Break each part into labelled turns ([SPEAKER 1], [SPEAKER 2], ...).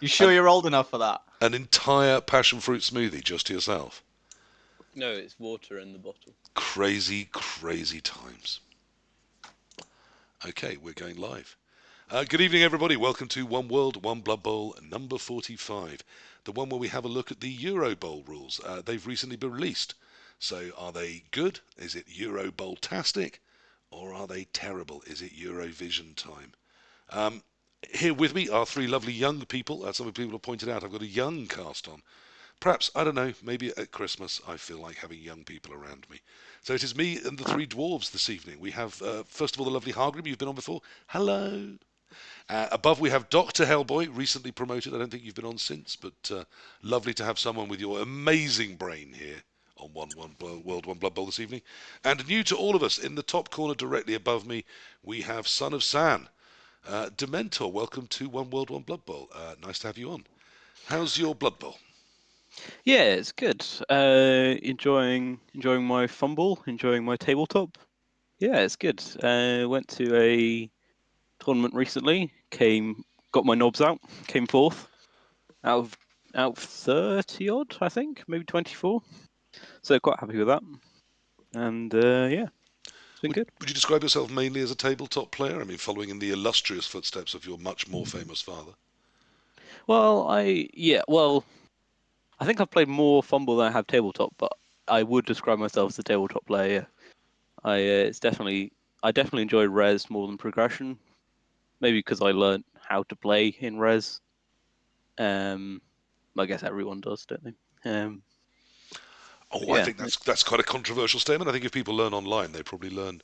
[SPEAKER 1] You sure you're old enough for that?
[SPEAKER 2] An entire passion fruit smoothie just to yourself.
[SPEAKER 3] No, it's water in the bottle.
[SPEAKER 2] Crazy, crazy times. Okay, we're going live. Good evening, everybody. Welcome to One World, One Blood Bowl, number 45. The one where we have a look at the Eurobowl rules. They've recently been released. So are they good? Is it Eurobowl-tastic? Or are they terrible? Is it Eurovision time? Here with me are three lovely young people. As some people have pointed out, I've got a young cast on. Perhaps, I don't know, maybe at Christmas I feel like having young people around me. So it is me and the three dwarves this evening. We have, first of all, the lovely Hargrim. You've been on before. Hello. Above we have DrHellboy, recently promoted. I don't think you've been on since, but lovely to have someone with your amazing brain here on One World, One Blood Bowl this evening. And new to all of us, in the top corner directly above me, we have Son of San. Dementor, welcome to One World, One Blood Bowl. Nice to have you on. How's your Blood Bowl?
[SPEAKER 3] Yeah, it's good. Enjoying my fumble, enjoying my tabletop. Yeah, it's good. Went to a tournament recently. Got my knobs out. Came fourth out of 30 odd, I think, maybe 24. So quite happy with that. And yeah, it's been good.
[SPEAKER 2] Would you describe yourself mainly as a tabletop player? I mean, following in the illustrious footsteps of your much more famous father.
[SPEAKER 3] Well, I think I've played more fumble than I have tabletop, but I would describe myself as a tabletop player. I definitely enjoy res more than progression. Maybe because I learned how to play in res. I guess everyone does, don't they?
[SPEAKER 2] I think that's quite a controversial statement. I think if people learn online, they probably learn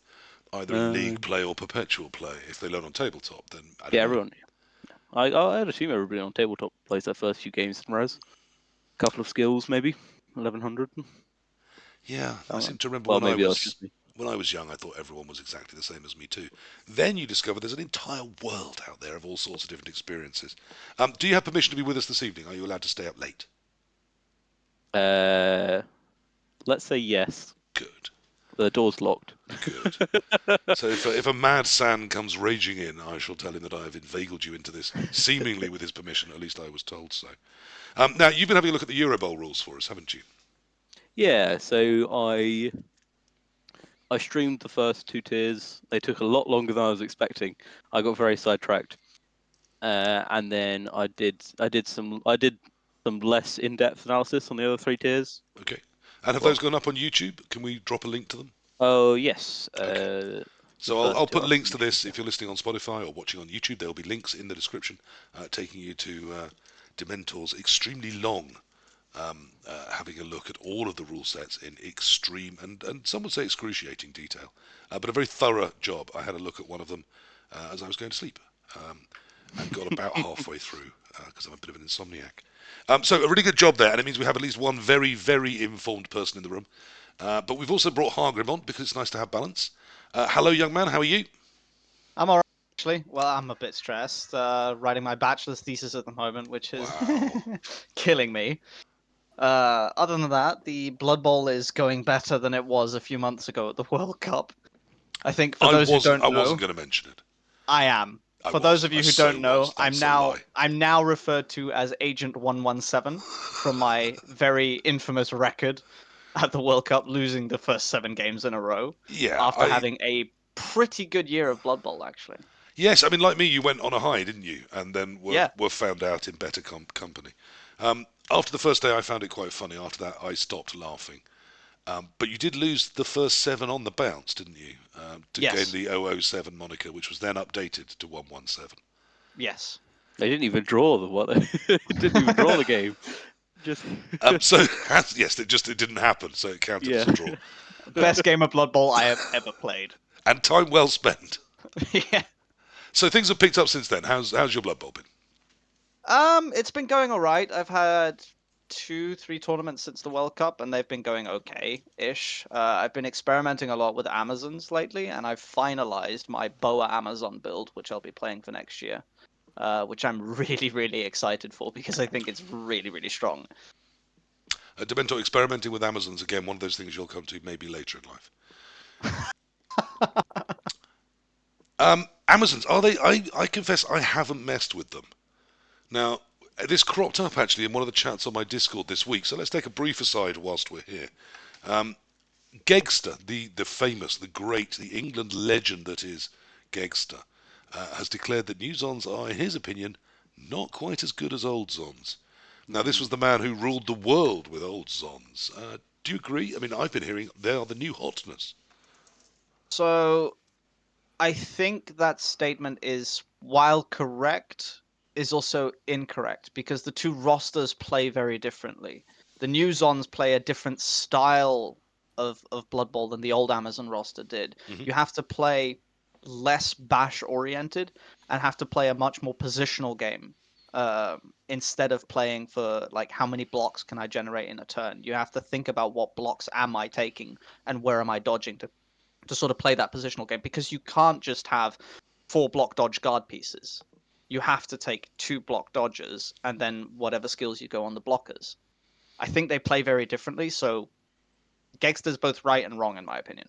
[SPEAKER 2] either in league play or perpetual play. If they learn on tabletop, then I don't know.
[SPEAKER 3] Everyone. I'd assume everybody on tabletop plays their first few games in res. A couple of skills, maybe 1100.
[SPEAKER 2] Yeah, I seem to remember
[SPEAKER 3] Well,
[SPEAKER 2] when I was young, I thought everyone was exactly the same as me too. Then you discover there's an entire world out there of all sorts of different experiences. Do you have permission to be with us this evening? Are you allowed to stay up late?
[SPEAKER 3] Let's say yes.
[SPEAKER 2] Good.
[SPEAKER 3] The door's locked.
[SPEAKER 2] Good. So if a mad San comes raging in, I shall tell him that I have inveigled you into this, seemingly with his permission. At least I was told so. Now, you've been having a look at the Eurobowl rules for us, haven't you?
[SPEAKER 3] Yeah, so I streamed the first two tiers. They took a lot longer than I was expecting. I got very sidetracked, and then I did some less in-depth analysis on the other three tiers.
[SPEAKER 2] Okay. And have those gone up on YouTube? Can we drop a link to them?
[SPEAKER 3] Oh yes.
[SPEAKER 2] Okay. So I'll put links to this if you're listening on Spotify or watching on YouTube. There will be links in the description taking you to Dementor's extremely long having a look at all of the rule sets in extreme and some would say excruciating detail, but a very thorough job. I had a look at one of them as I was going to sleep and got about halfway through because I'm a bit of an insomniac. So a really good job there, and it means we have at least one very, very informed person in the room. But we've also brought Hargrim on because it's nice to have balance. Hello, young man. How are you?
[SPEAKER 1] I'm alright, actually. Well, I'm a bit stressed. Writing my bachelor's thesis at the moment, which is killing me. Other than that, the Blood Bowl is going better than it was a few months ago at the World Cup. I think for those who don't know,
[SPEAKER 2] I wasn't going to mention it.
[SPEAKER 1] I am. For those of you who don't know, I'm now referred to as Agent 117 from my very infamous record at the World Cup, losing the first 7 games in a row.
[SPEAKER 2] Yeah.
[SPEAKER 1] After having a pretty good year of Blood Bowl, actually.
[SPEAKER 2] Yes, I mean, like me, you went on a high, didn't you? And then were found out in better company. After the first day, I found it quite funny. After that, I stopped laughing. But you did lose the first 7 on the bounce, didn't you? To gain the 007 moniker, which was then updated to 117.
[SPEAKER 1] Yes.
[SPEAKER 3] They didn't even draw the game. Just
[SPEAKER 2] yes, it didn't happen, so it counted as a draw.
[SPEAKER 1] Best game of Blood Bowl I have ever played.
[SPEAKER 2] And time well spent.
[SPEAKER 1] Yeah.
[SPEAKER 2] So things have picked up since then. How's your Blood Bowl been?
[SPEAKER 1] It's been going alright. I've had 2-3 tournaments since the World Cup, and they've been going okay-ish. I've been experimenting a lot with Amazons lately, and I've finalized my Boa Amazon build, which I'll be playing for next year, which I'm really, really excited for because I think it's really, really strong.
[SPEAKER 2] Dementor, experimenting with Amazons, again, one of those things you'll come to maybe later in life. Amazons, are they? I confess I haven't messed with them. Now, This cropped up actually in one of the chats on my Discord this week, so let's take a brief aside whilst we're here. Gegster, the famous, the great, the England legend that is Gegster, has declared that new Zons are, in his opinion, not quite as good as old Zons. Now, this was the man who ruled the world with old Zons. Do you agree? I mean, I've been hearing they are the new hotness.
[SPEAKER 1] So I think that statement is, while correct, is also incorrect because the two rosters play very differently. The new Zons play a different style of Blood Bowl than the old Amazon roster did.
[SPEAKER 2] Mhm.
[SPEAKER 1] You have to play less bash oriented and have to play a much more positional game. Instead of playing for like how many blocks can I generate in a turn, you have to think about what blocks am I taking and where am I dodging to sort of play that positional game, because you can't just have 4 block dodge guard pieces. You have to take 2 block dodgers and then whatever skills you go on the blockers. I think they play very differently, so Gegster's both right and wrong in my opinion.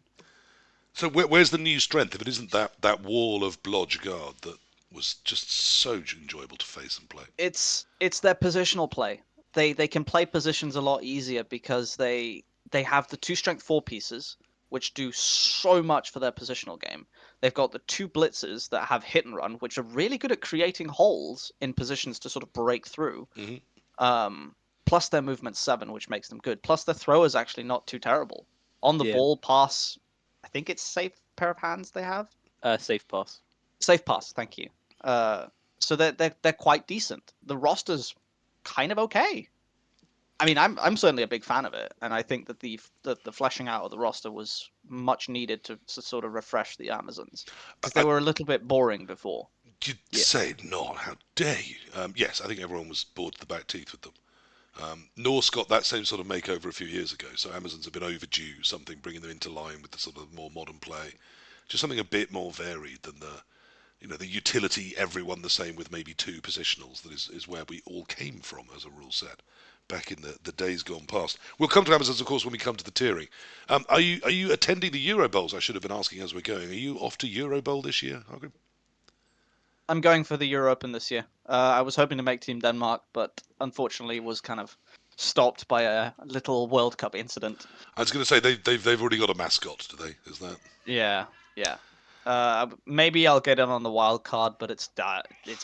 [SPEAKER 2] So where's the new strength if it isn't that wall of Blodge guard that was just so enjoyable to face and play?
[SPEAKER 1] It's their positional play. They can play positions a lot easier because they have the 2 strength 4 pieces, which do so much for their positional game. They've got the 2 blitzers that have hit and run, which are really good at creating holes in positions to sort of break through.
[SPEAKER 2] Hmm.
[SPEAKER 1] Plus their movement 7, which makes them good. Plus their throw is actually not too terrible. On the
[SPEAKER 3] Yeah.
[SPEAKER 1] ball pass, I think it's safe pair of hands they have.
[SPEAKER 3] Safe pass.
[SPEAKER 1] Safe pass, thank you. So they're quite decent. The roster's kind of okay. I mean, I'm certainly a big fan of it, and I think that the fleshing out of the roster was much needed to sort of refresh the Amazons, because they
[SPEAKER 2] I,
[SPEAKER 1] were a little bit boring before.
[SPEAKER 2] you'd
[SPEAKER 3] Yeah.
[SPEAKER 2] say not. How dare you? Yes, I think everyone was bored to the back teeth with them. Norse got that same sort of makeover a few years ago, so Amazons have been overdue something bringing them into line with the sort of more modern play. Just something a bit more varied than the utility, everyone the same with maybe 2 positionals. That is where we all came from as a rule set back in the days gone past. We'll come to Amazons, of course, when we come to the tiering. Are you attending the Eurobowls? I should have been asking as we're going. Are you off to Eurobowl this year, Hargrim?
[SPEAKER 1] I'm going for the Euro Open this year. I was hoping to make Team Denmark, but unfortunately was kind of stopped by a little World Cup incident.
[SPEAKER 2] I was going to say they've already got a mascot, do they? Is that?
[SPEAKER 1] Yeah, yeah. Maybe I'll get in on the wild card, but it's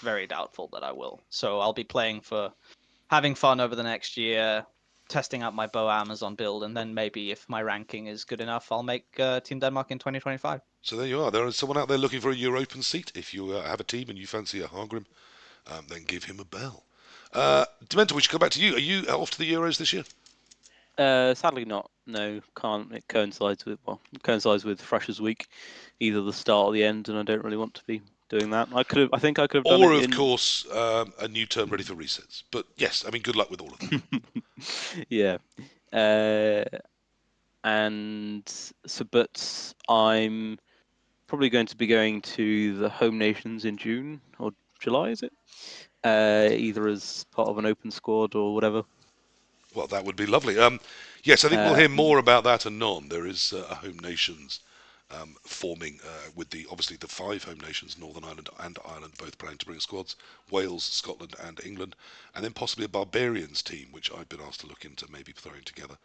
[SPEAKER 1] very doubtful that I will. So I'll be playing for having fun over the next year, testing out my bow Amazon build, and then maybe if my ranking is good enough, I'll make Team Denmark in 2025.
[SPEAKER 2] So there you are. There is someone out there looking for a European seat. If you have a team and you fancy a Hargrim, then give him a bell. Dementor, we should come back to you. Are you off to the Euros this year?
[SPEAKER 3] Sadly not. No, can't. It coincides with Freshers Week, either the start or the end, and I don't really want to be doing that. I think I could have done
[SPEAKER 2] Or,
[SPEAKER 3] it
[SPEAKER 2] of course, a new term ready for resets. But yes, I mean, good luck with all of them.
[SPEAKER 3] Yeah. And so, but I'm probably going to be going to the home nations in June or July, is it? Either as part of an open squad or whatever.
[SPEAKER 2] Well, that would be lovely. Yes, I think we'll hear more about that anon. There is a home nations forming with obviously the 5 home nations, Northern Ireland and Ireland, both planning to bring squads, Wales, Scotland and England, and then possibly a Barbarians team, which I've been asked to look into maybe throwing together,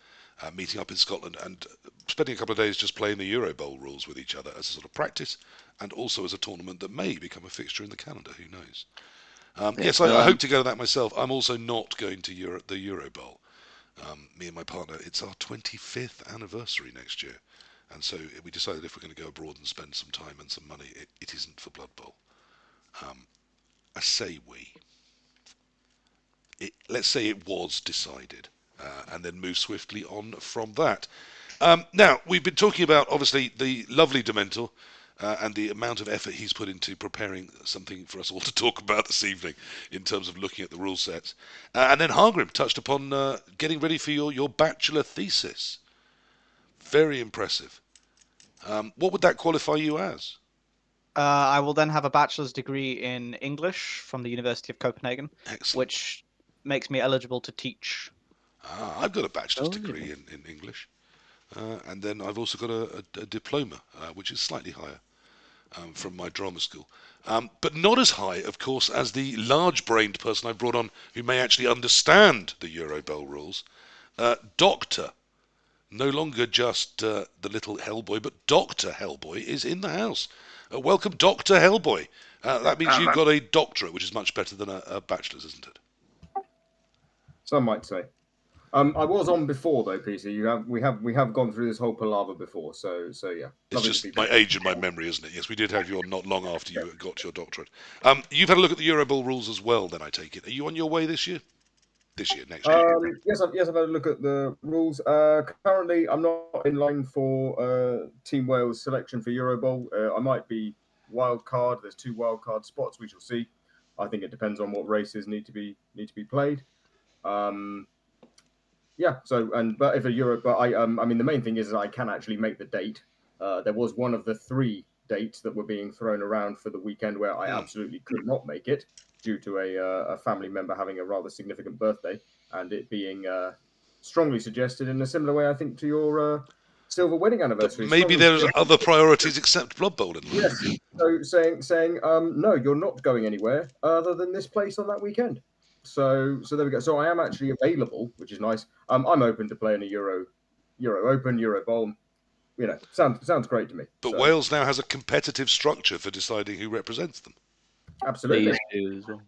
[SPEAKER 2] meeting up in Scotland and spending a couple of days just playing the Eurobowl rules with each other as a sort of practice and also as a tournament that may become a fixture in the calendar, who knows. Yes, I hope to go to that myself. I'm also not going to the Eurobowl. Me and my partner, it's our 25th anniversary next year. And so we decided if we're going to go abroad and spend some time and some money, it isn't for Blood Bowl. I say we. Let's say it was decided, and then move swiftly on from that. Now, we've been talking about, obviously, the lovely Dementor and the amount of effort he's put into preparing something for us all to talk about this evening in terms of looking at the rule sets. And then Hargrim touched upon getting ready for your bachelor thesis. Very impressive. What would that qualify you as?
[SPEAKER 1] I will then have a bachelor's degree in English from the University of Copenhagen,
[SPEAKER 2] Excellent.
[SPEAKER 1] which makes me eligible to teach.
[SPEAKER 2] I've got a bachelor's
[SPEAKER 3] Oh,
[SPEAKER 2] degree
[SPEAKER 3] yeah.
[SPEAKER 2] in English. And then I've also got a diploma, which is slightly higher from my drama school. But not as high, of course, as the large-brained person I brought on who may actually understand the Eurobowl rules. Doctor, no longer just the little Hellboy, but Dr. Hellboy is in the house. Welcome, Dr. Hellboy. That means you've got a doctorate, which is much better than a bachelor's, isn't it?
[SPEAKER 4] Some might say. I was on before though, PC. We have gone through this whole palaver before, so yeah.
[SPEAKER 2] It's just my age and my memory, isn't it? Yes, we did have you on not long after you got your doctorate. You've had a look at the Eurobowl rules as well, then I take it. Are you on your way this year? This year, next year?
[SPEAKER 4] Yes, I've had a look at the rules. Currently, I'm not in line for Team Wales selection for Eurobowl. I might be wild card. There's 2 wild card spots. We shall see. I think it depends on what races need to be played. Yeah. So but if a Euro, but I mean the main thing is that I can actually make the date. There was one of the 3 dates that were being thrown around for the weekend where I absolutely could not make it due to a family member having a rather significant birthday and it being strongly suggested in a similar way, I think, to your silver wedding anniversary.
[SPEAKER 2] Maybe there's other priorities except Blood Bowl in life.
[SPEAKER 4] Yes. So saying no, you're not going anywhere other than this place on that weekend. So there we go. So I am actually available, which is nice. I'm open to playing a Euro Open, Eurobowl. You know, sounds great to me.
[SPEAKER 2] But Wales now has a competitive structure for deciding who represents them.
[SPEAKER 4] Absolutely.
[SPEAKER 3] They used to as well.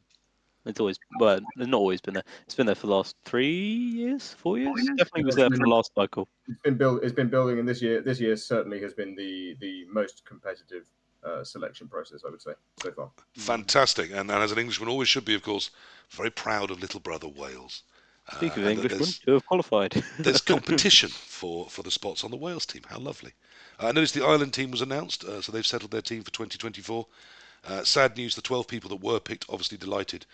[SPEAKER 3] It's always, well, it's not always been there. It's been there for the last 3 years, 4 years. Definitely was there for the last cycle.
[SPEAKER 4] It's been building, and this year certainly has been the most competitive selection process, I would say, so far.
[SPEAKER 2] Fantastic, and as an Englishman, always should be, of course, very proud of little brother Wales.
[SPEAKER 3] Speaking of Englishmen who have qualified,
[SPEAKER 2] there's competition for the spots on the Wales team. How lovely! I noticed the Ireland team was announced, so they've settled their team for 2024. Sad news: the 12 people that were picked, obviously delighted.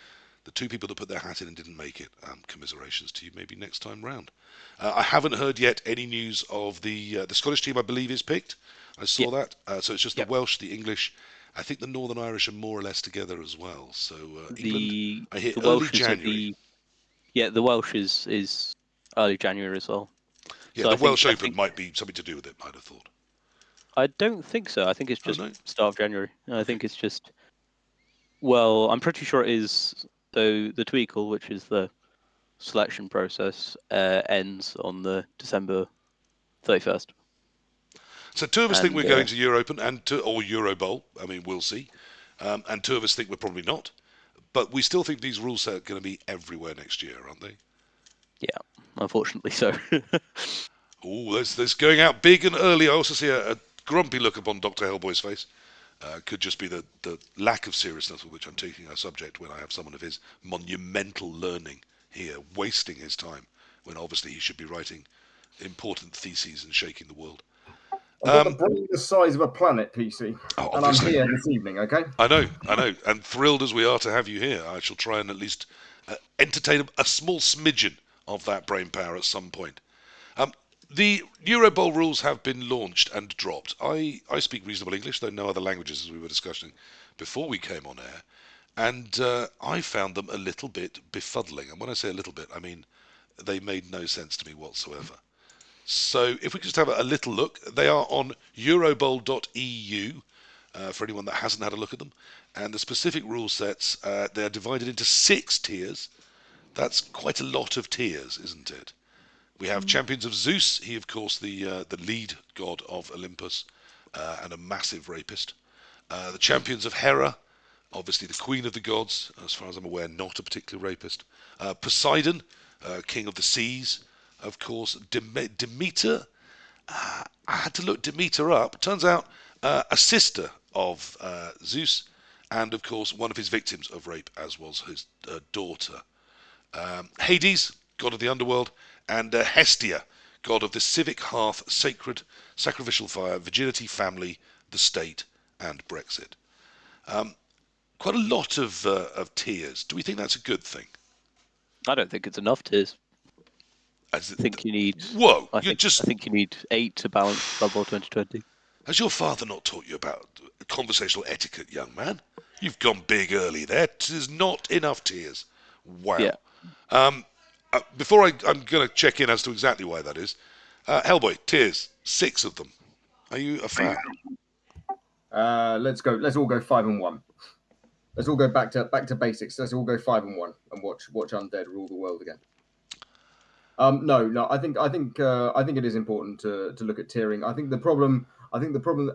[SPEAKER 2] The 2 people that put their hat in and didn't make it, commiserations to you. Maybe next time round. I haven't heard yet any news of the Scottish team. I believe is picked. I saw that. So it's just the Welsh, the English. I think the Northern Irish are more or less together as well. So England, I hear early January.
[SPEAKER 3] The Welsh is early January as well.
[SPEAKER 2] Yeah, so the Welsh Open might be something to do with it, I'd have thought.
[SPEAKER 3] I don't think so. I think it's just start of January. I think it's just... Well, I'm pretty sure it is, though, the Tweakle, which is the selection process, ends on the December 31st.
[SPEAKER 2] So 2 of us think we're going to Euro Open or Eurobowl. I mean, we'll see. And 2 of us think we're probably not. But we still think these rules are going to be everywhere next year, aren't they?
[SPEAKER 3] Yeah, unfortunately so.
[SPEAKER 2] Oh, there's going out big and early. I also see a grumpy look upon Dr. Hellboy's face. Could just be the lack of seriousness with which I'm taking our subject when I have someone of his monumental learning here wasting his time when obviously he should be writing important theses and shaking the world.
[SPEAKER 4] I've got the brain the size of a planet, PC, and I'm here this evening, okay?
[SPEAKER 2] I know, and thrilled as we are to have you here, I shall try and at least entertain a small smidgen of that brain power at some point. The Eurobowl rules have been launched and dropped. I speak reasonable English, though no other languages, as we were discussing before we came on air, and I found them a little bit befuddling. And when I say a little bit, I mean they made no sense to me whatsoever. So if we could just have a little look, they are on Eurobowl.eu for anyone that hasn't had a look at them. And the specific rule sets, they are divided into 6 tiers. That's quite a lot of tiers, isn't it? We have Champions of Zeus. He, of course, the lead god of Olympus and a massive rapist. The Champions of Hera, obviously the queen of the gods, as far as I'm aware, not a particular rapist. Poseidon, king of the seas. Of course, Demeter. I had to look Demeter up. Turns out a sister of Zeus, and of course one of his victims of rape, as was his daughter. Hades, god of the underworld, and Hestia, god of the civic hearth, sacred, sacrificial fire, virginity, family, the state, and Brexit. Quite a lot of tiers. Do we think that's a good thing?
[SPEAKER 3] I don't think it's enough tiers. I think you need.
[SPEAKER 2] Whoa!
[SPEAKER 3] I think you need 8 to balance Blood Bowl 2020.
[SPEAKER 2] Has your father not taught you about conversational etiquette, young man? You've gone big early there. There's not enough tiers. Wow.
[SPEAKER 3] Yeah.
[SPEAKER 2] Before I'm going to check in as to exactly why that is, Hellboy, tiers, 6 of them. Are you a fan?
[SPEAKER 4] Let's go. Let's all go 5-1. Let's all go back to basics. Let's all go 5-1 and watch Undead rule the world again. No. I think it is important to look at tiering. I think the problem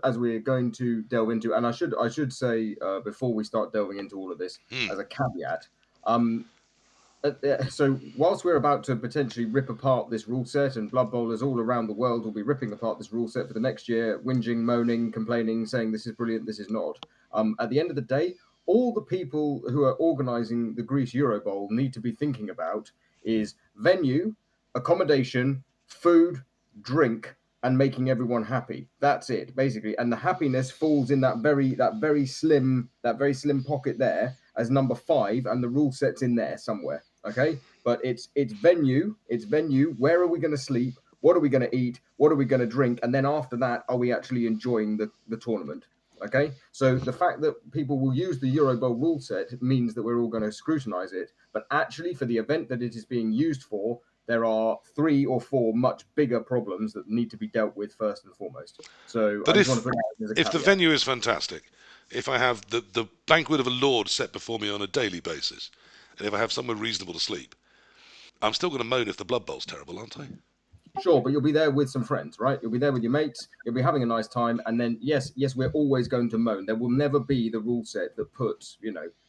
[SPEAKER 4] as we're going to delve into, and I should say before we start delving into all of this as a caveat, so whilst we're about to potentially rip apart this rule set, and Blood Bowlers all around the world will be ripping apart this rule set for the next year, whinging, moaning, complaining, saying this is brilliant, this is not. At the end of the day, all the people who are organising the Greece Eurobowl need to be thinking about is venue, accommodation, food, drink, and making everyone happy. That's it, basically. And the happiness falls in that very slim pocket there as number 5, and the rule set's in there somewhere. Okay, but it's venue. Where are we going to sleep? What are we going to eat? What are we going to drink? And then after that, are we actually enjoying the tournament? Okay, so the fact that people will use the Eurobowl rule set means that we're all going to scrutinize it. But actually, for the event that it is being used for, there are 3 or 4 much bigger problems that need to be dealt with first and foremost. So
[SPEAKER 2] But
[SPEAKER 4] I just want to put that as a
[SPEAKER 2] if the
[SPEAKER 4] caveat.
[SPEAKER 2] venue is fantastic, if I have the banquet of a lord set before me on a daily basis, and if I have somewhere reasonable to sleep, I'm still going to moan if the Blood Bowl's terrible, aren't I?
[SPEAKER 4] Sure, but you'll be there with some friends, right? You'll be there with your mates. You'll be having a nice time, and then yes, we're always going to moan. There will never be the rule set that puts,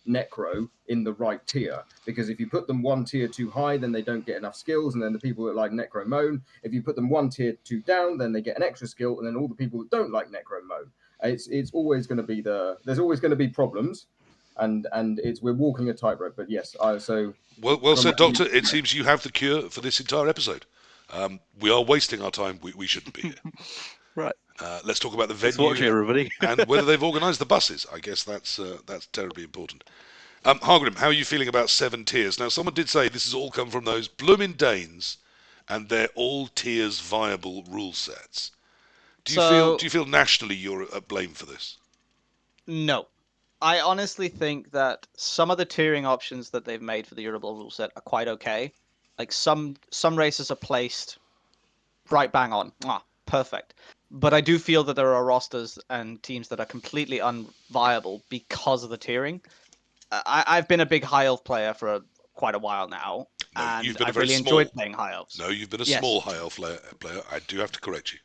[SPEAKER 4] Necro in the right tier, because if you put them 1 tier too high, then they don't get enough skills, and then the people that like Necro moan. If you put them 1 tier too down, then they get an extra skill, and then all the people that don't like Necro moan. It's always going to be there's always going to be problems, and we're walking a tightrope. But yes,
[SPEAKER 2] Well said, Doctor. It seems you have the cure for this entire episode. We are wasting our time. We shouldn't be here.
[SPEAKER 3] Right.
[SPEAKER 2] Let's talk about the
[SPEAKER 3] Thanks for watching,
[SPEAKER 2] venue
[SPEAKER 3] everybody.
[SPEAKER 2] and whether they've organised the buses. I guess that's terribly important. Hargrim, how are you feeling about 7 tiers? Now, someone did say this has all come from those bloomin' Danes, and they're all tiers viable rule sets. Do you feel nationally you're at blame for this?
[SPEAKER 1] No. I honestly think that some of the tiering options that they've made for the Eurobowl rule set are quite okay. Like some races are placed right bang on. Perfect. But I do feel that there are rosters and teams that are completely unviable because of the tiering. I've been a big high elf player for quite a while now,
[SPEAKER 2] No, you've
[SPEAKER 1] and
[SPEAKER 2] been a
[SPEAKER 1] I've
[SPEAKER 2] very
[SPEAKER 1] really
[SPEAKER 2] small.
[SPEAKER 1] enjoyed playing high elves.
[SPEAKER 2] No, you've been a
[SPEAKER 1] Yes.
[SPEAKER 2] small high elf player. I do have to correct you.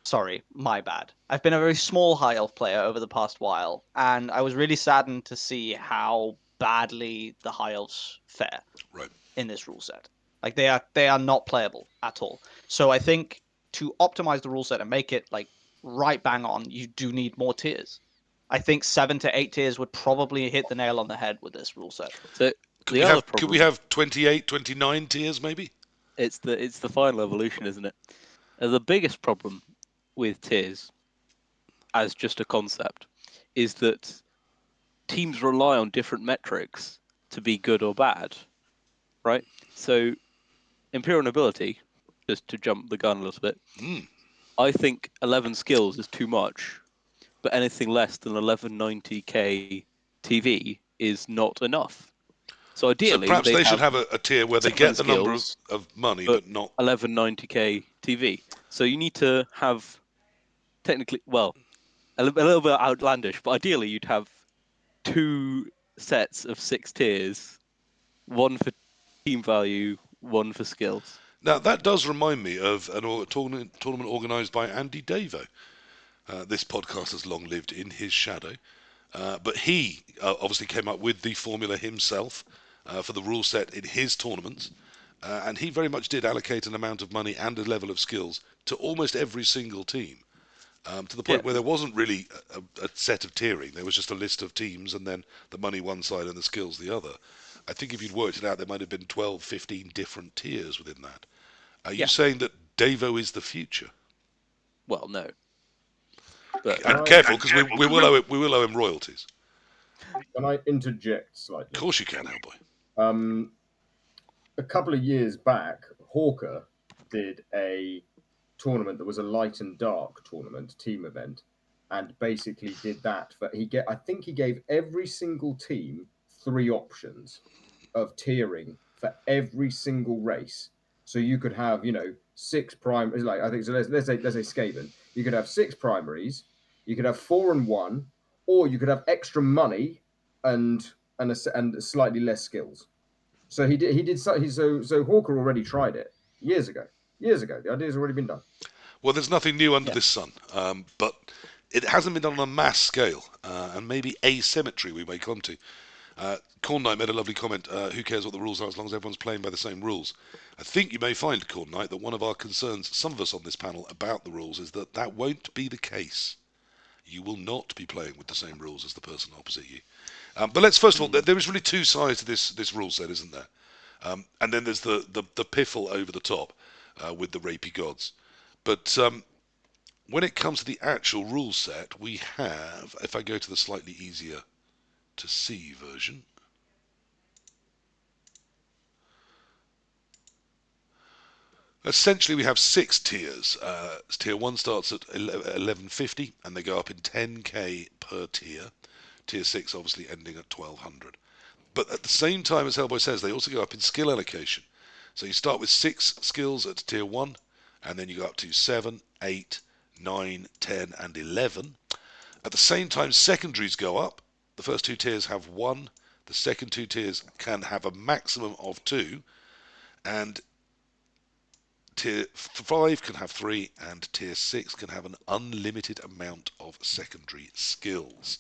[SPEAKER 1] Sorry, my bad. I've been a very small high elf player over the past while, and I was really saddened to see how badly the high elves fare
[SPEAKER 2] Right.
[SPEAKER 1] in this rule set. Like they are not playable at all. So I think to optimize the rule set and make it like right bang on, you do need more tiers. I think 7 to 8 tiers would probably hit the nail on the head with this rule set.
[SPEAKER 3] So
[SPEAKER 2] Could
[SPEAKER 3] the
[SPEAKER 2] we
[SPEAKER 3] other
[SPEAKER 2] have
[SPEAKER 3] problem,
[SPEAKER 2] could we have 28, 29 tiers maybe?
[SPEAKER 3] it's the final evolution, isn't it? The biggest problem with tiers, as just a concept, is that teams rely on different metrics to be good or bad, right? So Imperial Nobility, just to jump the gun a little bit, I think 11 skills is too much, but anything less than 1190k TV is not enough. So ideally,
[SPEAKER 2] So perhaps they should
[SPEAKER 3] have
[SPEAKER 2] have a tier where they
[SPEAKER 3] 7
[SPEAKER 2] get the number
[SPEAKER 3] skills,
[SPEAKER 2] of money,
[SPEAKER 3] but
[SPEAKER 2] but not.
[SPEAKER 3] 1190k TV. So you need to have technically, well, a little bit outlandish, but ideally you'd have 2 sets of 6 tiers, 1 for team value, 1 for skills.
[SPEAKER 2] Now that does remind me of a tournament organised by Andy Davo. This podcast has long lived in his shadow, but he obviously came up with the formula himself for the rule set in his tournaments, and he very much did allocate an amount of money and a level of skills to almost every single team. To the point where there wasn't really a set of tiering. There was just a list of teams and then the money one side and the skills the other. I think if you'd worked it out, there might have been 12, 15 different tiers within that. Are you saying that Davo is the future?
[SPEAKER 3] Well, no. But
[SPEAKER 2] And careful, because we will owe him royalties.
[SPEAKER 4] Can I interject slightly?
[SPEAKER 2] Of course you can, Hellboy.
[SPEAKER 4] A couple of years back, Hawker did a tournament that was a light and dark tournament, team event, and basically did that. But I think he gave every single team 3 options of tiering for every single race. So you could have, 6 primaries. Like I think so. Let's say Skaven. You could have 6 primaries. You could have 4 and 1, or you could have extra money and slightly less skills. So so Hawker already tried it years ago. The idea's already been done.
[SPEAKER 2] Well, there's nothing new under this sun, but it hasn't been done on a mass scale, and maybe asymmetry we may come to. Corn Knight made a lovely comment. Who cares what the rules are as long as everyone's playing by the same rules? I think you may find, Corn Knight, that one of our concerns, some of us on this panel, about the rules is that won't be the case. You will not be playing with the same rules as the person opposite you. But let's first of all, there is really two sides to this rule set, isn't there? And then there's the piffle over the top with the rapey gods. But when it comes to the actual rule set, we have, if I go to the slightly easier to see version, essentially we have 6 tiers. Tier 1 starts at 1150 and they go up in 10k per tier. Tier 6 obviously ending at 1200. But at the same time, as Hellboy says, they also go up in skill allocation. So you start with 6 skills at tier 1, and then you go up to 7, 8, 9, 10, and 11. At the same time, secondaries go up. The first 2 tiers have 1. The second 2 tiers can have a maximum of 2. And tier 5 can have 3, and tier 6 can have an unlimited amount of secondary skills.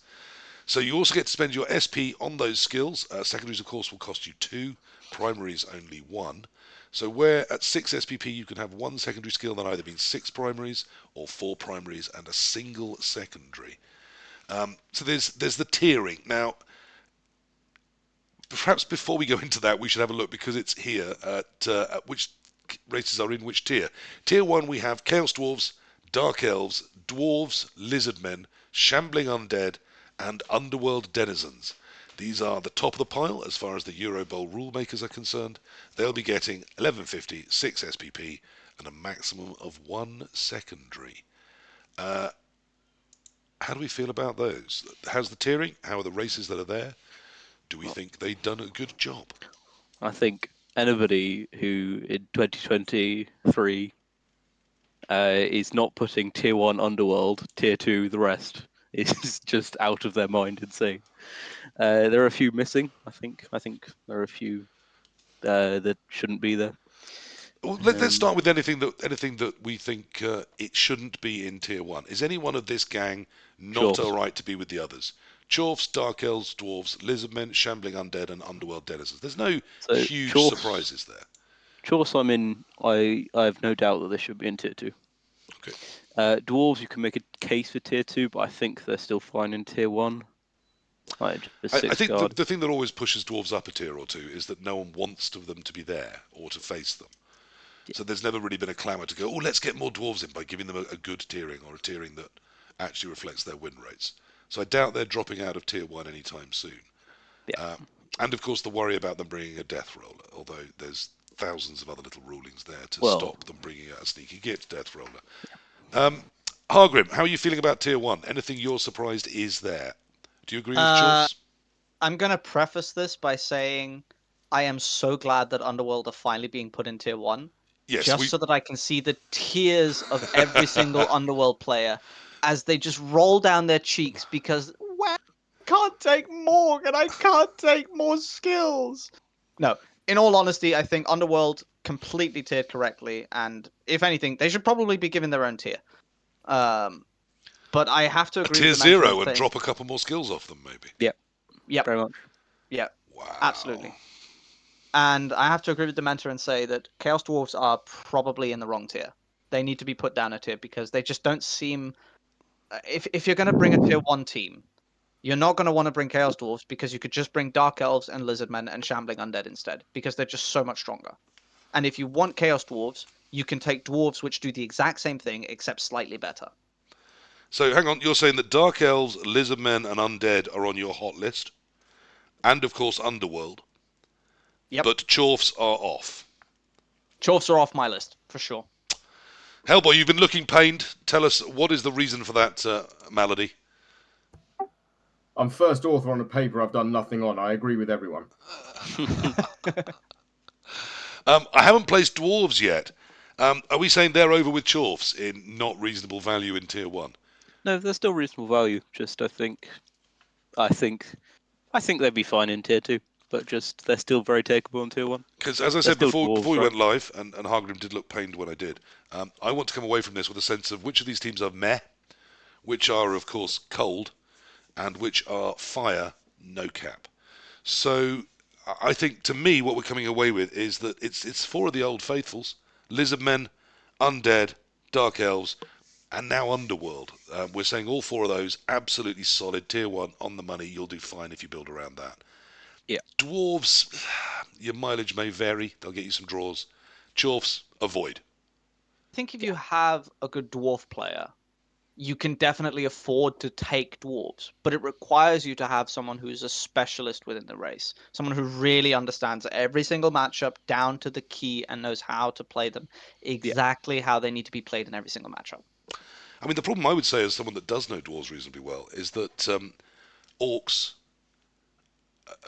[SPEAKER 2] So you also get to spend your SP on those skills. Secondaries, of course, will cost you 2. Primaries, only 1. So where at 6 SPP you can have 1 secondary skill, that either means 6 primaries or 4 primaries and a single secondary. So there's the tiering. Now, perhaps before we go into that, we should have a look, because it's here, at which races are in which tier. Tier 1 we have Chaos Dwarves, Dark Elves, Dwarves, Lizardmen, Shambling Undead, and Underworld Denizens. These are the top of the pile as far as the Eurobowl rule makers are concerned. They'll be getting 1150, 6 SPP, and a maximum of 1 secondary. How do we feel about those? How's the tiering? How are the races that are there? Do we think they've done a good job?
[SPEAKER 3] I think anybody who in 2023 is not putting tier 1 Underworld, tier 2 the rest, is just out of their mind insane. There are a few missing, I think. I think there are a few that shouldn't be there.
[SPEAKER 2] Well, let's start with anything that we think it shouldn't be in tier 1. Is any one of this gang not
[SPEAKER 3] Chorfs.
[SPEAKER 2] alright to be with the others? Chorfs, Dark Elves, Dwarves, Lizardmen, Shambling Undead, and Underworld Denizens. There's no huge surprises there.
[SPEAKER 3] Chorfs, I have no doubt that they should be in tier 2.
[SPEAKER 2] Okay.
[SPEAKER 3] Dwarves, you can make a case for tier 2, but I think they're still fine in tier 1.
[SPEAKER 2] I think the thing that always pushes Dwarves up a tier or 2 is that no one wants them to be there or to face them. Yeah. So there's never really been a clamour to go, let's get more Dwarves in by giving them a good tiering, or a tiering that actually reflects their win rates. So I doubt they're dropping out of tier 1 anytime soon.
[SPEAKER 3] Yeah.
[SPEAKER 2] And of course the worry about them bringing a death roller, although there's thousands of other little rulings there to stop them bringing out a sneaky git death roller. Yeah. Hargrim, how are you feeling about tier 1? Anything you're surprised is there? Do you agree with Chorfs?
[SPEAKER 1] I'm going to preface this by saying I am so glad that Underworld are finally being put in tier 1.
[SPEAKER 2] Yes,
[SPEAKER 1] so that I can see the tears of every single Underworld player as they just roll down their cheeks because, I can't take more and I can't take more skills. No, in all honesty, I think Underworld completely tiered correctly, and if anything, they should probably be given their own tier. But I have to agree
[SPEAKER 2] tier
[SPEAKER 1] with the
[SPEAKER 2] 0 and drop a couple more skills off them, maybe.
[SPEAKER 3] Yep. Very much.
[SPEAKER 1] Yeah.
[SPEAKER 2] Wow.
[SPEAKER 1] Absolutely. And I have to agree with Dementor and say that Chaos Dwarves are probably in the wrong tier. They need to be put down a tier because they just don't seem... If you're going to bring a tier 1 team, you're not going to want to bring Chaos Dwarves because you could just bring Dark Elves and Lizardmen and Shambling Undead instead, because they're just so much stronger. And if you want Chaos Dwarves, you can take Dwarves which do the exact same thing, except slightly better.
[SPEAKER 2] So hang on, you're saying that Dark Elves, Lizardmen, and Undead are on your hot list, and of course Underworld.
[SPEAKER 1] Yep.
[SPEAKER 2] But Chorfs are off.
[SPEAKER 1] Chorfs are off my list for sure.
[SPEAKER 2] Hellboy, you've been looking pained. Tell us, what is the reason for that malady?
[SPEAKER 4] I'm first author on a paper I've done nothing on. I agree with everyone.
[SPEAKER 2] I haven't placed Dwarves yet. Are we saying they're over with Chorfs in not reasonable value in tier 1?
[SPEAKER 3] No, they're still reasonable value. Just I think they'd be fine in tier 2, but just they're still very takeable in tier 1.
[SPEAKER 2] Because as I
[SPEAKER 3] They're
[SPEAKER 2] said
[SPEAKER 3] still
[SPEAKER 2] before,
[SPEAKER 3] dwarves,
[SPEAKER 2] we
[SPEAKER 3] right?
[SPEAKER 2] went live, and Hargrim did look pained when I did. I want to come away from this with a sense of which of these teams are meh, which are of course cold, and which are fire, no cap. So I think to me, what we're coming away with is that it's 4 of the old faithfuls: lizardmen, undead, dark elves, and now underworld. We're saying all 4 of those absolutely solid, tier 1 on the money. You'll do fine if you build around that.
[SPEAKER 3] Yeah.
[SPEAKER 2] Dwarves, your mileage may vary. They'll get you some draws. Dwarfs, avoid.
[SPEAKER 1] I think if you have a good dwarf player, you can definitely afford to take dwarves, but it requires you to have someone who's a specialist within the race, someone who really understands every single matchup down to the key and knows how to play them exactly how they need to be played in every single matchup.
[SPEAKER 2] I mean, the problem I would say as someone that does know dwarves reasonably well is that orcs,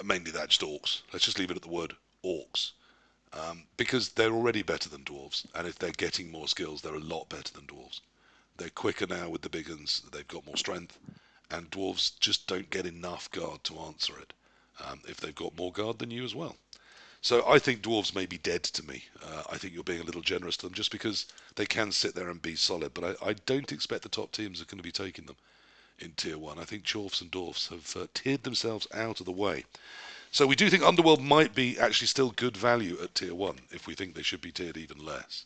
[SPEAKER 2] mainly that's just orcs. Let's just leave it at the word orcs. Because they're already better than dwarves, and if they're getting more skills, they're a lot better than dwarves. They're quicker now with the big uns, they've got more strength, and dwarves just don't get enough guard to answer it if they've got more guard than you as well. So I think dwarves may be dead to me. I think you're being a little generous to them just because they can sit there and be solid, but I don't expect the top teams are going to be taking them in tier 1. I think dwarfs and dwarfs have tiered themselves out of the way. So we do think Underworld might be actually still good value at tier 1 if we think they should be tiered even less.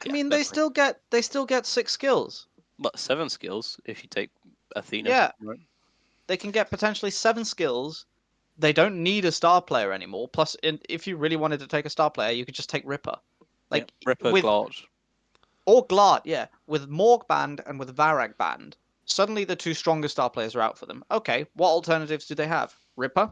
[SPEAKER 1] I mean, they still get 6 skills.
[SPEAKER 3] But 7 skills if you take Athena.
[SPEAKER 1] Yeah.
[SPEAKER 3] Right?
[SPEAKER 1] They can get potentially 7 skills. They don't need a star player anymore. Plus, if you really wanted to take a star player, you could just take Ripper. Like
[SPEAKER 3] Ripper,
[SPEAKER 1] with
[SPEAKER 3] Glart.
[SPEAKER 1] or Glart, yeah. With Morg banned and with Varag banned, suddenly the 2 strongest star players are out for them. Okay, what alternatives do they have? Ripper,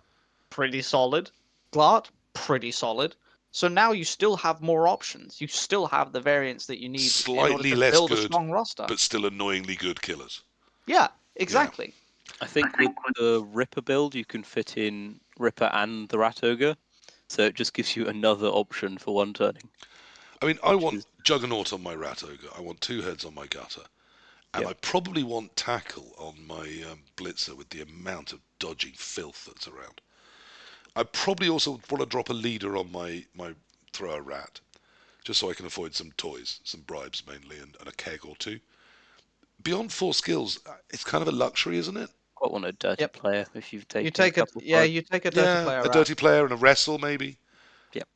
[SPEAKER 1] pretty solid. Glart, pretty solid. So now you still have more options. You still have the variants that you need in order
[SPEAKER 2] Slightly
[SPEAKER 1] to
[SPEAKER 2] less
[SPEAKER 1] build a
[SPEAKER 2] good,
[SPEAKER 1] strong roster.
[SPEAKER 2] but still annoyingly good killers.
[SPEAKER 1] Yeah, exactly.
[SPEAKER 3] I think with the Ripper build, you can fit in Ripper and the Rat Ogre, so it just gives you another option for one turning.
[SPEAKER 2] I mean, I want Juggernaut on my Rat Ogre, I want 2 heads on my Gutter, and I probably want Tackle on my Blitzer with the amount of dodging filth that's around. I probably also want to drop a leader on my Thrower Rat, just so I can avoid some toys, some bribes mainly, and a keg or 2. Beyond 4 skills, it's kind of a luxury, isn't it?
[SPEAKER 3] Quite want a dirty player if you've taken
[SPEAKER 1] You take
[SPEAKER 3] a couple.
[SPEAKER 1] you take a dirty player.
[SPEAKER 2] A dirty player and a wrestle maybe.
[SPEAKER 3] Yep.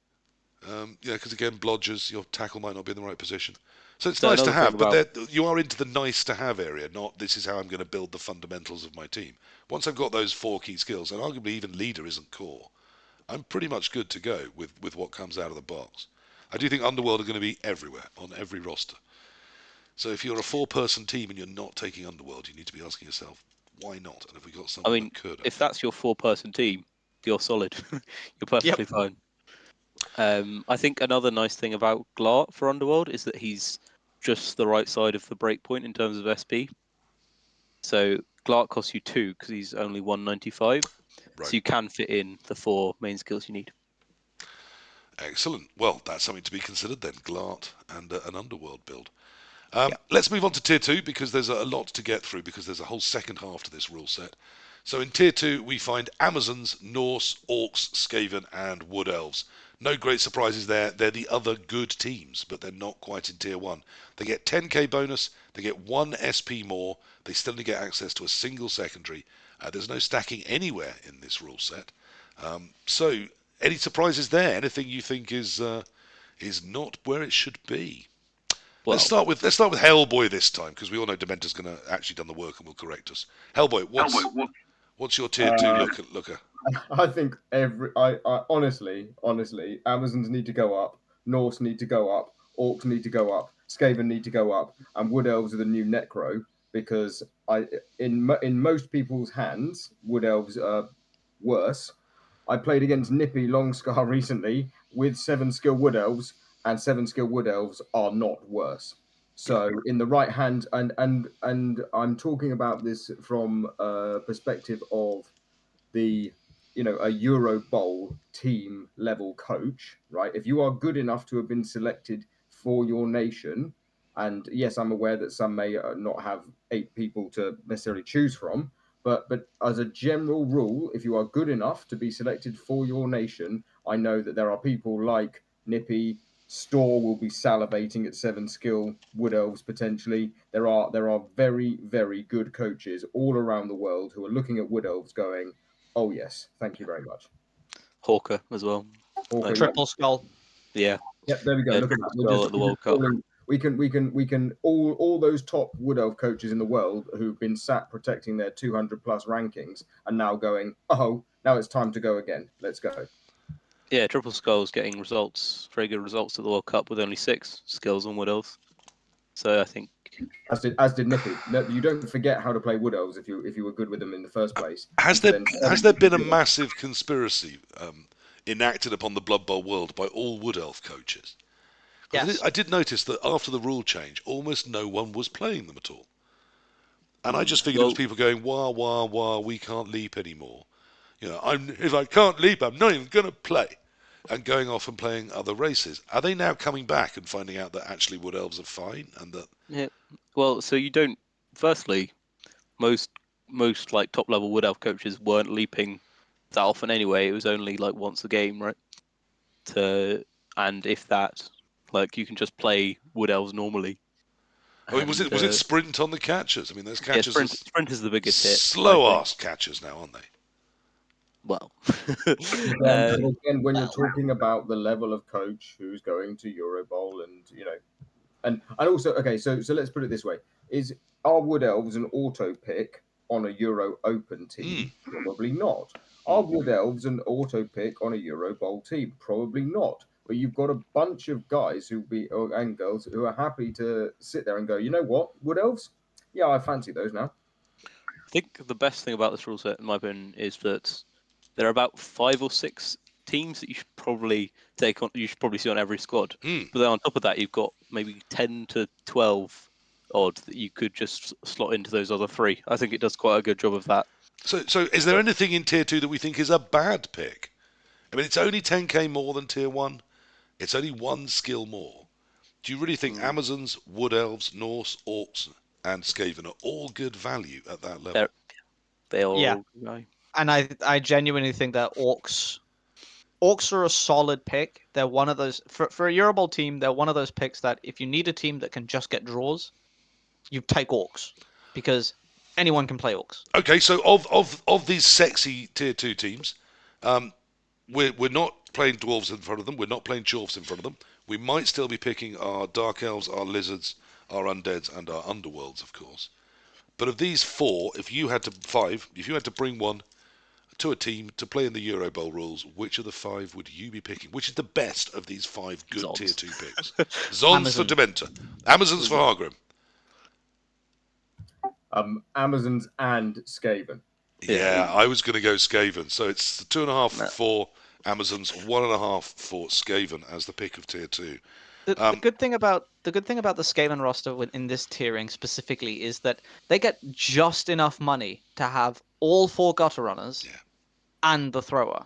[SPEAKER 2] Because again, blodgers, your tackle might not be in the right position. So it's
[SPEAKER 3] So
[SPEAKER 2] nice to
[SPEAKER 3] another
[SPEAKER 2] have,
[SPEAKER 3] thing
[SPEAKER 2] but you are into the nice to have area, not this is how I'm going to build the fundamentals of my team. Once I've got those 4 key skills, and arguably even leader isn't core, I'm pretty much good to go with what comes out of the box. I do think Underworld are going to be everywhere, on every roster. So if you're a 4-person team and you're not taking Underworld, you need to be asking yourself, why not? And have we got someone that could?
[SPEAKER 3] If that's your 4-person team, you're solid. You're perfectly fine. I think another nice thing about Glart for Underworld is that he's just the right side of the breakpoint in terms of SP. So Glart costs you 2 because he's only 195.
[SPEAKER 2] Right.
[SPEAKER 3] So you can fit in the 4 main skills you need.
[SPEAKER 2] Excellent. Well, that's something to be considered then, Glart and an Underworld build. Let's move on to Tier 2 because there's a lot to get through because there's a whole second half to this rule set. So in Tier 2 we find Amazons, Norse, Orcs, Skaven and Wood Elves. No great surprises there. They're the other good teams, but they're not quite in Tier 1. They get 10k bonus, they get 1 SP more, they still need to get access to a single secondary. There's no stacking anywhere in this rule set. So any surprises there? Anything you think is not where it should be?
[SPEAKER 3] Well,
[SPEAKER 2] let's start with Hellboy this time because we all know Dementor's going to actually done the work and will correct us. Hellboy, what's your tier 2 looker?
[SPEAKER 4] I think I honestly, Amazons need to go up, Norse need to go up, Orcs need to go up, Skaven need to go up, and Wood Elves are the new Necro because in most people's hands, Wood Elves are worse. I played against Nippy Longscar recently with 7 skill Wood Elves, and 7 skill Wood Elves are not worse. So in the right hand, and I'm talking about this from a perspective of a Eurobowl team level coach, right? If you are good enough to have been selected for your nation And yes, I'm aware that some may not have 8 people to necessarily choose from, but as a general rule, if you are good enough to be selected for your nation, I know that there are people like Nippy. Store will be salivating at 7 skill, Wood Elves potentially. There are very, very good coaches all around the world who are looking at Wood Elves going, oh yes, thank you very much.
[SPEAKER 3] Hawker as well.
[SPEAKER 4] Hawker,
[SPEAKER 1] Triple skull.
[SPEAKER 3] Yeah.
[SPEAKER 4] Yep, there we go. Look at that.
[SPEAKER 3] Triple skull at the World Cup.
[SPEAKER 4] We can all those top Wood Elf coaches in the world who've been sat protecting their 200 plus rankings are now going, oh, now it's time to go again. Let's go.
[SPEAKER 3] Yeah, Triple Skull's getting results, very good results at the World Cup with only 6 skills on Wood Elves. So I think
[SPEAKER 4] as did Nippy. No, you don't forget how to play Wood Elves if you were good with them in the first place.
[SPEAKER 2] Has there been a massive conspiracy enacted upon the Blood Bowl world by all Wood Elf coaches?
[SPEAKER 1] Yes.
[SPEAKER 2] I did notice that after the rule change, almost no one was playing them at all. And I just figured it was people going, wah, wah, wah, we can't leap anymore. If I can't leap, I'm not even going to play. And going off and playing other races. Are they now coming back and finding out that actually Wood Elves are fine? And that...
[SPEAKER 3] Yeah. Well, so you don't... Firstly, most like top-level Wood Elf coaches weren't leaping that often anyway. It was only like once a game, right? And if that, like, you can just play Wood Elves normally.
[SPEAKER 2] Was it sprint on the catchers? I mean, those catchers
[SPEAKER 3] sprint is the biggest hit.
[SPEAKER 2] Slow-ass catchers now, aren't they?
[SPEAKER 3] Well,
[SPEAKER 4] again, when you're talking about the level of coach who's going to Eurobowl, and also, okay, so let's put it this way: are Wood Elves an auto pick on a Euro Open team? Probably not. Are Wood Elves an auto pick on a Eurobowl team? Probably not. But you've got a bunch of guys and girls who are happy to sit there and go, you know what, Wood Elves? Yeah, I fancy those now.
[SPEAKER 3] I think the best thing about this rule set, in my opinion, is that there are about 5 or 6 teams that you should probably take on. You should probably see on every squad. But then on top of that, you've got maybe 10 to 12 odd that you could just slot into those other 3. I think it does quite a good job of that.
[SPEAKER 2] So is there anything in Tier 2 that we think is a bad pick? I mean, it's only 10k more than Tier 1. It's only 1 skill more. Do you really think Amazons, Wood Elves, Norse, Orcs, and Skaven are all good value at that level?
[SPEAKER 3] They all...
[SPEAKER 1] Yeah. And I genuinely think that Orcs are a solid pick. They're one of those for a Eurobowl team. They're one of those picks that if you need a team that can just get draws, you take Orcs because anyone can play Orcs.
[SPEAKER 2] Okay, so of these sexy Tier 2 teams, we're not playing Dwarves in front of them. We're not playing Dwarfs in front of them. We might still be picking our Dark Elves, our Lizards, our Undeads, and our Underworlds, of course. But of these 4, if you had to bring one to a team to play in the Eurobowl rules, which of the 5 would you be picking? Which is the best of these 5 good
[SPEAKER 3] Zons.
[SPEAKER 2] Tier 2 picks? Zons for Dementor. Amazons for Hargrim.
[SPEAKER 4] Amazons and Skaven.
[SPEAKER 2] Yeah, I was going to go Skaven. So it's 2.5 for Amazons, 1.5 for Skaven as the pick of Tier 2.
[SPEAKER 1] The good thing about the Skaven roster in this tiering specifically is that they get just enough money to have all 4 gutter runners and the thrower.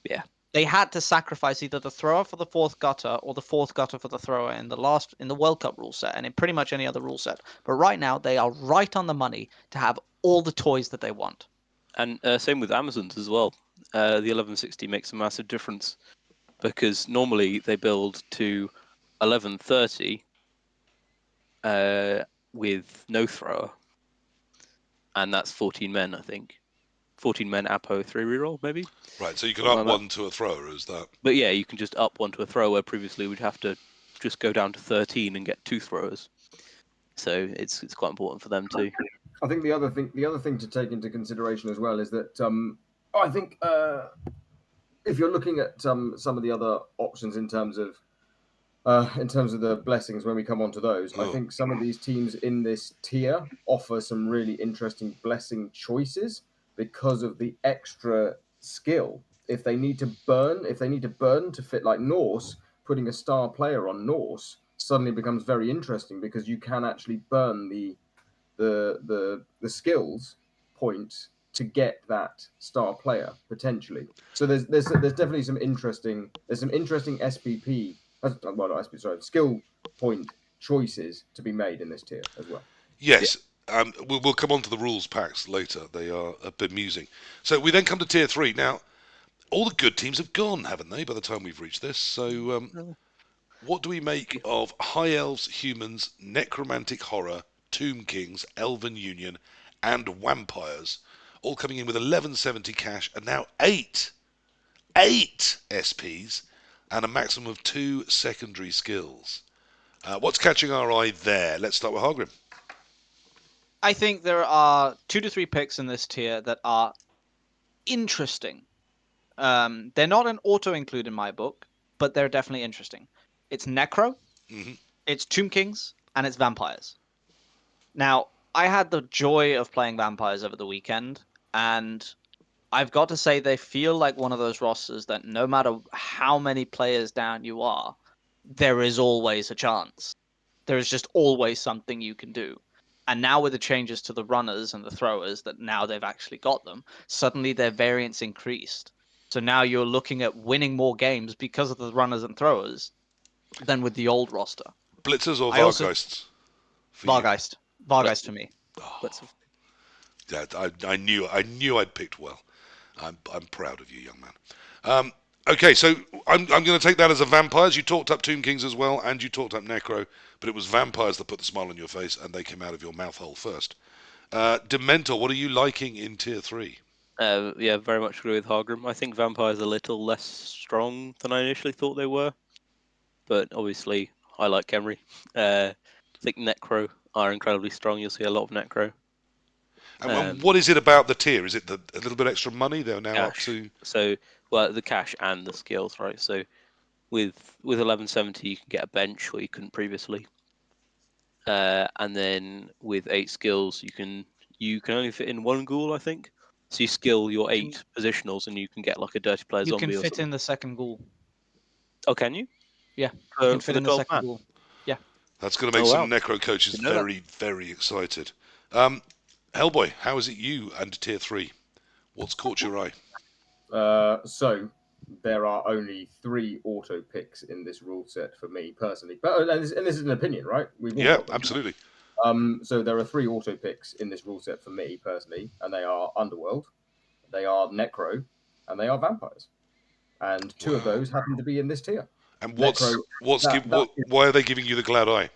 [SPEAKER 3] Yeah.
[SPEAKER 1] They had to sacrifice either the thrower for the 4th gutter or the 4th gutter for the thrower in the World Cup rule set and in pretty much any other rule set. But right now they are right on the money to have all the toys that they want.
[SPEAKER 3] And same with Amazons as well. The 1160 makes a massive difference because normally they build to 1130 with no thrower, and that's 14 men, I think. 14 men Apo 3 reroll, maybe.
[SPEAKER 2] Right, so you can up one to a thrower, is that?
[SPEAKER 3] But yeah, you can just up one to a thrower where previously we'd have to just go down to 13 and get 2 throwers. So it's quite important for them too.
[SPEAKER 4] I think the other thing to take into consideration as well is that I think if you're looking at some of the other options in terms of the blessings when we come on to those, I think some of these teams in this tier offer some really interesting blessing choices because of the extra skill. If they need to burn to fit like Norse, putting a star player on Norse suddenly becomes very interesting because you can actually burn the skills points to get that star player potentially. So there's definitely some interesting SPP. Well, not SPP, sorry, skill point choices to be made in this tier as well.
[SPEAKER 2] Yes. We'll come on to the rules packs later. They are bemusing. So we then come to tier 3. Now, all the good teams have gone, haven't they, by the time we've reached this? So what do we make of High Elves, Humans, Necromantic Horror, Tomb Kings, Elven Union, and Vampires, all coming in with 1170 cash, and now 8 SPs, and a maximum of 2 secondary skills. What's catching our eye there? Let's start with Hargrim.
[SPEAKER 1] I think there are 2 to 3 picks in this tier that are interesting. They're not an auto include in my book, but they're definitely interesting. It's Necro, it's Tomb Kings, and it's Vampires. Now, I had the joy of playing Vampires over the weekend, and I've got to say they feel like one of those rosters that no matter how many players down you are, there is always a chance. There is just always something you can do. And now with the changes to the runners and the throwers, that now they've actually got them, suddenly their variance increased. So now you're looking at winning more games because of the runners and throwers than with the old roster.
[SPEAKER 2] Blitzers or
[SPEAKER 1] I also-
[SPEAKER 2] Vargeists? for you?
[SPEAKER 1] Vargeist for me. Blitzer.
[SPEAKER 2] Yeah, I knew I'd picked well. I'm proud of you, young man. Okay, so I'm going to take that as a Vampires. You talked up Tomb Kings as well, and you talked up Necro, but it was Vampires that put the smile on your face, and they came out of your mouth hole first. Dementor, what are you liking in Tier 3?
[SPEAKER 3] Yeah, very much agree with Hargrim. I think Vampires are a little less strong than I initially thought they were, but obviously I like Kemri. I think Necro are incredibly strong. You'll see a lot of Necro.
[SPEAKER 2] And what is it about the tier? Is it a little bit extra money? They're now up
[SPEAKER 3] Cash.
[SPEAKER 2] to...
[SPEAKER 3] So, well, the cash and the skills, right? So, with 1170, you can get a bench where you couldn't previously, and then with 8 skills, you can only fit in 1 ghoul, I think. So you skill your 8 positionals, and you can get like a dirty player
[SPEAKER 1] You
[SPEAKER 3] zombie
[SPEAKER 1] can
[SPEAKER 3] or
[SPEAKER 1] fit
[SPEAKER 3] something.
[SPEAKER 1] in the second ghoul.
[SPEAKER 3] Oh, can you?
[SPEAKER 1] Yeah,
[SPEAKER 3] For,
[SPEAKER 1] you can fit
[SPEAKER 3] the
[SPEAKER 1] in the
[SPEAKER 3] 12
[SPEAKER 1] second
[SPEAKER 3] man?
[SPEAKER 1] ghoul. Yeah.
[SPEAKER 2] That's going to make
[SPEAKER 3] Oh,
[SPEAKER 2] some
[SPEAKER 3] wow.
[SPEAKER 2] Necro coaches
[SPEAKER 3] Didn't know that.
[SPEAKER 2] very, very excited. Hellboy, how is it you and Tier 3? What's caught your eye?
[SPEAKER 4] So there are only 3 auto picks in this rule set for me personally, but and this is an opinion, right? We've all
[SPEAKER 2] Yeah,
[SPEAKER 4] got them.
[SPEAKER 2] absolutely.
[SPEAKER 4] So there are 3 auto picks in this rule set for me personally, and they are Underworld, they are Necro, and they are Vampires. And 2 of those happen to be in this tier.
[SPEAKER 2] And
[SPEAKER 4] Necro,
[SPEAKER 2] why are they giving you the glad eye?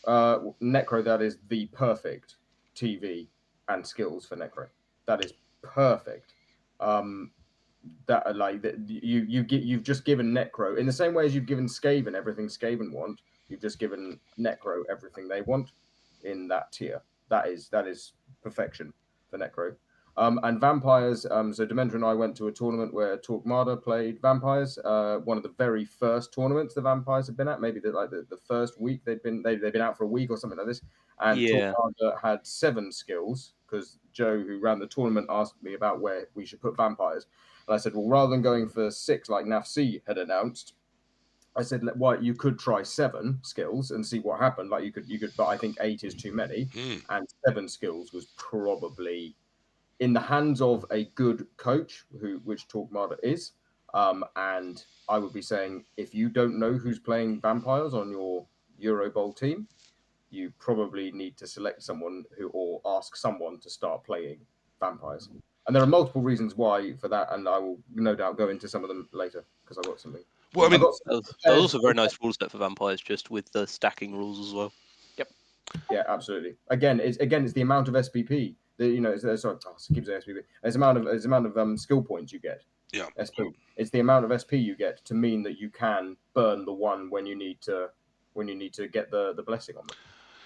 [SPEAKER 4] Necro, that is the perfect TV and skills for Necro. That is perfect. That like that you've just given Necro in the same way as you've given Skaven everything Skaven want. You've just given Necro everything they want in that tier. That is perfection for Necro. And Vampires. So Dementor and I went to a tournament where Torquemada played Vampires. One of the very first tournaments the Vampires have been at. Maybe the first week they've been out for a week or something like this. And
[SPEAKER 3] Yeah.
[SPEAKER 4] Torquemada had 7 skills because Joe, who ran the tournament, asked me about where we should put Vampires. And I said, well, rather than going for 6 like Nafsi had announced, I said, well, you could try 7 skills and see what happened. Like you could, but I think 8 is too many, and 7 skills was probably in the hands of a good coach, which Torquemada is. And I would be saying, if you don't know who's playing Vampires on your Eurobowl team, you probably need to select someone or ask someone to start playing Vampires. And there are multiple reasons why for that, and I will no doubt go into some of them later because I've got something.
[SPEAKER 2] Well, I mean,
[SPEAKER 3] That was also a very nice rule set for Vampires, just with the stacking rules as well.
[SPEAKER 1] Yep.
[SPEAKER 4] Yeah, absolutely. Again, it's the amount of SPP. Keep saying SPP. It's the amount of skill points you get.
[SPEAKER 2] Yeah.
[SPEAKER 4] SP. It's the amount of SP you get to mean that you can burn the one when you need to get the blessing on them.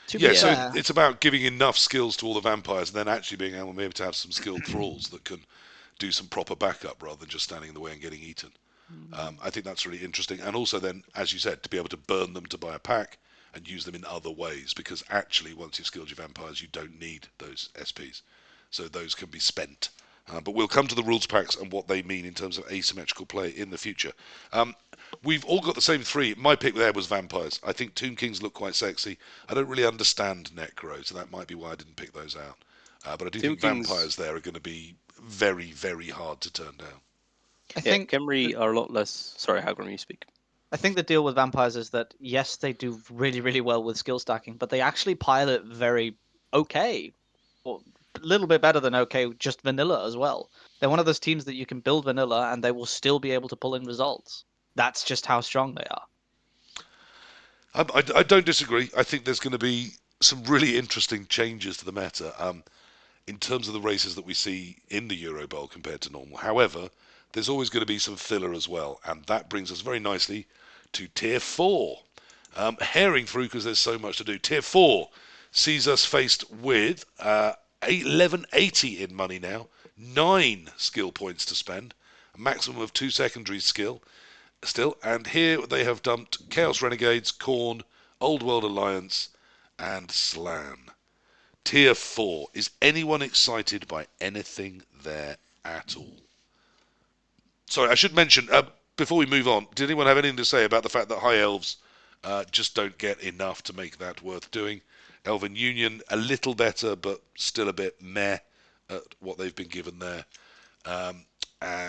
[SPEAKER 2] So it's about giving enough skills to all the vampires and then actually being able maybe to have some skilled thralls that can do some proper backup rather than just standing in the way and getting eaten. I think that's really interesting. And also then, as you said, to be able to burn them to buy a pack and use them in other ways, because actually once you've skilled your vampires, you don't need those SPs. So those can be spent. But we'll come to the rules packs and what they mean in terms of asymmetrical play in the future. We've all got the same 3. My pick there was Vampires. I think Tomb Kings look quite sexy. I don't really understand Necro, so that might be why I didn't pick those out. But I do think Vampires there are going to be very, very hard to turn down.
[SPEAKER 1] I think
[SPEAKER 3] Kemri are a lot less... Sorry, Hargrim, you speak.
[SPEAKER 1] I think the deal with vampires is that yes, they do really, really well with skill stacking, but they actually pilot very okay, or a little bit better than okay, just vanilla as well. They're one of those teams that you can build vanilla and they will still be able to pull in results. That's just how strong they are.
[SPEAKER 2] I don't disagree. I think there's going to be some really interesting changes to the meta in terms of the races that we see in the Eurobowl compared to normal. However, there's always going to be some filler as well, and that brings us very nicely to Tier 4. Herring through because there's so much to do. Tier 4 sees us faced with 1180 in money now, 9 skill points to spend, a maximum of 2 secondary skill still, and here they have dumped Chaos Renegades, Khorne, Old World Alliance, and Slann. Tier 4. Is anyone excited by anything there at all? Sorry, I should mention, before we move on, did anyone have anything to say about the fact that High Elves just don't get enough to make that worth doing? Elven Union, a little better, but still a bit meh at what they've been given there. And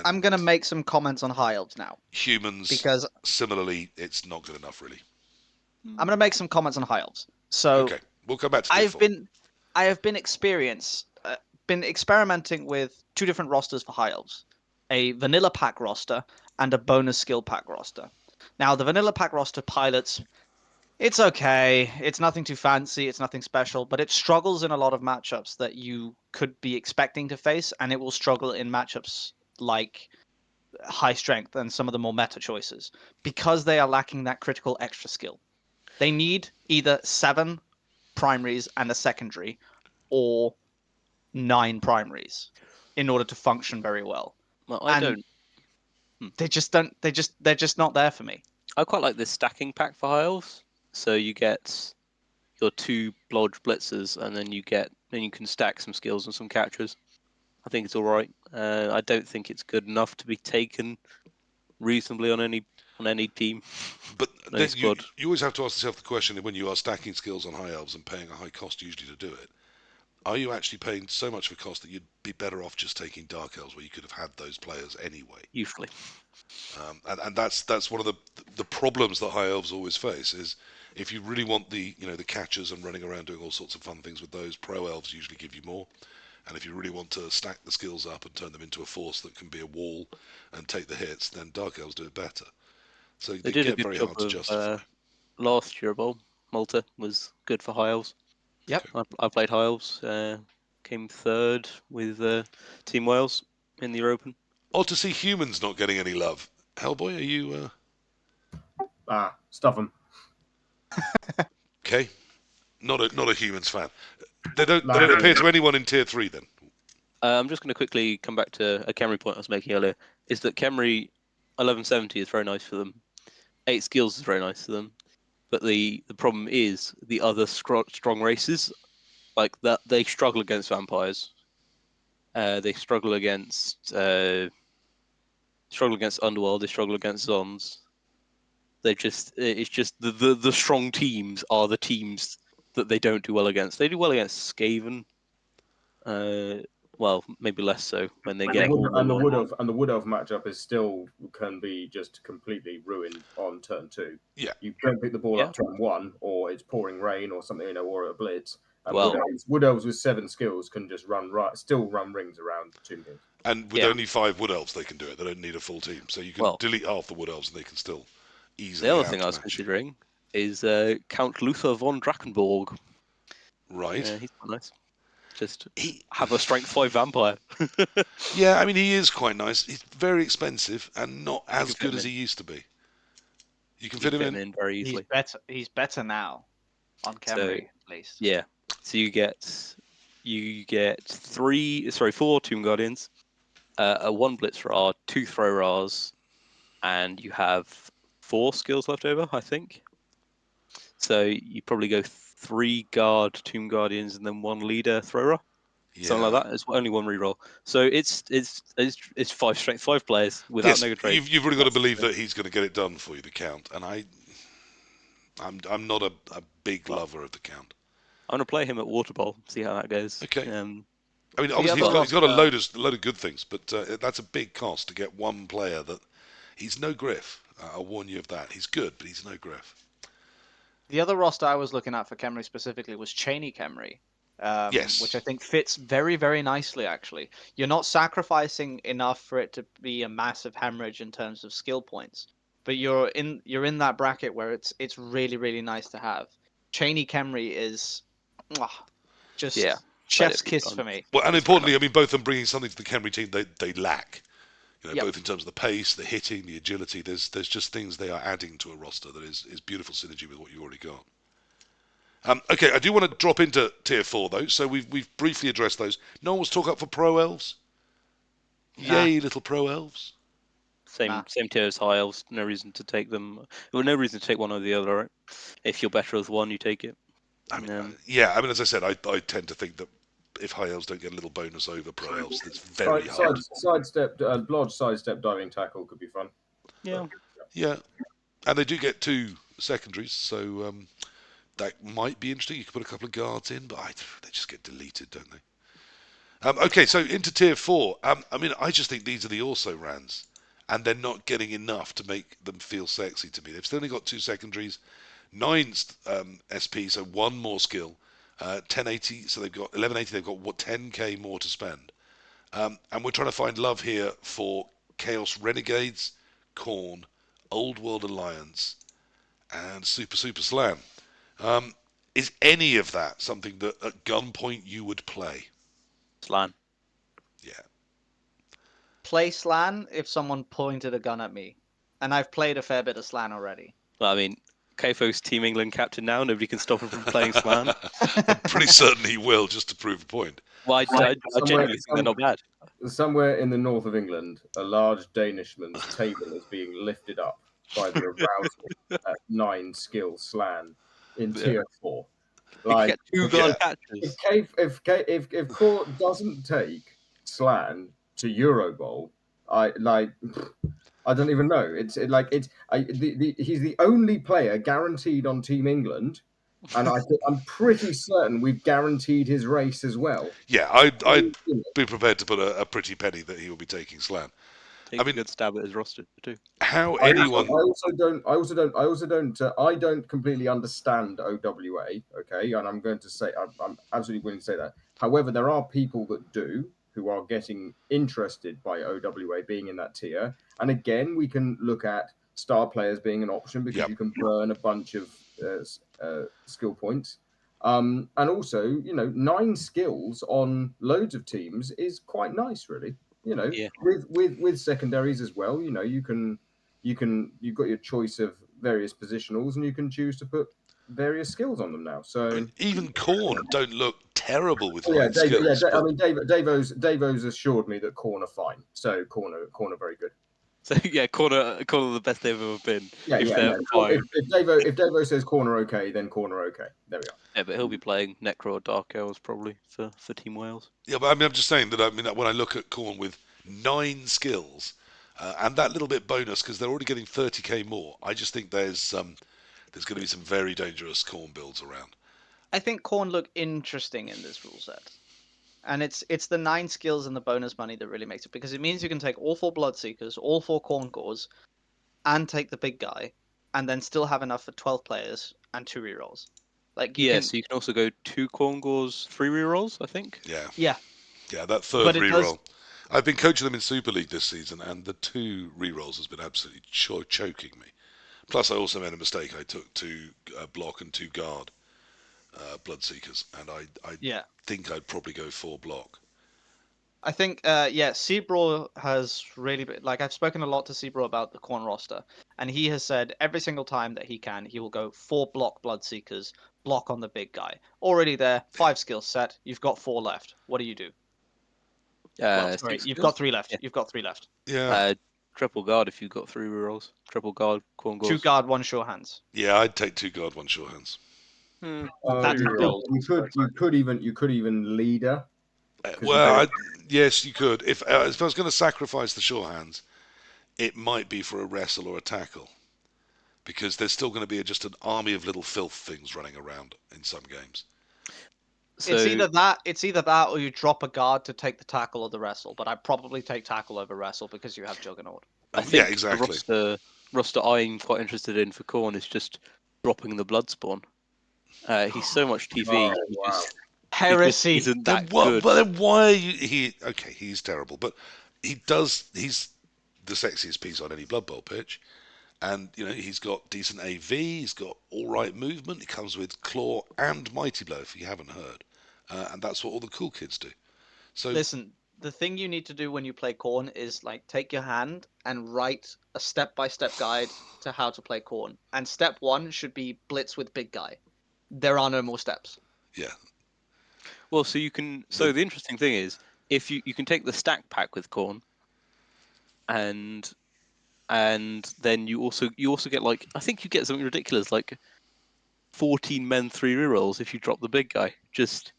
[SPEAKER 1] I'm going to make some comments on High Elves now.
[SPEAKER 2] Humans,
[SPEAKER 1] because
[SPEAKER 2] similarly, it's not good enough, really.
[SPEAKER 1] I'm going to make some comments on High Elves. So
[SPEAKER 2] okay, we'll come back to Tier 4.
[SPEAKER 1] I have been experimenting with 2 different rosters for High Elves. A vanilla pack roster and a bonus skill pack roster. Now, the vanilla pack roster pilots, it's okay. It's nothing too fancy. It's nothing special, but it struggles in a lot of matchups that you could be expecting to face, and it will struggle in matchups like high strength and some of the more meta choices because they are lacking that critical extra skill. They need either 7 primaries and a secondary or 9 primaries in order to function very well.
[SPEAKER 3] Well, I don't.
[SPEAKER 1] They just don't. They're just not there for me.
[SPEAKER 3] I quite like this stacking pack for High Elves. So you get your 2 Blodge Blitzers, and then you can stack some skills and some captures. I think it's all right. I don't think it's good enough to be taken reasonably on any team.
[SPEAKER 2] But
[SPEAKER 3] any
[SPEAKER 2] then
[SPEAKER 3] squad.
[SPEAKER 2] You always have to ask yourself the question when you are stacking skills on High Elves and paying a high cost usually to do it. Are you actually paying so much of a cost that you'd be better off just taking Dark Elves where you could have had those players anyway?
[SPEAKER 3] Usually.
[SPEAKER 2] And that's one of the problems that High Elves always face is if you really want the catchers and running around doing all sorts of fun things with those, Pro Elves usually give you more. And if you really want to stack the skills up and turn them into a force that can be a wall and take the hits, then Dark Elves do it better. So
[SPEAKER 3] they did
[SPEAKER 2] get
[SPEAKER 3] a good
[SPEAKER 2] very
[SPEAKER 3] job
[SPEAKER 2] hard to justify.
[SPEAKER 3] Last Eurobowl, Malta was good for High Elves.
[SPEAKER 1] Yep.
[SPEAKER 2] Okay.
[SPEAKER 3] I played High Elves, came 3rd with Team Wales in the European.
[SPEAKER 2] Odd to see humans not getting any love. Hellboy, are you...
[SPEAKER 4] Stuff them.
[SPEAKER 2] Okay. Not a humans fan. They don't appear to anyone in Tier 3 then.
[SPEAKER 3] I'm just going to quickly come back to a Khemri point I was making earlier. Is that Khemri 1170 is very nice for them. 8 skills is very nice for them. But the problem is the other strong races, like that, they struggle against vampires. They struggle against Underworld. They struggle against Zons. It's just the strong teams are the teams that they don't do well against. They do well against Skaven. Well, maybe less so when they get
[SPEAKER 4] the Wood Elf matchup is still can be just completely ruined on turn 2.
[SPEAKER 2] Yeah,
[SPEAKER 4] you don't pick the ball up turn 1, or it's pouring rain or something, or a blitz. And
[SPEAKER 3] Well,
[SPEAKER 4] Wood Elves with 7 skills can just still run rings around Tombkins.
[SPEAKER 2] and with only 5 Wood Elves, they can do it. They don't need a full team, so you can delete half the Wood Elves, and they can still easily.
[SPEAKER 3] The other thing I was considering is Count Luther von Drakenborg.
[SPEAKER 2] Right.
[SPEAKER 3] He's quite nice. Just have a strength 5 vampire.
[SPEAKER 2] Yeah, I mean, he is quite nice. He's very expensive and not as good as he used to be. You can fit him in
[SPEAKER 3] very easily.
[SPEAKER 1] He's better now on Khemri, at least.
[SPEAKER 3] Yeah. So you get 4 Tomb Guardians, a 1 Blitz Rar, 2 Throw Rars, and you have 4 skills left over, I think. So you probably go 3 Guard Tomb Guardians and then 1 Leader Thrower, something like that. It's only 1 reroll. So it's 5 strength 5 players without negative trade.
[SPEAKER 2] You've really got to believe that he's going to get it done for you, the Count. And I'm not a big lover of the Count.
[SPEAKER 3] I'm gonna play him at Water Bowl, see how that goes.
[SPEAKER 2] Okay. I mean, obviously he's got a load of good things, but that's a big cost to get one player that he's no Griff. I'll warn you of that. He's good, but he's no Griff.
[SPEAKER 1] The other roster I was looking at for Khemri specifically was Cheney Khemri,
[SPEAKER 2] Yes.
[SPEAKER 1] which I think fits very, very nicely, actually. You're not sacrificing enough for it to be a massive hemorrhage in terms of skill points, but you're in that bracket where it's really, really nice to have. Cheney Khemri is just
[SPEAKER 3] Yeah,
[SPEAKER 1] chef's
[SPEAKER 3] be
[SPEAKER 1] kiss
[SPEAKER 3] fun.
[SPEAKER 1] for me.
[SPEAKER 2] Well, and importantly, I mean, both of them bringing something to the Khemri team they lack.
[SPEAKER 1] Yep.
[SPEAKER 2] Both in terms of the pace, the hitting, the agility. There's just things they are adding to a roster that is beautiful synergy with what you already got. Okay, I do want to drop into tier 4 though. So we've briefly addressed those. No one was talking up for pro elves.
[SPEAKER 1] Nah.
[SPEAKER 2] Yay, little pro elves.
[SPEAKER 3] Same tier as high elves. No reason to take them. Well, no reason to take one or the other. Right? If you're better with one, you take it.
[SPEAKER 2] I mean, as I said, I tend to think that if high elves don't get a little bonus over pro elves, that's very hard.
[SPEAKER 4] Sidestep, Blodge sidestep diving tackle could be fun.
[SPEAKER 3] Yeah.
[SPEAKER 2] Yeah, and they do get 2 secondaries, so that might be interesting. You could put a couple of guards in, but they just get deleted, don't they? Okay, so into tier 4. I mean, I just think these are the also-rans, and they're not getting enough to make them feel sexy to me. They've still only got 2 secondaries, 9 SP, so 1 more skill, 1080, so they've got 1180. They've got 10k more to spend, and we're trying to find love here for Chaos Renegades, Khorne, Old World Alliance, and Super Slan. Is any of that something that at gunpoint you would play?
[SPEAKER 3] Slan.
[SPEAKER 2] Yeah.
[SPEAKER 1] Play Slan if someone pointed a gun at me, and I've played a fair bit of Slan already.
[SPEAKER 3] Well, I mean, Kofo's Team England captain now. Nobody can stop him from playing Slan.
[SPEAKER 2] I'm pretty certain he will, just to prove a point.
[SPEAKER 3] Well, I genuinely think they're not bad.
[SPEAKER 4] Somewhere in the north of England, a large Danishman's table is being lifted up by the arousal 9 skill Slan in tier 4.
[SPEAKER 3] Like, you get 2 guard catchers.
[SPEAKER 4] If Core doesn't take Slan to Eurobowl, I don't even know. He's the only player guaranteed on Team England, and I'm pretty certain we've guaranteed his race as well.
[SPEAKER 2] Yeah, I'd be prepared to put a pretty penny that he will be taking Slan.
[SPEAKER 3] Take a good stab at his roster too.
[SPEAKER 2] How anyone?
[SPEAKER 4] I don't completely understand OWA. Okay, and I'm going to say I'm absolutely willing to say that. However, there are people that do who are getting interested by OWA being in that tier. And again, we can look at star players being an option because you can burn a bunch of skill points. And also, 9 skills on loads of teams is quite nice, really. With secondaries as well. You've got your choice of various positionals, and you can choose to put various skills on them now. So
[SPEAKER 2] I mean, even Khorne don't look terrible with 9 skills.
[SPEAKER 4] I mean, Davo's assured me that Khorne are fine. So Khorne are very good.
[SPEAKER 3] So yeah, Khorne are the best they've ever been.
[SPEAKER 4] If Davo says Khorne are okay, then Khorne are okay. There we are.
[SPEAKER 3] Yeah, but he'll be playing Necro or Dark Elves probably for Team Wales.
[SPEAKER 2] Yeah, but I mean, I'm just saying that when I look at Khorne with 9 skills and that little bit bonus because they're already getting 30k more, I just think there's going to be some very dangerous Khorne builds around.
[SPEAKER 1] I think Khorne look interesting in this rule set. And it's the 9 skills and the bonus money that really makes it, because it means you can take all 4 Bloodseekers, all 4 Khorne Gores, and take the big guy, and then still have enough for 12 players and 2 rerolls.
[SPEAKER 3] So you can also go 2 Khorne Gores, 3 rerolls, I think.
[SPEAKER 2] Yeah, that third reroll. I've been coaching them in Super League this season, and the 2 rerolls has been absolutely choking me. Plus, I also made a mistake. I took 2 block and 2 guard Bloodseekers, and I think I'd probably go 4 block.
[SPEAKER 1] I think, Seabro has really been, I've spoken a lot to Seabro about the Khorne roster, and he has said every single time that he will go 4 block Bloodseekers, block on the big guy. Already there, 5 skills set, you've got 4 left. What do you do? You've got 3 left. Yeah. You've got 3 left.
[SPEAKER 2] Yeah.
[SPEAKER 3] Triple guard if you've got 3 rerolls. Triple guard, Khorne Gores.
[SPEAKER 1] 2 guard, 1 sure hands.
[SPEAKER 2] Yeah, I'd take 2 guard, 1 sure hands.
[SPEAKER 4] You could even leader.
[SPEAKER 2] Yes, you could. If I was going to sacrifice the sure hands, it might be for a wrestle or a tackle, because there's still going to be just an army of little filth things running around in some games.
[SPEAKER 1] So, it's either that or you drop a guard to take the tackle or the wrestle. But I'd probably take tackle over wrestle because you have Juggernaut.
[SPEAKER 3] I think
[SPEAKER 2] exactly.
[SPEAKER 3] roster I'm quite interested in for Khorne is just dropping the Bloodspawn. He's so much TV.
[SPEAKER 4] Oh, wow.
[SPEAKER 3] He just
[SPEAKER 1] Heresy.
[SPEAKER 3] isn't
[SPEAKER 2] Then
[SPEAKER 3] that
[SPEAKER 2] what?
[SPEAKER 3] good.
[SPEAKER 2] But then why are you? Okay, he's terrible, but he's the sexiest piece on any Blood Bowl pitch, and he's got decent AV. He's got all right movement. He comes with Claw and Mighty Blow, if you haven't heard, and that's what all the cool kids do. So
[SPEAKER 1] Listen, the thing you need to do when you play Khorne is like take your hand and write a step-by-step guide to how to play Khorne. And step 1 should be blitz with big guy. There are no more steps.
[SPEAKER 2] yeah,
[SPEAKER 3] Well, so you can. So the interesting thing is, if you can take the stack pack with Khorne, and then you also get like I think you get something ridiculous like 14 men 3 rerolls if you drop the big guy. Just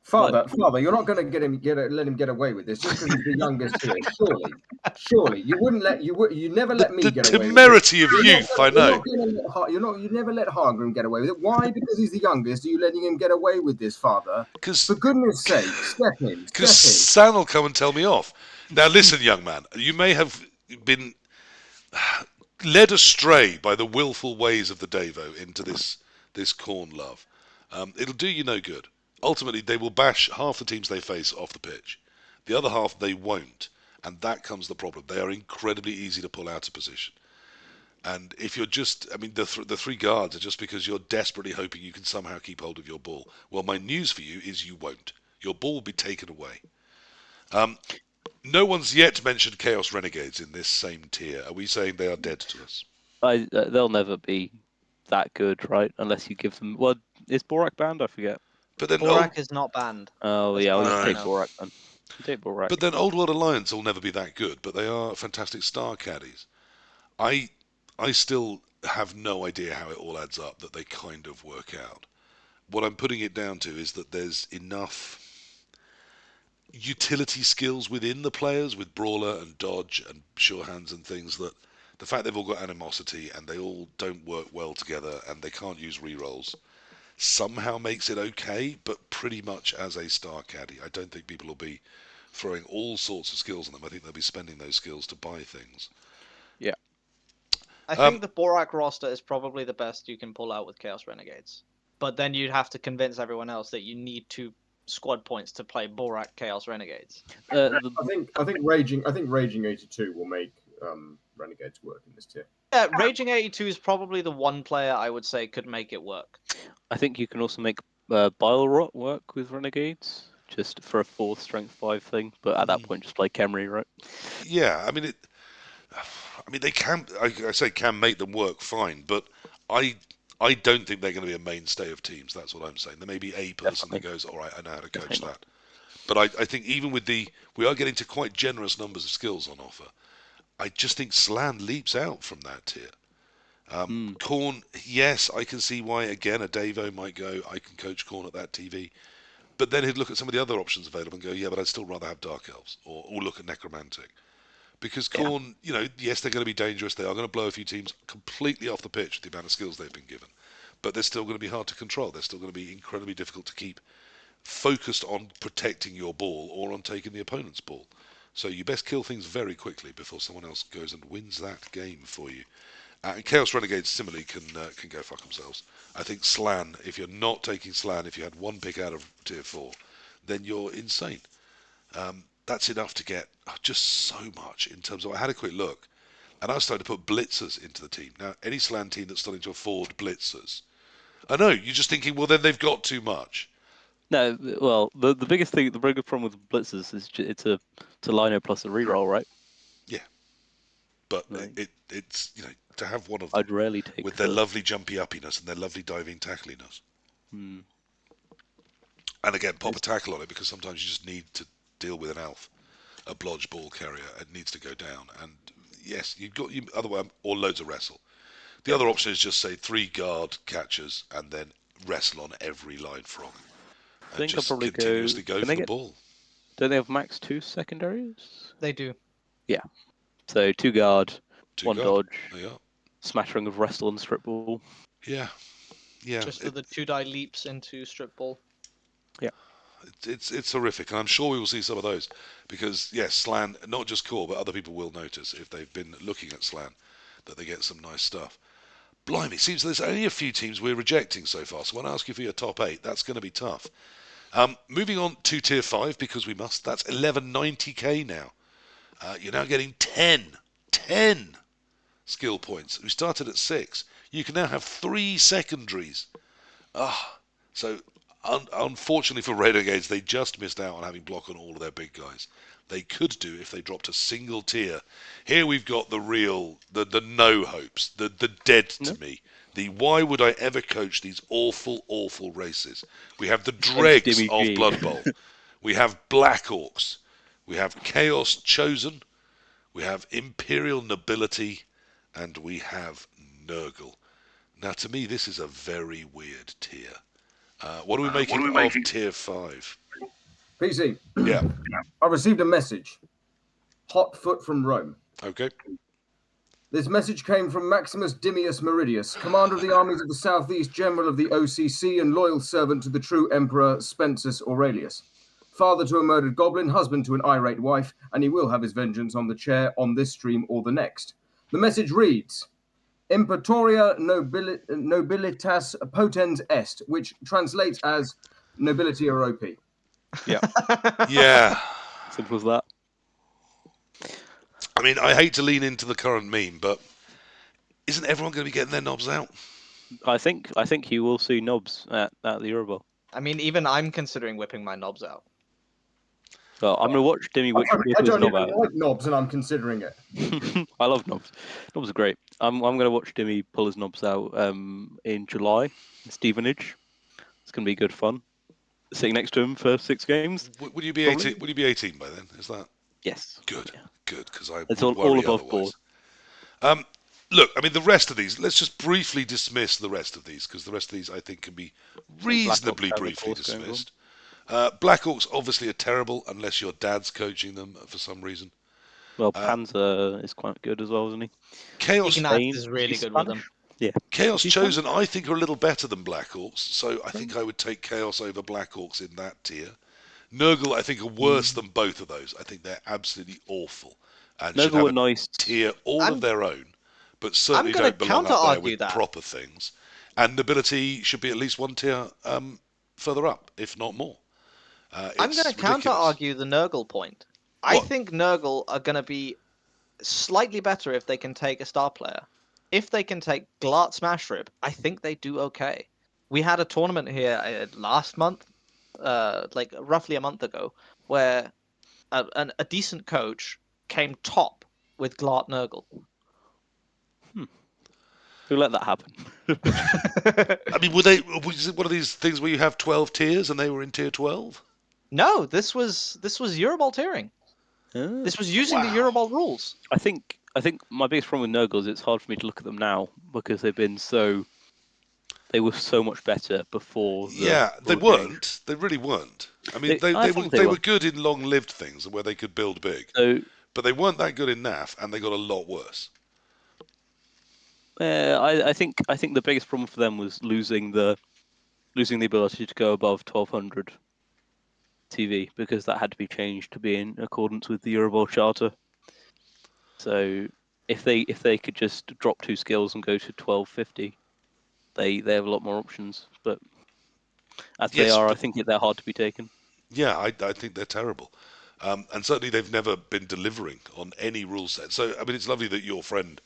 [SPEAKER 4] Father, you're not going to let him get away with this just because he's the youngest here. Surely, you never let me
[SPEAKER 2] the
[SPEAKER 4] get away with
[SPEAKER 2] temerity
[SPEAKER 4] it.
[SPEAKER 2] of youth. I know.
[SPEAKER 4] You never let Hargrim get away with it. Why? Because he's the youngest. Are you letting him get away with this, Father? For goodness' sake, step in.
[SPEAKER 2] Because San will come and tell me off. Now listen, young man, you may have been led astray by the willful ways of the Davo into this Khorne love. It'll do you no good. Ultimately, they will bash half the teams they face off the pitch. The other half they won't, and that comes the problem. They are incredibly easy to pull out of position. And if you're just, I mean, the 3 guards are just because you're desperately hoping you can somehow keep hold of your ball. Well, my news for you is you won't. Your ball will be taken away. No one's yet mentioned Chaos Renegades in this same tier. Are we saying they are dead to us?
[SPEAKER 3] they'll never be that good, right? Unless you give them. Well, is Borak banned? I forget.
[SPEAKER 2] But then
[SPEAKER 1] Borak is not banned.
[SPEAKER 3] Oh
[SPEAKER 1] as
[SPEAKER 3] yeah,
[SPEAKER 1] far
[SPEAKER 3] we'll
[SPEAKER 1] as
[SPEAKER 3] just
[SPEAKER 1] I
[SPEAKER 3] take
[SPEAKER 1] know.
[SPEAKER 3] Borak then. Take Borak.
[SPEAKER 2] But then Old World Alliance will never be that good. But they are fantastic star caddies. I still have no idea how it all adds up. That they kind of work out. What I'm putting it down to is that there's enough utility skills within the players with Brawler and Dodge and Sure Hands and things that the fact they've all got animosity and they all don't work well together and they can't use rerolls somehow makes it okay, but pretty much as a star caddy. I don't think people will be throwing all sorts of skills on them. I think they'll be spending those skills to buy things.
[SPEAKER 3] Yeah.
[SPEAKER 1] I think the Borak roster is probably the best you can pull out with Chaos Renegades. But then you'd have to convince everyone else that you need 2 squad points to play Borak Chaos Renegades.
[SPEAKER 4] I think Raging 82 will make Renegades work in this tier.
[SPEAKER 1] Yeah, Raging 82 is probably the one player I would say could make it work.
[SPEAKER 3] I think you can also make Bile Rot work with Renegades, just for a 4th strength 5 thing. But at that point, just play Khemri, right?
[SPEAKER 2] Yeah, I mean they can. I say can make them work fine, but I don't think they're going to be a mainstay of teams. That's what I'm saying. There may be a person that goes, all right, I know how to coach that. But I think even with we are getting to quite generous numbers of skills on offer. I just think Slan leaps out from that tier. Khorne, yes, I can see why, again, a Davo might go, I can coach Khorne at that TV. But then he'd look at some of the other options available and go, yeah, but I'd still rather have Dark Elves or look at Necromantic. Because Khorne, yes, they're going to be dangerous. They are going to blow a few teams completely off the pitch with the amount of skills they've been given. But they're still going to be hard to control. They're still going to be incredibly difficult to keep focused on protecting your ball or on taking the opponent's ball. So you best kill things very quickly before someone else goes and wins that game for you. And Chaos Renegades similarly can go fuck themselves. I think Slan, if you're not taking Slan, if you had 1 pick out of tier 4, then you're insane. That's enough to get just so much in terms of. I had a quick look, and I started to put blitzers into the team. Now, any Slan team that's starting to afford blitzers, I know you're just thinking, well, then they've got too much.
[SPEAKER 3] No, well, the biggest thing, the very good problem with blitzers is it's a lino plus a reroll, right?
[SPEAKER 2] Yeah, but
[SPEAKER 3] Right.
[SPEAKER 2] it's to have one of them
[SPEAKER 3] I'd rarely take
[SPEAKER 2] with their lovely jumpy uppiness and their lovely diving tackliness. And again, pop a tackle on it because sometimes you just need to deal with an elf, a blodge ball carrier. It needs to go down, and yes, you've got otherwise or loads of wrestle. The other option is just say 3 guard catchers and then wrestle on every line frog.
[SPEAKER 3] I think I'll
[SPEAKER 2] just
[SPEAKER 3] probably
[SPEAKER 2] continuously go for the ball.
[SPEAKER 3] Don't they have max 2 secondaries?
[SPEAKER 1] They do.
[SPEAKER 3] Yeah. So 2 guard,
[SPEAKER 2] 2
[SPEAKER 3] 1
[SPEAKER 2] guard.
[SPEAKER 3] dodge,
[SPEAKER 2] There you are.
[SPEAKER 3] smattering of wrestle and strip ball.
[SPEAKER 2] Yeah.
[SPEAKER 1] Just for the 2-die leaps into strip ball.
[SPEAKER 3] Yeah.
[SPEAKER 2] It's horrific, and I'm sure we will see some of those because yes, Slan, not just Core, but other people will notice if they've been looking at Slan. that they get some nice stuff. Blimey, it seems there's only a few teams we're rejecting so far, so when I ask you for your top 8, that's going to be tough. Moving on to Tier 5, because we must, that's 1190k now. You're now getting 10 skill points. We started at 6. You can now have 3 secondaries. So unfortunately for Renegades, they just missed out on having block on all of their big guys. They could do if they dropped a single tier. Here we've got the real, the no hopes, the dead to me. The why would I ever coach these awful, awful races? We have the dregs of Blood Bowl. We have Black Orcs. We have Chaos Chosen. We have Imperial Nobility. And we have Nurgle. Now, to me, this is a very weird tier. What are we making of Tier 5?
[SPEAKER 4] PC.
[SPEAKER 2] Yeah.
[SPEAKER 4] I received a message. Hot foot from Rome.
[SPEAKER 2] Okay.
[SPEAKER 4] This message came from Maximus Dimius Meridius, commander of the armies of the southeast, general of the OCC, and loyal servant to the true emperor Spensus Aurelius. Father to a murdered goblin, husband to an irate wife, and he will have his vengeance on the chair on this stream or the next. The message reads, Imperatoria nobilitas potens est, which translates as nobility or OP.
[SPEAKER 3] Yeah.
[SPEAKER 2] Yeah.
[SPEAKER 3] Simple as that.
[SPEAKER 2] I mean, I hate to lean into the current meme, but isn't everyone going to be getting their knobs out?
[SPEAKER 3] I think you will see knobs at the Eurobowl.
[SPEAKER 1] I mean, even I'm considering whipping my knobs out.
[SPEAKER 3] So I'm going to watch Dimmy whip
[SPEAKER 4] I
[SPEAKER 3] his
[SPEAKER 4] don't
[SPEAKER 3] knob
[SPEAKER 4] even
[SPEAKER 3] out.
[SPEAKER 4] like knobs, and I'm considering it.
[SPEAKER 3] I love knobs. Knobs are great. I'm going to watch Dimmy pull his knobs out in July in Stevenage. It's going to be good fun. Sitting next to him for 6 games.
[SPEAKER 2] Would you be
[SPEAKER 3] Probably.
[SPEAKER 2] 18? Would you be 18 by then? Is that
[SPEAKER 3] Yes.
[SPEAKER 2] good?
[SPEAKER 3] Yeah.
[SPEAKER 2] Good, because I
[SPEAKER 3] It's
[SPEAKER 2] would
[SPEAKER 3] all
[SPEAKER 2] worry
[SPEAKER 3] above
[SPEAKER 2] otherwise.
[SPEAKER 3] board.
[SPEAKER 2] Look, I mean, the rest of these. Let's just briefly dismiss the rest of these, because the rest of these I think can be reasonably
[SPEAKER 3] Orcs have a
[SPEAKER 2] briefly
[SPEAKER 3] course going on.
[SPEAKER 2] dismissed. Black Orcs obviously are terrible unless your dad's coaching them for some reason.
[SPEAKER 3] Well, Panzer is quite good as well, isn't he?
[SPEAKER 2] Chaos
[SPEAKER 1] Ignatz is really
[SPEAKER 3] He's
[SPEAKER 1] good with them.
[SPEAKER 3] Spanish? Yeah.
[SPEAKER 2] Chaos
[SPEAKER 3] He's
[SPEAKER 2] Chosen, I think, are a little better than Black Orcs, so I think I would take Chaos over Black Orcs in that tier. Nurgle, I think, are worse than both of those. I think they're absolutely awful and should
[SPEAKER 3] Nurgle
[SPEAKER 2] have
[SPEAKER 3] were
[SPEAKER 2] a
[SPEAKER 3] nice.
[SPEAKER 2] tier all of their own, but certainly
[SPEAKER 1] gonna
[SPEAKER 2] don't belong up there
[SPEAKER 1] counter-argue
[SPEAKER 2] with
[SPEAKER 1] that.
[SPEAKER 2] proper things. And Nobility should be at least one tier further up, if not more.
[SPEAKER 1] I'm going to counter-argue the Nurgle point. I
[SPEAKER 2] What?
[SPEAKER 1] think Nurgle are going to be slightly better if they can take a star player. If they can take Glart Smashrib, I think they do okay. We had a tournament here last month, like roughly a month ago, where a decent coach came top with Glart Nurgle.
[SPEAKER 3] Who let that happen?
[SPEAKER 2] I mean, was it one of these things where you have 12 tiers and they were in tier 12?
[SPEAKER 1] No, this was Eurobowl tiering. This was using the Eurobowl rules.
[SPEAKER 3] I think my biggest problem with Nurgle is it's hard for me to look at them now because they were so much better before.
[SPEAKER 2] They weren't. They really weren't. I mean, they were good in long-lived things where they could build big, but they weren't that good in NAF, and they got a lot worse.
[SPEAKER 3] I think the biggest problem for them was losing the ability to go above 1200 TV because that had to be changed to be in accordance with the Eurobowl charter. So if they could just drop 2 skills and go to 1250, they have a lot more options. But as they are, I think they're hard to be taken.
[SPEAKER 2] Yeah, I think they're terrible. And certainly they've never been delivering on any rule set. So, I mean, it's lovely that your friend,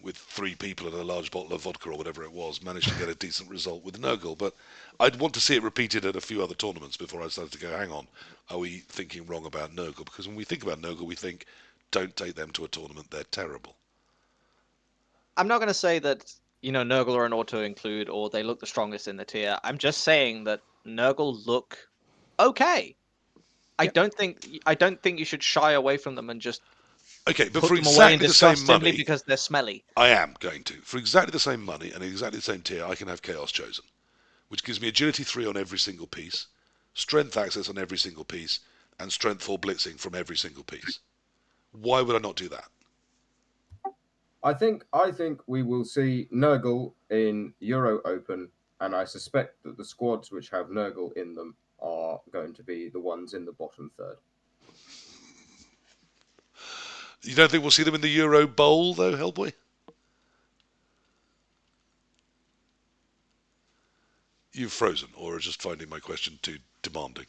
[SPEAKER 2] with 3 people and a large bottle of vodka or whatever it was, managed to get a decent result with Nurgle. But I'd want to see it repeated at a few other tournaments before I started to go, hang on, are we thinking wrong about Nurgle? Because when we think about Nurgle, we think, don't take them to a tournament, they're terrible.
[SPEAKER 1] I'm not going to say that, Nurgle are an auto-include or they look the strongest in the tier. I'm just saying that Nurgle look okay. I don't think you should shy away from them and just
[SPEAKER 2] okay, but
[SPEAKER 1] put
[SPEAKER 2] for
[SPEAKER 1] them away in
[SPEAKER 2] exactly the same
[SPEAKER 1] disgust simply
[SPEAKER 2] money,
[SPEAKER 1] because they're smelly.
[SPEAKER 2] I am going to. For exactly the same money and exactly the same tier, I can have Chaos Chosen, which gives me agility 3 on every single piece, strength access on every single piece, and strength 4 blitzing from every single piece. Why would I not do that?
[SPEAKER 4] I think we will see Nurgle in Euro Open, and I suspect that the squads which have Nurgle in them are going to be the ones in the bottom third.
[SPEAKER 2] You don't think we'll see them in the Eurobowl, though, Hellboy? You've frozen, or are just finding my question too demanding.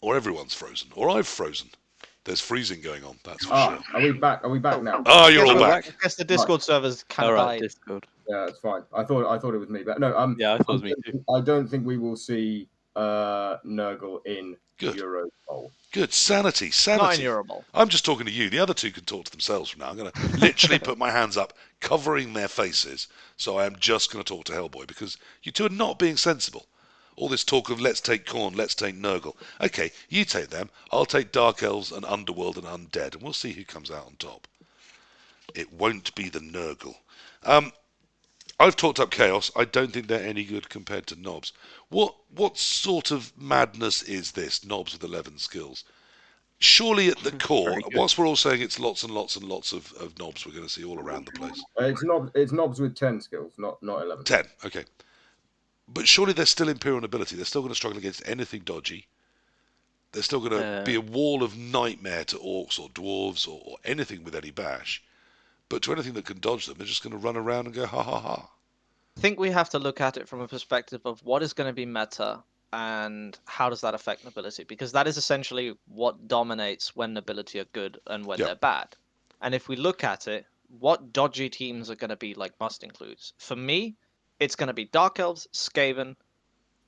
[SPEAKER 2] Or everyone's frozen, or I've frozen. There's freezing going on, that's for sure.
[SPEAKER 4] Are we back? Are we back now?
[SPEAKER 2] Ah, you're
[SPEAKER 1] Guess
[SPEAKER 2] all
[SPEAKER 1] we're
[SPEAKER 2] back.
[SPEAKER 1] I guess the Discord servers kind
[SPEAKER 3] All
[SPEAKER 1] of
[SPEAKER 3] right,
[SPEAKER 1] died.
[SPEAKER 3] Discord.
[SPEAKER 4] Yeah, it's fine. I thought it was me, but no.
[SPEAKER 3] Yeah, I thought it was me too.
[SPEAKER 4] I don't think we will see Nurgle in
[SPEAKER 2] Good.
[SPEAKER 4] Eurobowl.
[SPEAKER 2] Good. Sanity.
[SPEAKER 1] Not in Eurobowl.
[SPEAKER 2] I'm just talking to you. The other two can talk to themselves from now. I'm going to literally put my hands up, covering their faces. So I am just going to talk to Hellboy, because you two are not being sensible. All this talk of let's take Khorne, let's take Nurgle. Okay, you take them. I'll take Dark Elves and Underworld and Undead, and we'll see who comes out on top. It won't be the Nurgle. I've talked up Chaos. I don't think they're any good compared to Knobs. What sort of madness is this, Knobs with 11 skills? Surely at the core, whilst we're all saying it's lots and lots and lots of Knobs we're going to see all around the place.
[SPEAKER 4] It's Knobs with 10 skills, not 11.
[SPEAKER 2] 10, okay. But surely they're still Imperial Nobility. They're still going to struggle against anything dodgy. They're still going to be a wall of nightmare to Orcs or Dwarves or anything with any bash. But to anything that can dodge them, they're just going to run around and go ha ha ha.
[SPEAKER 1] I think we have to look at it from a perspective of what is going to be meta and how does that affect nobility, because that is essentially what dominates when nobility are good and when they're bad. And if we look at it, what dodgy teams are going to be like must includes. For me, it's going to be Dark Elves, Skaven,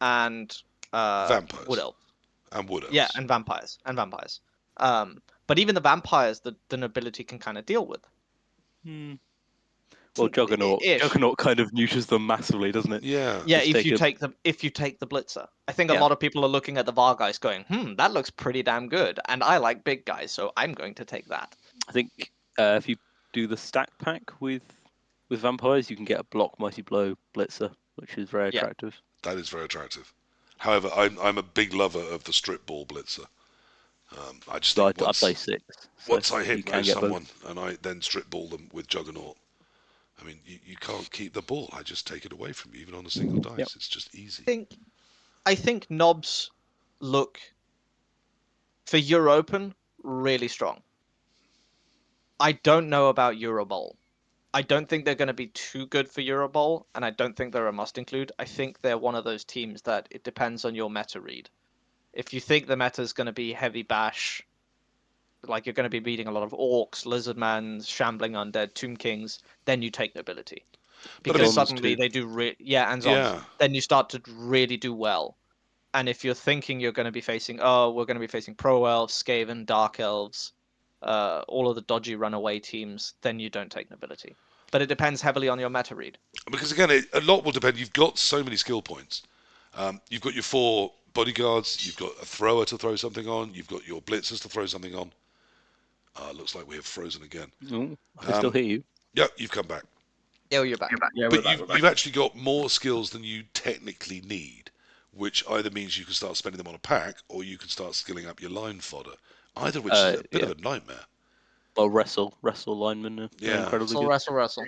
[SPEAKER 1] and
[SPEAKER 2] Vampires.
[SPEAKER 1] Wood Elves.
[SPEAKER 2] And Wood Elves.
[SPEAKER 1] Yeah, and Vampires. But even the Vampires, the nobility can kind of deal with.
[SPEAKER 3] Well, Juggernaut kind of neuters them massively, doesn't it?
[SPEAKER 2] Yeah.
[SPEAKER 1] Yeah, if you take the Blitzer. I think a lot of people are looking at the Vargeist going, that looks pretty damn good, and I like big guys, so I'm going to take that.
[SPEAKER 3] I think if you do the stack pack with Vampires, you can get a block Mighty Blow Blitzer, which is very attractive.
[SPEAKER 2] That is very attractive. However, I'm a big lover of the strip ball Blitzer. I just think
[SPEAKER 3] I play 6.
[SPEAKER 2] Once I hit someone and I then strip ball them with Juggernaut, I mean, you can't keep the ball. I just take it away from you, even on a single dice.
[SPEAKER 3] Yep.
[SPEAKER 2] It's just easy.
[SPEAKER 1] I think Knobs look, for Europen, really strong. I don't know about Eurobowl. I don't think they're going to be too good for Eurobowl, and I don't think they're a must include. I think they're one of those teams that it depends on your meta read. If you think the meta is going to be heavy bash, like you're going to be beating a lot of Orcs, Lizardmans, Shambling Undead, Tomb Kings, then you take nobility. Because suddenly they do and Zons. Then you start to really do well. And if you're thinking you're going to be facing, we're going to be facing Pro Elves, Skaven, Dark Elves, all of the dodgy runaway teams, then you don't take nobility. But it depends heavily on your meta read.
[SPEAKER 2] Because again, a lot will depend. You've got so many skill points. You've got your 4 bodyguards, you've got a thrower to throw something on, you've got your blitzers to throw something on. Looks like we have frozen again.
[SPEAKER 3] No, I can still hear you.
[SPEAKER 2] Yeah, you've come back.
[SPEAKER 1] Yeah, you're back.
[SPEAKER 4] Yeah,
[SPEAKER 2] but you've actually got more skills than you technically need, which either means you can start spending them on a pack, or you can start skilling up your line fodder. Either of which is a bit of a nightmare.
[SPEAKER 3] Well, wrestle linemen are incredibly good.
[SPEAKER 1] Wrestle.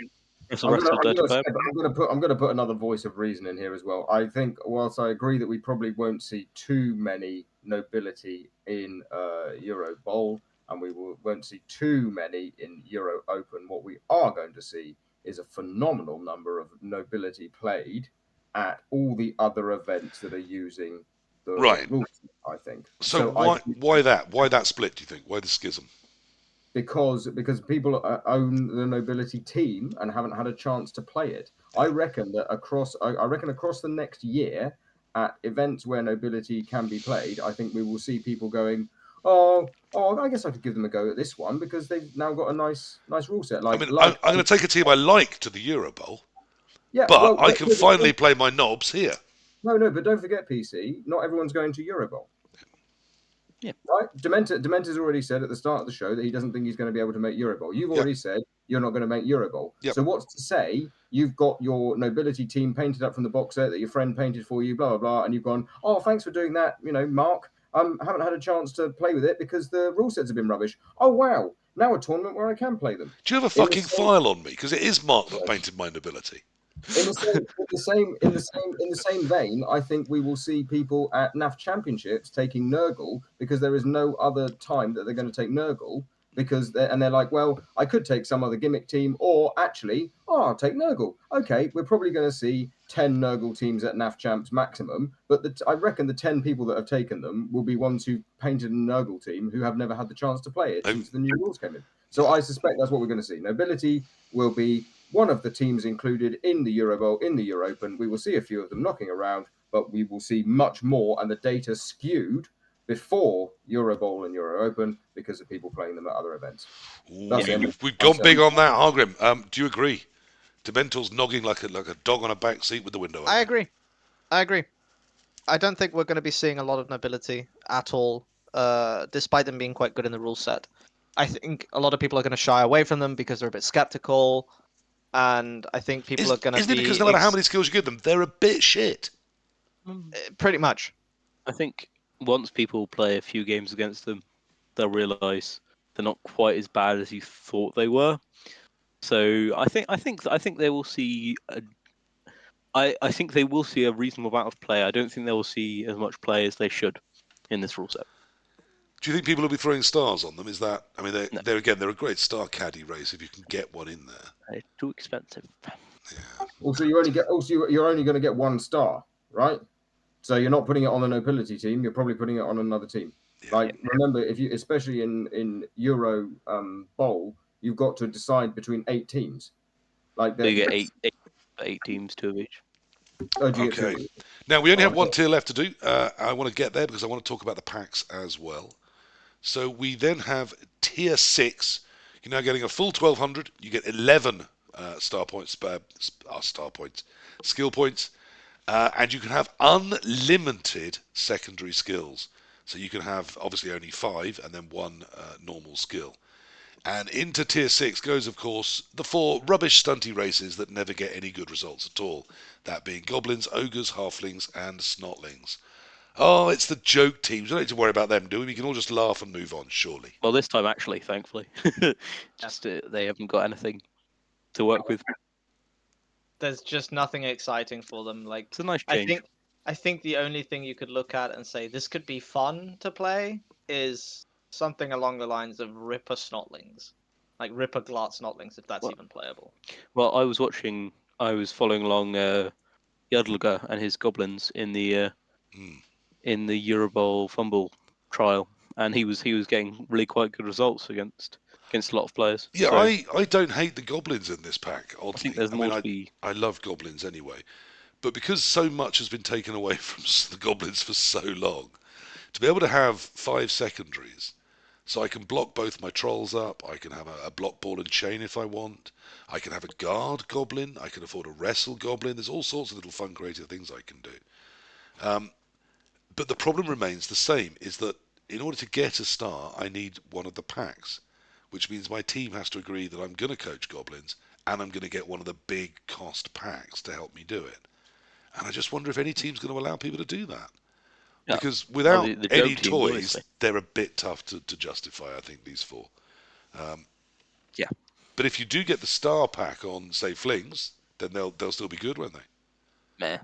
[SPEAKER 4] I'm going to put another voice of reason in here as well. I think, whilst I agree that we probably won't see too many nobility in Eurobowl, and we won't see too many in Euro Open, what we are going to see is a phenomenal number of nobility played at all the other events that are using the rules, I think.
[SPEAKER 2] So why that? Why that split, do you think? Why the schism?
[SPEAKER 4] Because people own the nobility team and haven't had a chance to play it. I reckon across the next year, at events where nobility can be played, I think we will see people going, oh, I guess I could give them a go at this one because they've now got a nice rule set.
[SPEAKER 2] I'm going to take a team I like to the Eurobowl,
[SPEAKER 4] yeah,
[SPEAKER 2] but I can finally play my knobs here.
[SPEAKER 4] No, but don't forget, PC. Not everyone's going to Eurobowl.
[SPEAKER 3] Yeah.
[SPEAKER 4] Right? Dementor's already said at the start of the show that he doesn't think he's going to be able to make Eurobowl. You've already said you're not going to make Eurobowl.
[SPEAKER 2] Yep.
[SPEAKER 4] So what's to say you've got your nobility team painted up from the box set that your friend painted for you, blah, blah, blah, and you've gone, oh, thanks for doing that, Mark. Haven't had a chance to play with it because the rule sets have been rubbish. Oh, wow. Now a tournament where I can play them.
[SPEAKER 2] Do you have a fucking file on me? Because it is Mark that painted my nobility.
[SPEAKER 4] In the same vein, I think we will see people at NAF Championships taking Nurgle because there is no other time that they're going to take Nurgle because they're like, well, I could take some other gimmick team, or actually, I'll take Nurgle. Okay, we're probably going to see 10 Nurgle teams at NAF Champs maximum, but I reckon the 10 people that have taken them will be ones who painted a Nurgle team who have never had the chance to play it since the new rules came in. So I suspect that's what we're going to see. Nobility will be one of the teams included in the Eurobowl, in the Europen. We will see a few of them knocking around, but we will see much more, and the data skewed before Eurobowl and Europen because of people playing them at other events.
[SPEAKER 2] We've gone big on that, Hargrim. Do you agree? Dementor's nogging like a dog on a back seat with the window open.
[SPEAKER 1] I agree. I don't think we're going to be seeing a lot of nobility at all, despite them being quite good in the rule set. I think a lot of people are going to shy away from them because they're a bit skeptical, and I think people are going to be...
[SPEAKER 2] Isn't it because no matter how many skills you give them, they're a bit shit?
[SPEAKER 1] Pretty much.
[SPEAKER 3] I think once people play a few games against them, they'll realise they're not quite as bad as you thought they were. So I think they will see. I think they will see a reasonable amount of play. I don't think they will see as much play as they should in this rule set.
[SPEAKER 2] Do you think people will be throwing stars on them? Is that? I mean,
[SPEAKER 3] No.
[SPEAKER 2] they're a great star caddy race if you can get one in there.
[SPEAKER 3] They're too expensive.
[SPEAKER 2] Yeah.
[SPEAKER 4] Also, you're only going to get one star, right? So you're not putting it on a nobility team. You're probably putting it on another team.
[SPEAKER 2] Yeah.
[SPEAKER 4] Remember, especially in Euro Bowl, you've got to decide between 8 teams.
[SPEAKER 3] So you get eight teams, 2 of each.
[SPEAKER 2] Okay. Now we only have one tier left to do. I want to get there because I want to talk about the packs as well. So we then have tier 6. You're now getting a full 1200. You get 11 skill points, and you can have unlimited secondary skills. So you can have obviously only 5 and then 1 normal skill. And into tier 6 goes, of course, the 4 rubbish stunty races that never get any good results at all. That being goblins, ogres, halflings, and snotlings. Oh, it's the joke teams. We don't need to worry about them, do we? We can all just laugh and move on, surely.
[SPEAKER 3] Well, this time, actually, thankfully. They haven't got anything to work with.
[SPEAKER 1] There's just nothing exciting for them. Like,
[SPEAKER 3] it's a nice change.
[SPEAKER 1] I think the only thing you could look at and say this could be fun to play is something along the lines of Ripper Snotlings. Like Ripper Glart Snotlings, if that's even playable.
[SPEAKER 3] Well, I was following along Yadliger and his goblins in the Eurobowl Fumble trial, and he was getting really quite good results against a lot of players.
[SPEAKER 2] Yeah,
[SPEAKER 3] so,
[SPEAKER 2] I don't hate the goblins in this pack, oddly.
[SPEAKER 3] I think there's more to be...
[SPEAKER 2] I love goblins anyway. But because so much has been taken away from the goblins for so long, to be able to have 5 secondaries, so I can block both my trolls up, I can have a block ball and chain if I want, I can have a guard goblin, I can afford a wrestle goblin, there's all sorts of little fun creative things I can do. But the problem remains the same, is that in order to get a star, I need one of the packs, which means my team has to agree that I'm going to coach goblins, and I'm going to get one of the big cost packs to help me do it. And I just wonder if any team's going to allow people to do that. Yeah. Because without any toys, they're a bit tough to justify, I think, these 4.
[SPEAKER 3] Yeah.
[SPEAKER 2] But if you do get the star pack on, say, flings, then they'll still be good, won't they?
[SPEAKER 3] Meh.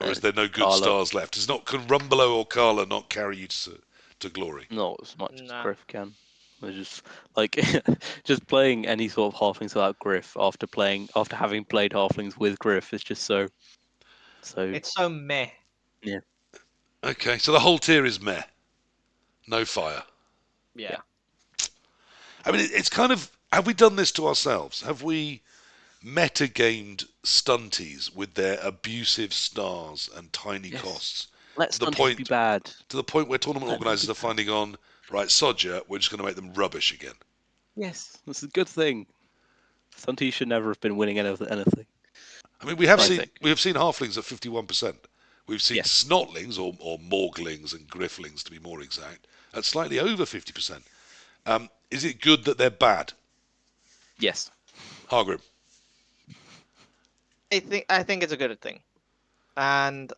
[SPEAKER 2] Or is there no good stars left? Can Rumbolo or Carla not carry you to glory?
[SPEAKER 3] Not as much as Griff can. They're just just playing any sort of halflings without Griff after having played halflings with Griff is just so.
[SPEAKER 1] It's so meh.
[SPEAKER 3] Yeah.
[SPEAKER 2] Okay, so the whole tier is meh. No fire.
[SPEAKER 1] Yeah.
[SPEAKER 2] I mean, it's kind of... Have we done this to ourselves? Have we metagamed stunties with their abusive stars and tiny costs?
[SPEAKER 3] Let stunties be bad.
[SPEAKER 2] To the point where tournament organisers are finding on, right, Sodja, we're just going to make them rubbish again.
[SPEAKER 3] Yes, this is a good thing. Stunties should never have been winning anything.
[SPEAKER 2] I mean, we have seen halflings at 51%. We've seen snotlings, or morglings and grifflings, to be more exact, at slightly over 50%. Is it good that they're bad?
[SPEAKER 3] Yes.
[SPEAKER 2] Hargrim.
[SPEAKER 1] I think it's a good thing. And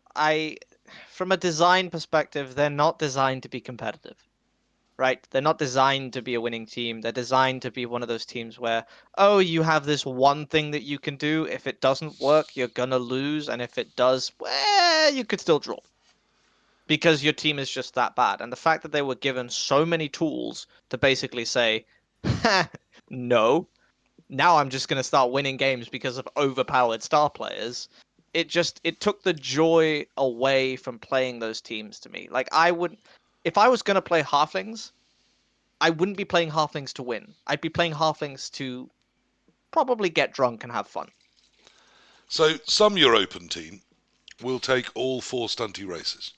[SPEAKER 1] from a design perspective, they're not designed to be competitive. Right? They're not designed to be a winning team. They're designed to be one of those teams where, you have this one thing that you can do. If it doesn't work, you're going to lose. And if it does, you could still draw. Because your team is just that bad. And the fact that they were given so many tools to basically say, No. Now I'm just going to start winning games because of overpowered star players. It took the joy away from playing those teams to me. Like if I was going to play halflings, I wouldn't be playing halflings to win. I'd be playing halflings to probably get drunk and have fun.
[SPEAKER 2] So some European team will take all 4 stunty races.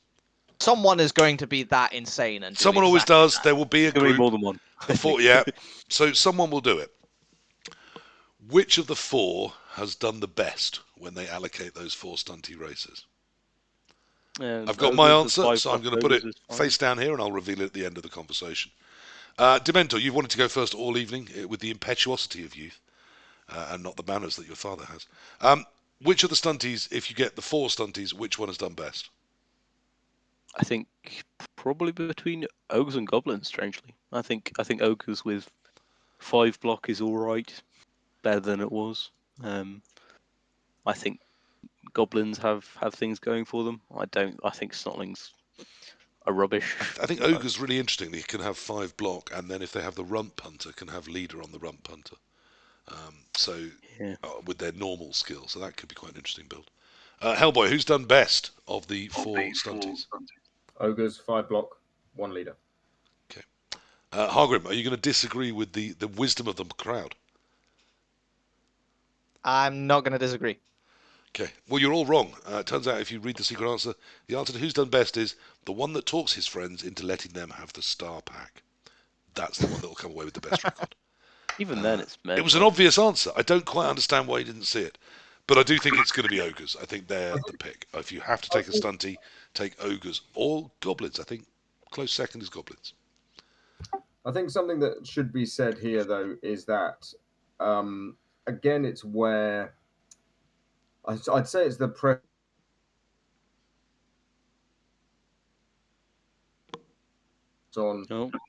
[SPEAKER 1] Someone is going to be that insane and do
[SPEAKER 2] Someone always
[SPEAKER 1] exactly
[SPEAKER 2] does.
[SPEAKER 1] that.
[SPEAKER 2] There will be a
[SPEAKER 3] It's gonna be
[SPEAKER 2] group
[SPEAKER 3] more than one.
[SPEAKER 2] of 4. Yeah. So someone will do it. Which of the 4 has done the best when they allocate those 4 stunty races? I've got my
[SPEAKER 3] Ogres with
[SPEAKER 2] answer,
[SPEAKER 3] 5
[SPEAKER 2] so I'm
[SPEAKER 3] plus
[SPEAKER 2] going to put it
[SPEAKER 3] ogres is fine.
[SPEAKER 2] face down here, and I'll reveal it at the end of the conversation. Dementor, you've wanted to go first all evening with the impetuosity of youth and not the manners that your father has. Which of the stunties, if you get the 4 stunties, which one has done best?
[SPEAKER 3] I think probably between ogres and goblins. Strangely, I think ogres with 5 block is all right, better than it was. I think goblins have things going for them. I don't. I think snotlings are rubbish.
[SPEAKER 2] I think ogre's really interesting. They can have 5 block, and then if they have the rump punter, can have leader on the rump punter.
[SPEAKER 3] Yeah.
[SPEAKER 2] With their normal skill, so that could be quite an interesting build. Hellboy, who's done best of the 4 stunties?
[SPEAKER 4] Ogres, 5 block, 1 leader.
[SPEAKER 2] Okay. Hargrim, are you going to disagree with the wisdom of the crowd?
[SPEAKER 1] I'm not going to disagree.
[SPEAKER 2] Okay. Well, you're all wrong. It turns out if you read the secret answer, the answer to who's done best is the one that talks his friends into letting them have the star pack. That's the one that will come away with the best record.
[SPEAKER 3] Even then, it's
[SPEAKER 2] It was an obvious answer. I don't quite understand why you didn't see it. But I do think it's going to be ogres. I think they're the pick. If you have to take a stunty, take ogres or goblins. I think close second is goblins.
[SPEAKER 4] I think something that should be said here, though, is that, again, it's where I'd say it's the on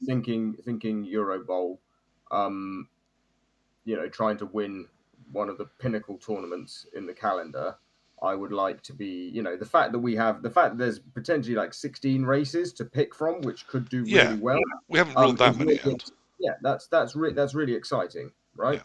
[SPEAKER 4] thinking Eurobowl, trying to win one of the pinnacle tournaments in the calendar. I would like to be, the fact that there's potentially like 16 races to pick from, which could do really well.
[SPEAKER 2] We haven't ruled that many out.
[SPEAKER 4] Yeah, that's really exciting, right?
[SPEAKER 2] Yeah.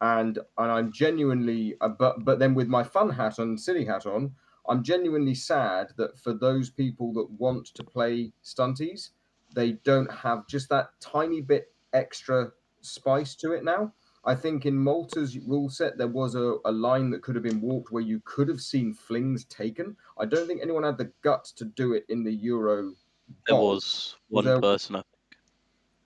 [SPEAKER 4] And I'm genuinely, but then with my fun hat and silly hat on, I'm genuinely sad that for those people that want to play stunties, they don't have just that tiny bit extra spice to it now. I think in Malta's rule set, there was a line that could have been walked where you could have seen flings taken. I don't think anyone had the guts to do it in the Euro.
[SPEAKER 3] There was one person, I think,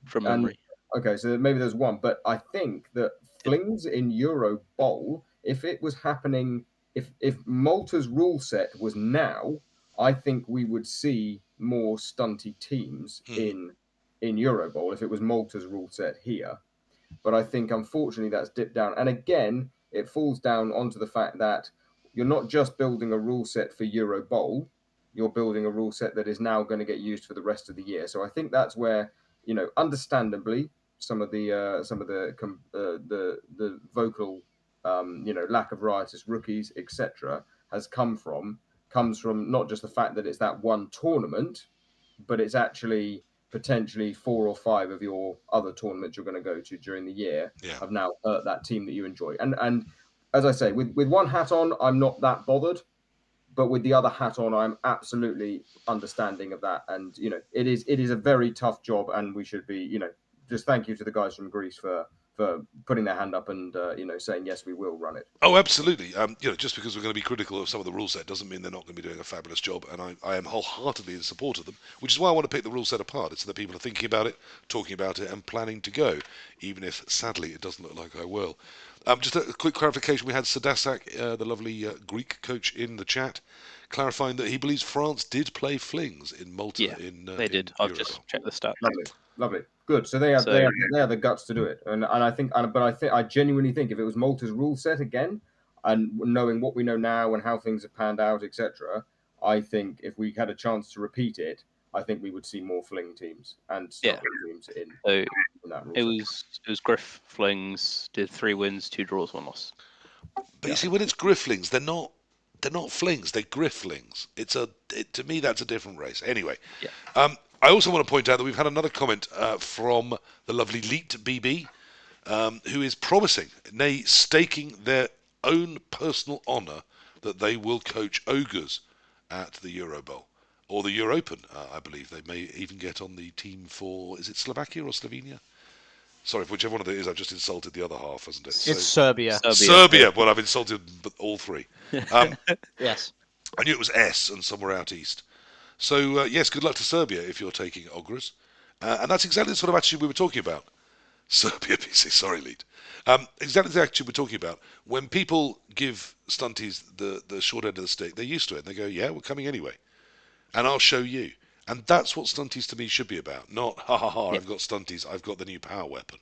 [SPEAKER 3] from memory.
[SPEAKER 4] Okay, so maybe there's one, but I think that flings in Euro Bowl, if it was happening, if Malta's rule set was now, I think we would see more stunty teams in Euro Bowl if it was Malta's rule set here. But I think unfortunately that's dipped down. And again, it falls down onto the fact that you're not just building a rule set for Euro Bowl, you're building a rule set that is now going to get used for the rest of the year. So I think that's where, understandably, some of the vocal, lack of riotous rookies, etc., comes from not just the fact that it's that one tournament, but it's actually potentially 4 or 5 of your other tournaments you're going to go to during the year have now hurt that team that you enjoy. And as I say, with one hat on, I'm not that bothered. But with the other hat on, I'm absolutely understanding of that. And, it is a very tough job. And we should be, just thank you to the guys from Greece for putting their hand up and, saying, yes, we will run it.
[SPEAKER 2] Oh, absolutely. Just because we're going to be critical of some of the rule set doesn't mean they're not going to be doing a fabulous job. And I am wholeheartedly in support of them, which is why I want to pick the rule set apart. It's so that people are thinking about it, talking about it, and planning to go, even if, sadly, it doesn't look like I will. Just a quick clarification. We had Sadasak, the lovely Greek coach, in the chat, clarifying that he believes France did play flings in Malta.
[SPEAKER 3] Yeah, they did. I've just checked the stats.
[SPEAKER 4] Lovely. Good. So they have the guts to do it. And I genuinely think if it was Malta's rule set again, and knowing what we know now and how things have panned out, etc., I think if we had a chance to repeat it, I think we would see more fling teams and teams in that rule set.
[SPEAKER 3] It was Griff flings, did 3 wins, 2 draws, 1 loss.
[SPEAKER 2] But you see, when it's grifflings, they're not flings, they're grifflings. To me, that's a different race. Anyway, I also want to point out that we've had another comment from the lovely Leet BB, who is promising, nay, staking their own personal honour that they will coach ogres at the Eurobowl or the Europen. I believe they may even get on the team for, is it Slovakia or Slovenia? Sorry, whichever one of it is, I've just insulted the other half, hasn't it?
[SPEAKER 1] It's Serbia.
[SPEAKER 2] Serbia. Well, I've insulted all three.
[SPEAKER 1] Yes.
[SPEAKER 2] I knew it was S and somewhere out east. So, yes, good luck to Serbia if you're taking ogres. And that's exactly the sort of attitude we were talking about. Serbia PC, sorry, Lead. Exactly the attitude we're talking about. When people give stunties the short end of the stick, they're used to it. And they go, yeah, we're coming anyway. And I'll show you. And that's what stunties to me should be about. Not, ha ha ha, I've got stunties, I've got the new power weapon.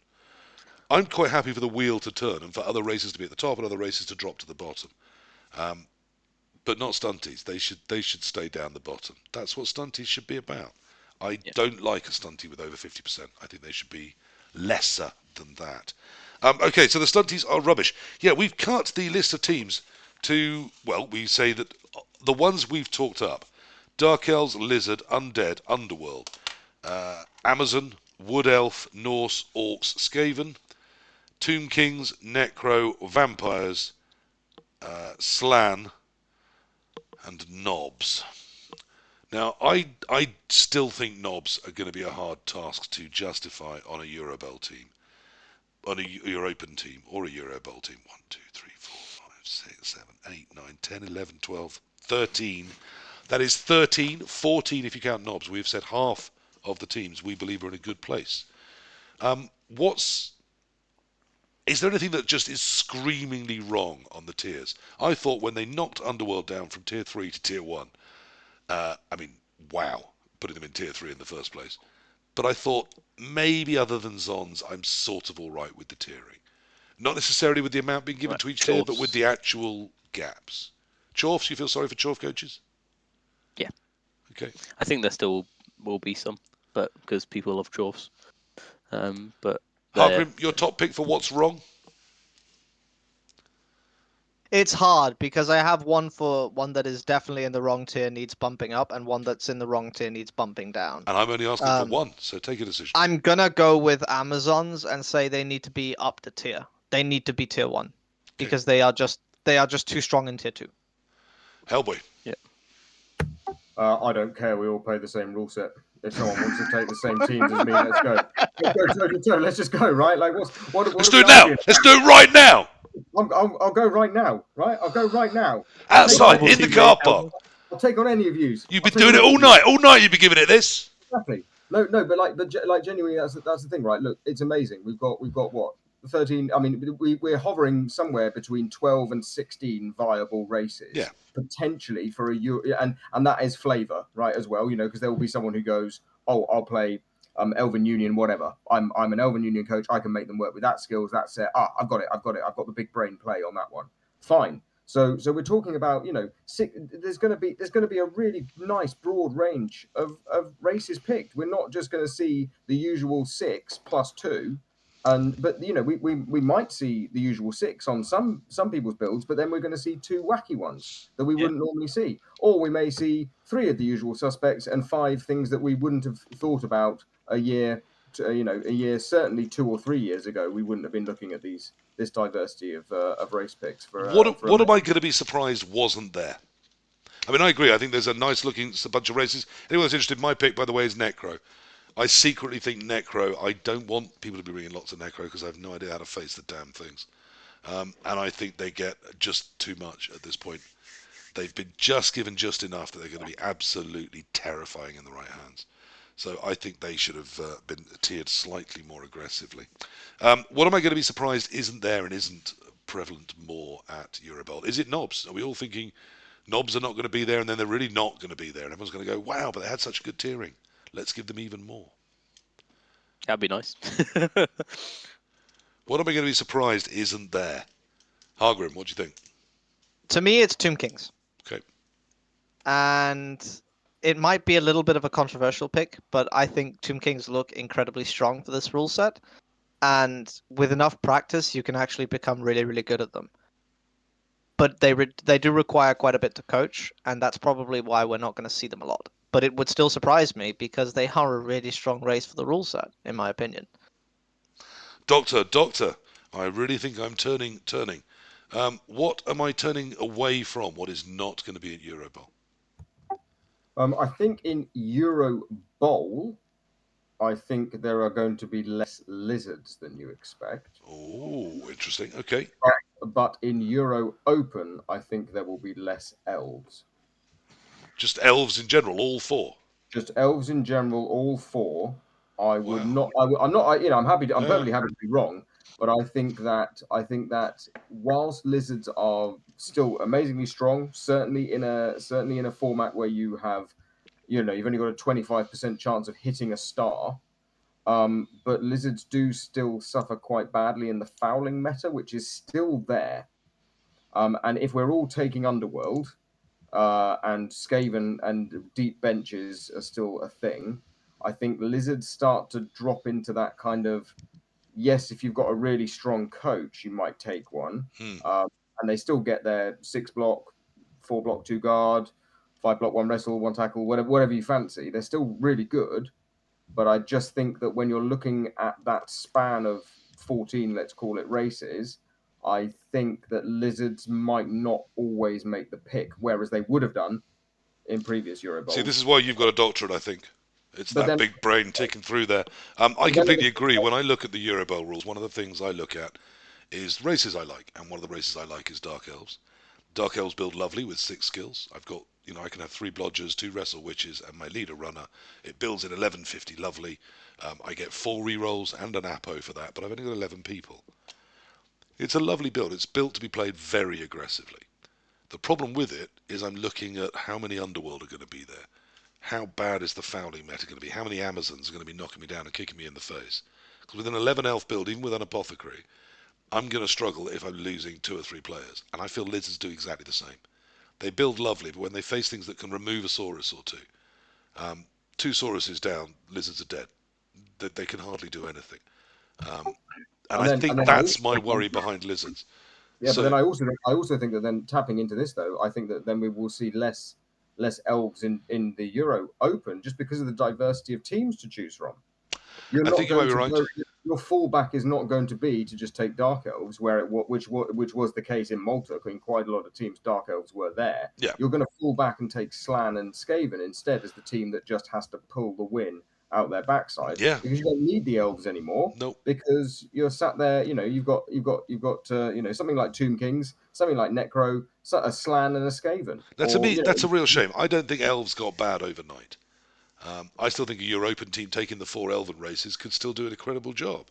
[SPEAKER 2] I'm quite happy for the wheel to turn and for other races to be at the top and other races to drop to the bottom. But not stunties. They should stay down the bottom. That's what stunties should be about. I don't like a stuntie with over 50%. I think they should be lesser than that. Okay, so the stunties are rubbish. Yeah, we've cut the list of teams to, well, we say that the ones we've talked up: Dark Elves, Lizard, Undead, Underworld, Amazon, Wood Elf, Norse, Orcs, Skaven, Tomb Kings, Necro, Vampires, Slan, and Knobs. Now, I still think Knobs are going to be a hard task to justify on a Eurobowl team, on a Europen team, or a Eurobowl team. 1, 2, 3, 4, 5, 6, 7, 8, 9, 10, 11, 12, 13. That is 13, 14 if you count Knobs. We've said half of the teams we believe are in a good place. Is there anything that just is screamingly wrong on the tiers? I thought when they knocked Underworld down from tier 3 to tier 1, wow, putting them in tier 3 in the first place. But I thought maybe other than Zons, I'm sort of all right with the tiering. Not necessarily with the amount being given to each tier, but with the actual gaps. Chorfs, you feel sorry for Chorf coaches?
[SPEAKER 3] Yeah.
[SPEAKER 2] Okay.
[SPEAKER 3] I think there still will be some, but because people love Chorfs. But
[SPEAKER 2] Hargrim, your top pick for what's wrong?
[SPEAKER 1] It's hard because I have one that is definitely in the wrong tier, needs bumping up, and one that's in the wrong tier, needs bumping down.
[SPEAKER 2] And I'm only asking for one, so take a decision.
[SPEAKER 1] I'm gonna go with Amazons and say they need to be up the tier. They need to be tier 1 because they are just too strong in tier 2.
[SPEAKER 2] Hellboy.
[SPEAKER 3] Yeah.
[SPEAKER 4] I don't care. We all play the same rule set. If someone wants to take the same teams as me, let's go. Let's just go, right? Like, what
[SPEAKER 2] Let's do it now. Let's do it right now.
[SPEAKER 4] I'll go right now, right? I'll go right now.
[SPEAKER 2] Outside, in the car park.
[SPEAKER 4] I'll take on any of you.
[SPEAKER 2] You've been doing it all night. All night you've been giving it this.
[SPEAKER 4] Exactly. No, but like genuinely, that's the thing, right? Look, it's amazing. We've got what? 13. I mean, we're hovering somewhere between 12 and 16 viable races.
[SPEAKER 2] Yeah.
[SPEAKER 4] Potentially for a Euro, and that is flavour, right? As well, because there will be someone who goes, oh, I'll play Elven Union, whatever. I'm an Elven Union coach. I can make them work with that skills. That set. I've got it. I've got the big brain play on that one. Fine. So we're talking about, there's going to be a really nice broad range of races picked. We're not just going to see the usual 6 plus 2. But we might see the usual 6 on some people's builds, but then we're going to see 2 wacky ones that we wouldn't normally see, or we may see 3 of the usual suspects and 5 things that we wouldn't have thought about a year, certainly 2 or 3 years ago. We wouldn't have been looking at this diversity of race picks.
[SPEAKER 2] What am I going to be surprised wasn't there? I mean, I agree. I think there's a nice looking bunch of races. Anyone that's interested, my pick, by the way, is Necro. I secretly think Necro, I don't want people to be bringing lots of Necro because I have no idea how to face the damn things. And I think they get just too much at this point. They've been just given just enough that they're going to be absolutely terrifying in the right hands. So I think they should have been tiered slightly more aggressively. What am I going to be surprised isn't there and isn't prevalent more at Eurobowl? Is it Knobs? Are we all thinking Knobs are not going to be there and then they're really not going to be there? And everyone's going to go, wow, but they had such good tiering. Let's give them even more.
[SPEAKER 3] That'd be nice.
[SPEAKER 2] What am I going to be surprised isn't there? Hargrim, what do you think?
[SPEAKER 1] To me, it's Tomb Kings.
[SPEAKER 2] Okay.
[SPEAKER 1] And it might be a little bit of a controversial pick, but I think Tomb Kings look incredibly strong for this rule set. And with enough practice, you can actually become really, really good at them. But they do require quite a bit to coach, and that's probably why we're not going to see them a lot.
[SPEAKER 5] but it would still surprise me because they are a really strong race for the rule set, in my opinion.
[SPEAKER 2] Doctor, I really think I'm turning. What am I turning away from? What is not going to be at Eurobowl?
[SPEAKER 4] I think in Eurobowl, I think there are going to be less lizards than you expect.
[SPEAKER 2] Oh, interesting. Okay.
[SPEAKER 4] But in Euro Open, I think there will be less elves.
[SPEAKER 2] Just elves in general, all four.
[SPEAKER 4] Just elves in general, all four. I would
[SPEAKER 2] Wow.
[SPEAKER 4] not. I'm not. I'm happy. I'm
[SPEAKER 2] Yeah.
[SPEAKER 4] perfectly happy to be wrong. But I think that whilst lizards are still amazingly strong, certainly in a format where you have, you've only got a 25% chance of hitting a star. But lizards do still suffer quite badly in the fouling meta, which is still there. And if we're all taking Underworld, and Skaven and deep benches are still a thing, I think lizards start to drop into that kind of, yes, if you've got a really strong coach, you might take one. And they still get their 6 block, 4 block, 2 guard, 5 block, 1 wrestle, 1 tackle, whatever you fancy. They're still really good. But I just think that when you're looking at that span of 14, let's call it, races, I think that lizards might not always make the pick, whereas they would have done in previous Euro
[SPEAKER 2] See,
[SPEAKER 4] Bowls.
[SPEAKER 2] this is why you've got a doctorate, I think. It's
[SPEAKER 4] But
[SPEAKER 2] that
[SPEAKER 4] then-
[SPEAKER 2] big brain ticking through there. I completely agree. When I look at the Eurobowl rules, one of the things I look at is races I like, and one of the races I like is Dark Elves. Dark Elves build lovely with 6 skills. I've got, I can have 3 Blodgers, 2 Wrestle Witches, and my leader runner. It builds at 1150, lovely. I get 4 rerolls and an Apo for that, but I've only got 11 people. It's a lovely build. It's built to be played very aggressively. The problem with it is I'm looking at how many Underworld are going to be there. How bad is the fouling meta going to be? How many Amazons are going to be knocking me down and kicking me in the face? Because with an 11 elf build, even with an apothecary, I'm going to struggle if I'm losing 2 or 3 players. And I feel lizards do exactly the same. They build lovely, but when they face things that can remove a Saurus or 2, 2 Sauruses down, lizards are dead. They can hardly do anything. And I think that's my worry behind lizards.
[SPEAKER 4] Yeah, but then I also think that then tapping into this though, I think that then we will see less elves in the Euro Open just because of the diversity of teams to choose from.
[SPEAKER 2] I think you might be right.
[SPEAKER 4] Your fallback is not going to be to just take Dark Elves, which was the case in Malta. In quite a lot of teams, Dark Elves were there.
[SPEAKER 2] Yeah.
[SPEAKER 4] You're going to fall back and take Slann and Skaven instead as the team that just has to pull the win out their backside.
[SPEAKER 2] Yeah.
[SPEAKER 4] Because you don't need the elves anymore.
[SPEAKER 2] Nope.
[SPEAKER 4] Because you're sat there, you've got something like Tomb Kings, something like Necro, a Slann and a Skaven.
[SPEAKER 2] To me, that's a real shame. I don't think elves got bad overnight. I still think a European team taking the 4 elven races could still do an incredible job.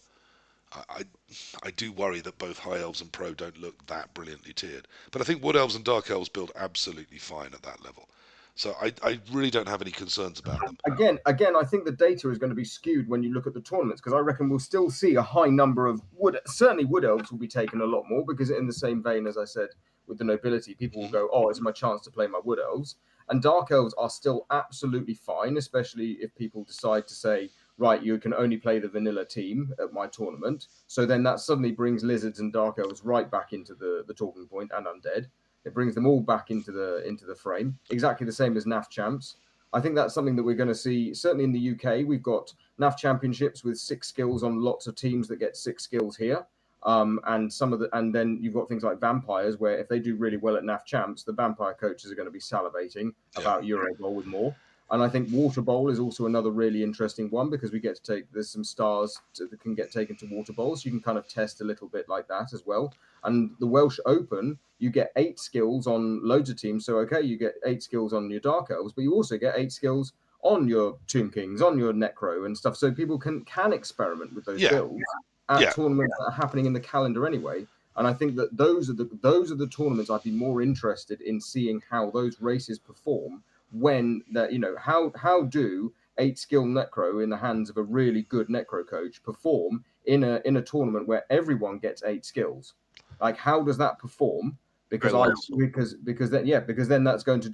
[SPEAKER 2] I do worry that both high elves and pro don't look that brilliantly tiered. But I think wood elves and dark elves build absolutely fine at that level. So I really don't have any concerns about them.
[SPEAKER 4] Again, I think the data is going to be skewed when you look at the tournaments because I reckon we'll still see a high number of certainly wood elves will be taken a lot more because in the same vein as I said with the nobility, people will go, oh, it's my chance to play my wood elves. And dark elves are still absolutely fine, especially if people decide to say, right, you can only play the vanilla team at my tournament. So then that suddenly brings lizards and dark elves right back into the talking point and undead. It brings them all back into the frame, exactly the same as NAF champs. I think that's something that we're going to see. Certainly in the UK, we've got NAF championships with 6 skills on lots of teams that get 6 skills here. And then you've got things like vampires, where if they do really well at NAF champs, the vampire coaches are going to be salivating about Eurobowl with more. And I think Water Bowl is also another really interesting one because we get to there's some stars that can get taken to Water Bowl, so you can kind of test a little bit like that as well. And the Welsh Open, you get 8 skills on loads of teams. So, okay, you get 8 skills on your Dark Elves, but you also get 8 skills on your Tomb Kings, on your Necro and stuff. So people can experiment with those builds at tournaments that are happening in the calendar anyway. And I think that those are the tournaments I'd be more interested in seeing how those races perform when that, how do 8 skill Necro in the hands of a really good Necro coach perform in a tournament where everyone gets 8 skills? Like, how does that perform? Because then that's going to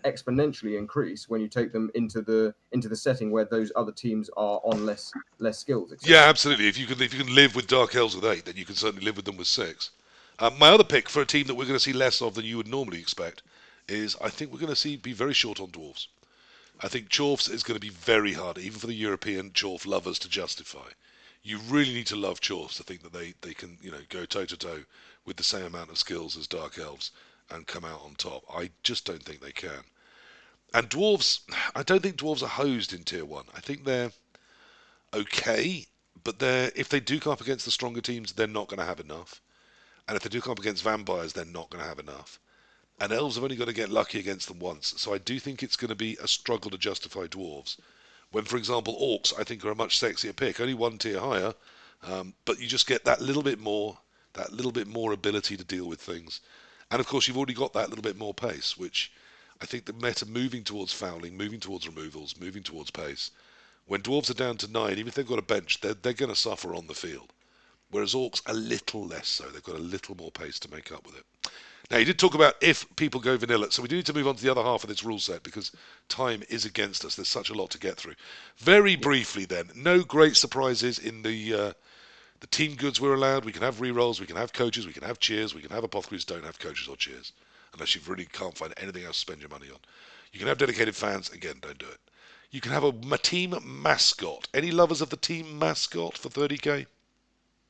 [SPEAKER 4] exponentially increase when you take them into the setting where those other teams are on less skills.
[SPEAKER 2] Yeah, absolutely. If you can live with Dark Elves with 8, then you can certainly live with them with 6. My other pick for a team that we're going to see less of than you would normally expect is I think we're going to be very short on dwarves. I think Chorfs is going to be very hard, even for the European Chorf lovers, to justify. You really need to love Chorfs to think that they can, go toe-to-toe with the same amount of skills as Dark Elves and come out on top. I just don't think they can. And Dwarves, I don't think Dwarves are hosed in Tier 1. I think they're okay, but if they do come up against the stronger teams, they're not going to have enough. And if they do come up against Vampires, they're not going to have enough. And Elves have only got to get lucky against them once. So I do think it's going to be a struggle to justify Dwarves. When, for example, Orcs, I think, are a much sexier pick. Only one tier higher, but you just get that little bit more ability to deal with things. And, of course, you've already got that little bit more pace, which I think the meta moving towards fouling, moving towards removals, moving towards pace. When Dwarves are down to 9, even if they've got a bench, they're going to suffer on the field. Whereas Orcs, a little less so. They've got a little more pace to make up with it. Now, you did talk about if people go vanilla, so we do need to move on to the other half of this rule set because time is against us. There's such a lot to get through. Very briefly then, no great surprises in the team goods we're allowed. We can have rerolls, we can have coaches, we can have cheers, we can have apothecaries, don't have coaches or cheers. Unless you really can't find anything else to spend your money on. You can have dedicated fans, again, don't do it. You can have a team mascot. Any lovers of the team mascot for 30k?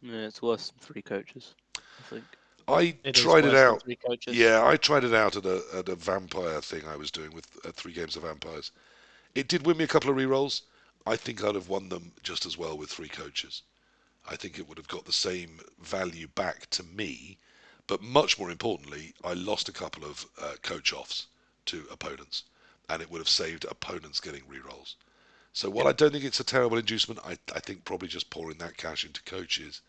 [SPEAKER 3] Yeah, it's worse than 3 coaches, I think.
[SPEAKER 2] I tried it out. Yeah, I tried it out at a vampire thing I was doing with 3 games of vampires. It did win me a couple of rerolls. I think I'd have won them just as well with 3 coaches. I think it would have got the same value back to me, but much more importantly, I lost a couple of coach offs to opponents, and it would have saved opponents getting rerolls. So while I don't think it's a terrible inducement, I think probably just pouring that cash into coaches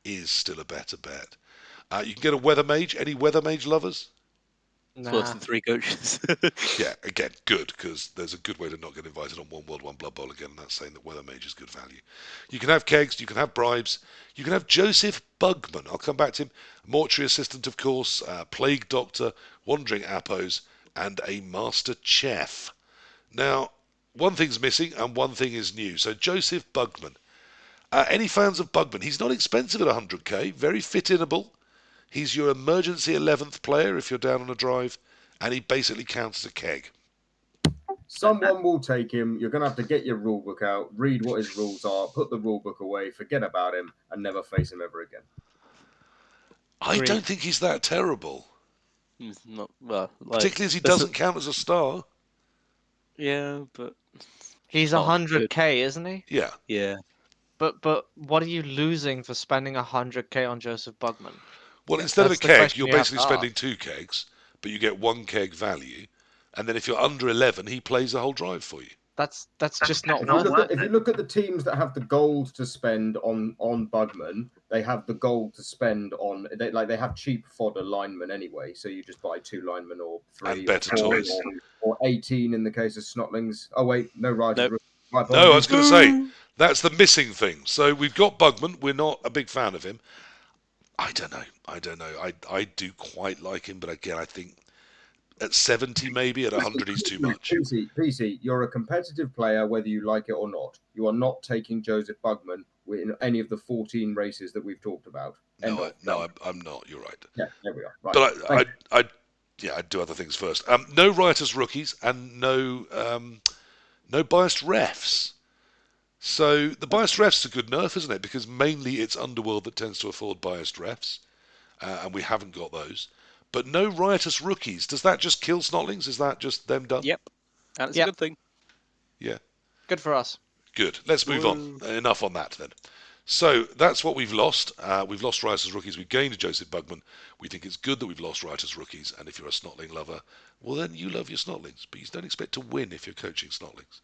[SPEAKER 2] is still a better bet. You can get a Weather Mage. Any Weather Mage lovers?
[SPEAKER 3] It's worse than 3 coaches.
[SPEAKER 2] Yeah, again, good, because there's a good way to not get invited on One World, One Blood Bowl again, and that's saying that Weather Mage is good value. You can have kegs, you can have bribes, you can have Joseph Bugman. I'll come back to him. Mortuary Assistant, of course, Plague Doctor, Wandering Appos, and a Master Chef. Now, one thing's missing and one thing is new. So Joseph Bugman. Any fans of Bugman? He's not expensive at 100k, very fit-inable. He's your emergency 11th player if you're down on a drive, and he basically counts as a keg.
[SPEAKER 4] Someone will take him. You're going to have to get your rule book out, read what his rules are, put the rule book away, forget about him, and never face him ever again.
[SPEAKER 2] I don't think he's that terrible.
[SPEAKER 3] He's not, well,
[SPEAKER 2] particularly as he doesn't count as a star.
[SPEAKER 3] Yeah, but
[SPEAKER 5] he's 100k, isn't he?
[SPEAKER 2] Yeah.
[SPEAKER 3] Yeah.
[SPEAKER 5] But what are you losing for spending 100k on Joseph Bugman?
[SPEAKER 2] Well, instead of a keg, you're basically spending 2 kegs, but you get 1 keg value, and then if you're under 11, he plays the whole drive for you.
[SPEAKER 5] That's just not worth it.
[SPEAKER 4] If you look at the teams that have the gold to spend on Bugman, they have the gold to spend on they have cheap fodder linemen anyway, so you just buy 2 linemen or 3
[SPEAKER 2] and better
[SPEAKER 4] or
[SPEAKER 2] toys.
[SPEAKER 4] Or 18 in the case of Snotlings. Oh wait, no riders.
[SPEAKER 2] Nope. No, I was going to say that's the missing thing. So we've got Bugman. We're not a big fan of him. I don't know. I do quite like him, but again, I think at 70 maybe, at 100 he's too much.
[SPEAKER 4] PC, you're a competitive player whether you like it or not. You are not taking Joseph Bugman in any of the 14 races that we've talked about.
[SPEAKER 2] No, I'm not. You're right.
[SPEAKER 4] Yeah, there we are. Right.
[SPEAKER 2] But I'd do other things first. No riotous rookies and no biased refs. So the biased refs is a good nerf, isn't it? Because mainly it's Underworld that tends to afford biased refs, and we haven't got those. But no riotous rookies. Does that just kill Snotlings? Is that just them done?
[SPEAKER 3] Yep. That's a good thing.
[SPEAKER 2] Yeah.
[SPEAKER 5] Good for us.
[SPEAKER 2] Good. Let's move on. Enough on that then. So that's what we've lost. We've lost riotous rookies. We've gained Joseph Bugman. We think it's good that we've lost riotous rookies. And if you're a Snotling lover, well then you love your Snotlings. But you don't expect to win if you're coaching Snotlings.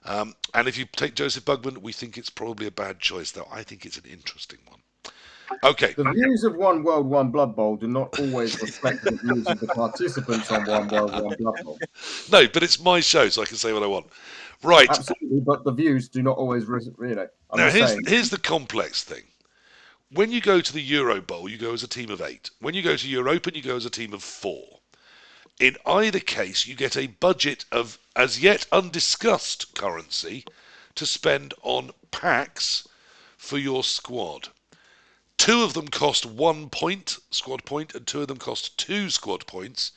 [SPEAKER 2] And if you take Joseph Bugman, we think it's probably a bad choice, though I think it's an interesting one. Okay.
[SPEAKER 4] The views of One World, One Blood Bowl do not always reflect the views of the participants on One World, One Blood Bowl.
[SPEAKER 2] No, but it's my show, so I can say what I want. Right.
[SPEAKER 4] Absolutely, but the views do not always,
[SPEAKER 2] Now, here's the complex thing. When you go to the Eurobowl, you go as a team of 8. When you go to Europen, you go as a team of 4. In either case, you get a budget of as yet undiscussed currency to spend on packs for your squad. 2 of them cost 1 point, squad point, and 2 of them cost 2 squad points.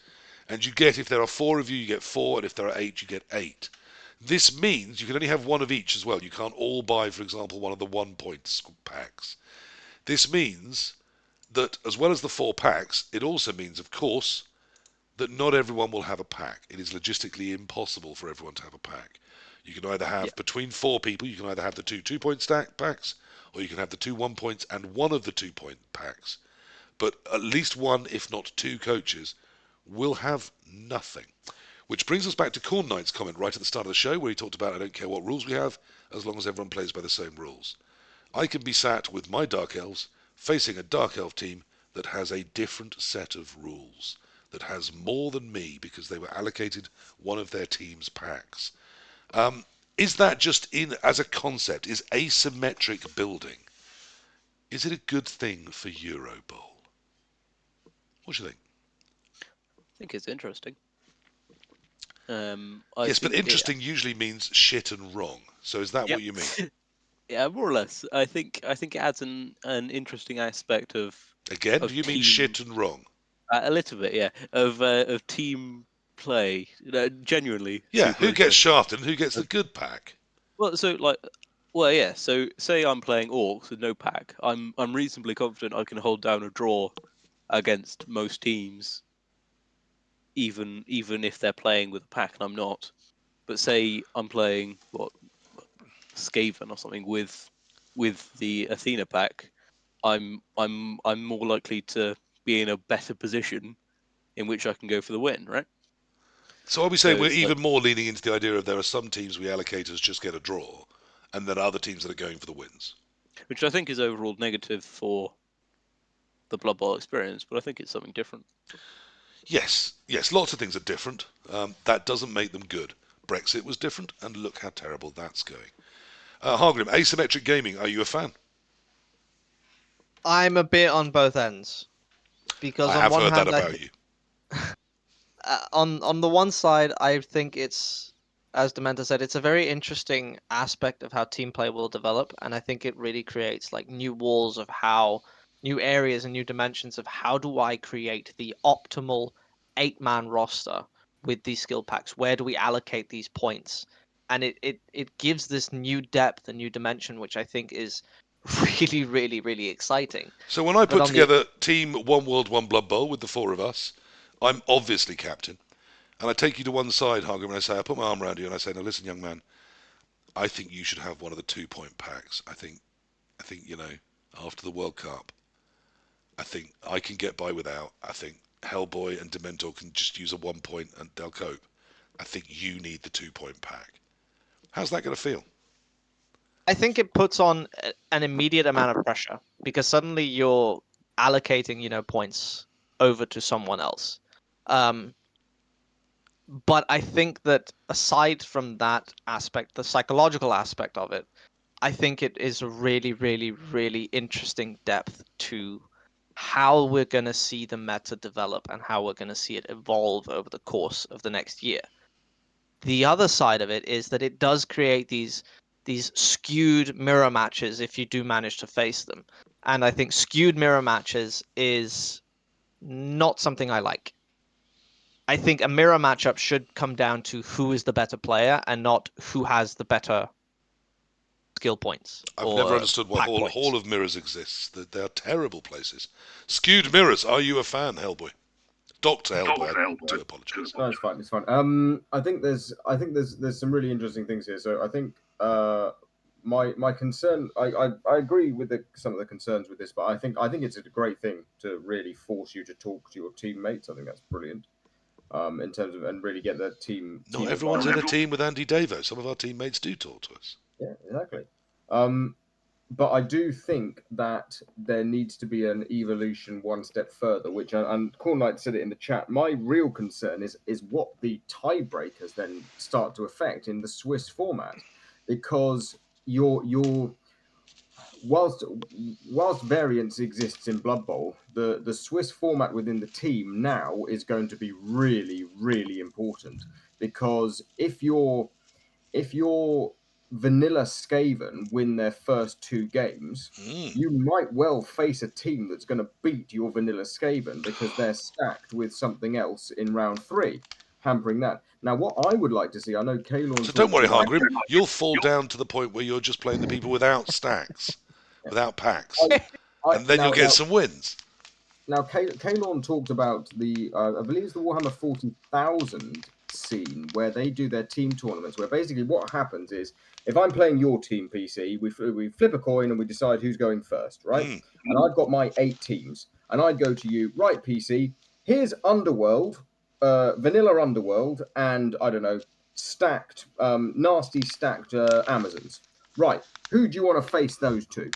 [SPEAKER 2] And you get, if there are 4 of you, you get 4, and if there are 8, you get 8. This means you can only have one of each as well. You can't all buy, for example, one of the 1-point packs. This means that as well as the 4 packs, it also means, of course, that not everyone will have a pack. It is logistically impossible for everyone to have a pack. You can either have, between 4 people, you can either have the 2 2-point stack packs, or you can have the 2 1-points and one of the 2-point packs. But at least one, if not 2 coaches will have nothing. Which brings us back to Corn Knight's comment right at the start of the show, where he talked about, I don't care what rules we have, as long as everyone plays by the same rules. I can be sat with my Dark Elves facing a Dark Elf team that has a different set of rules, that has more than me because they were allocated one of their team's packs. Is that just as a concept? Is asymmetric building? Is it a good thing for Eurobowl? What do you think?
[SPEAKER 3] I think it's interesting.
[SPEAKER 2] Yes, but interesting usually means shit and wrong. So is that what you mean?
[SPEAKER 3] Yeah, more or less. I think it adds an interesting aspect of.
[SPEAKER 2] Again,
[SPEAKER 3] of
[SPEAKER 2] do you mean
[SPEAKER 3] team,
[SPEAKER 2] shit and wrong?
[SPEAKER 3] A little bit, yeah. Of team play, genuinely.
[SPEAKER 2] Yeah,
[SPEAKER 3] super
[SPEAKER 2] who gets
[SPEAKER 3] interesting.
[SPEAKER 2] shafted and who gets the good pack?
[SPEAKER 3] Well, so say I'm playing orcs with no pack. I'm reasonably confident I can hold down a draw against most teams, even if they're playing with a pack and I'm not. But say I'm playing Skaven or something with the Athena pack, I'm more likely to be in a better position in which I can go for the win, right?
[SPEAKER 2] So are we saying we're
[SPEAKER 3] it's
[SPEAKER 2] even more leaning into the idea of there are some teams we allocate as just get a draw, and there are other teams that are going for the wins?
[SPEAKER 3] which I think is overall negative for the Blood Bowl experience, but I think it's something different.
[SPEAKER 2] Yes, lots of things are different. That doesn't make them good. Brexit was different, and look how terrible that's going. Hargrim, asymmetric gaming, are you a fan?
[SPEAKER 5] I'm a bit on both ends because
[SPEAKER 2] I
[SPEAKER 5] on
[SPEAKER 2] have
[SPEAKER 5] one
[SPEAKER 2] heard that
[SPEAKER 5] hand,
[SPEAKER 2] about you.
[SPEAKER 5] on the one side, I think it's, as Dementor said, it's a very interesting aspect of how team play will develop, and I think it really creates like new walls of new areas and new dimensions of how do I create the optimal 8-man roster with these skill packs? Where do we allocate these points? And it gives this new depth and new dimension, which I think is really, really, really exciting.
[SPEAKER 2] So when I
[SPEAKER 5] But
[SPEAKER 2] put
[SPEAKER 5] on the
[SPEAKER 2] together Team One World, One Blood Bowl with the 4 of us, I'm obviously captain. And I take you to one side, Hargrim, and I say, I put my arm around you and I say, now listen, young man, I think you should have one of the 2-point packs. I think, after the World Cup, I think I can get by without. I think Hellboy and Dementor can just use a 1-point and they'll cope. I think you need the 2-point pack. How's that going to feel?
[SPEAKER 5] I think it puts on an immediate amount of pressure because suddenly you're allocating, points over to someone else. But I think that aside from that aspect, the psychological aspect of it, I think it is a really, really, really interesting depth to how we're going to see the meta develop and how we're going to see it evolve over the course of the next year. The other side of it is that it does create these skewed mirror matches if you do manage to face them. And I think skewed mirror matches is not something I like. I think a mirror matchup should come down to who is the better player and not who has the better skill points.
[SPEAKER 2] I've
[SPEAKER 5] or
[SPEAKER 2] never understood why
[SPEAKER 5] pack points.
[SPEAKER 2] Hall of Mirrors exists. They are terrible places. Skewed mirrors. Are you a fan, Hellboy? Dr. Hellboy. I do apologise.
[SPEAKER 4] No, it's fine. It's fine. I think there's some really interesting things here. So I think my concern, I agree with some of the concerns with this, but I think it's a great thing to really force you to talk to your teammates. I think that's brilliant. In terms of, and really get the team.
[SPEAKER 2] Not everyone's in a team with Andy Davo. Some of our teammates do talk to us.
[SPEAKER 4] Yeah, exactly. But I do think that there needs to be an evolution one step further, which, and Corn Knight said it in the chat, my real concern is what the tiebreakers then start to affect in the Swiss format, because whilst variance exists in Blood Bowl, the Swiss format within the team now is going to be really, really important, because if your vanilla Skaven win their first 2 games, you might well face a team that's going to beat your vanilla Skaven because they're stacked with something else in round 3, hampering that. Now, what I would like to see, I know Kalon.
[SPEAKER 2] So don't worry, Hargrim. You'll fall down to the point where you're just playing the people without stacks, without packs, and then you'll get some wins.
[SPEAKER 4] Now, Kalon talked about the, I believe it's the Warhammer 40,000 scene where they do their team tournaments, where basically what happens is, if I'm playing your team, PC, we flip a coin and we decide who's going first, right? And I've got my 8 teams, and I'd go to you, right, PC, here's Underworld, Vanilla Underworld, and, I don't know, stacked, nasty stacked Amazons. Right, who do you want to face those two?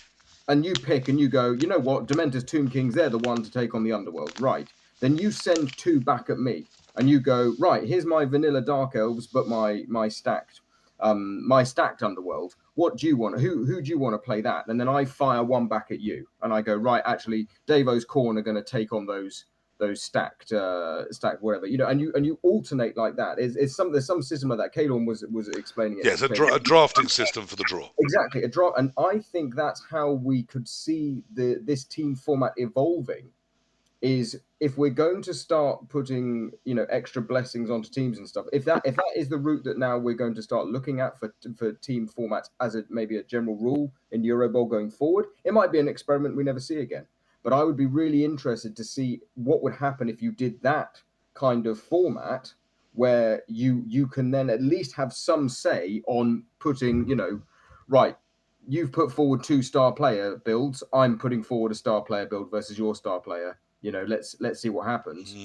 [SPEAKER 4] And you pick and you go, you know what, Dementor's Tomb Kings, they're the one to take on the Underworld. Right. Then you send 2 back at me. And you go, right, here's my vanilla Dark Elves, but my stacked Underworld. What do you want? Who do you want to play that? And then I fire 1 back at you. And I go, right, actually, Davo's Corn are going to take on those stacked wherever, you know, and you alternate like that. There's some system like that. Kalon was explaining it.
[SPEAKER 2] Yes, a drafting system for the draw.
[SPEAKER 4] Exactly, a draw, and I think that's how we could see this team format evolving. Is if we're going to start putting, you know, extra blessings onto teams and stuff. If that is the route that now we're going to start looking at for team formats as maybe a general rule in Eurobowl going forward, it might be an experiment we never see again. But I would be really interested to see what would happen if you did that kind of format where you can then at least have some say on putting, you know, right, you've put forward 2 star player builds, I'm putting forward a star player build versus your star player. You know, let's see what happens.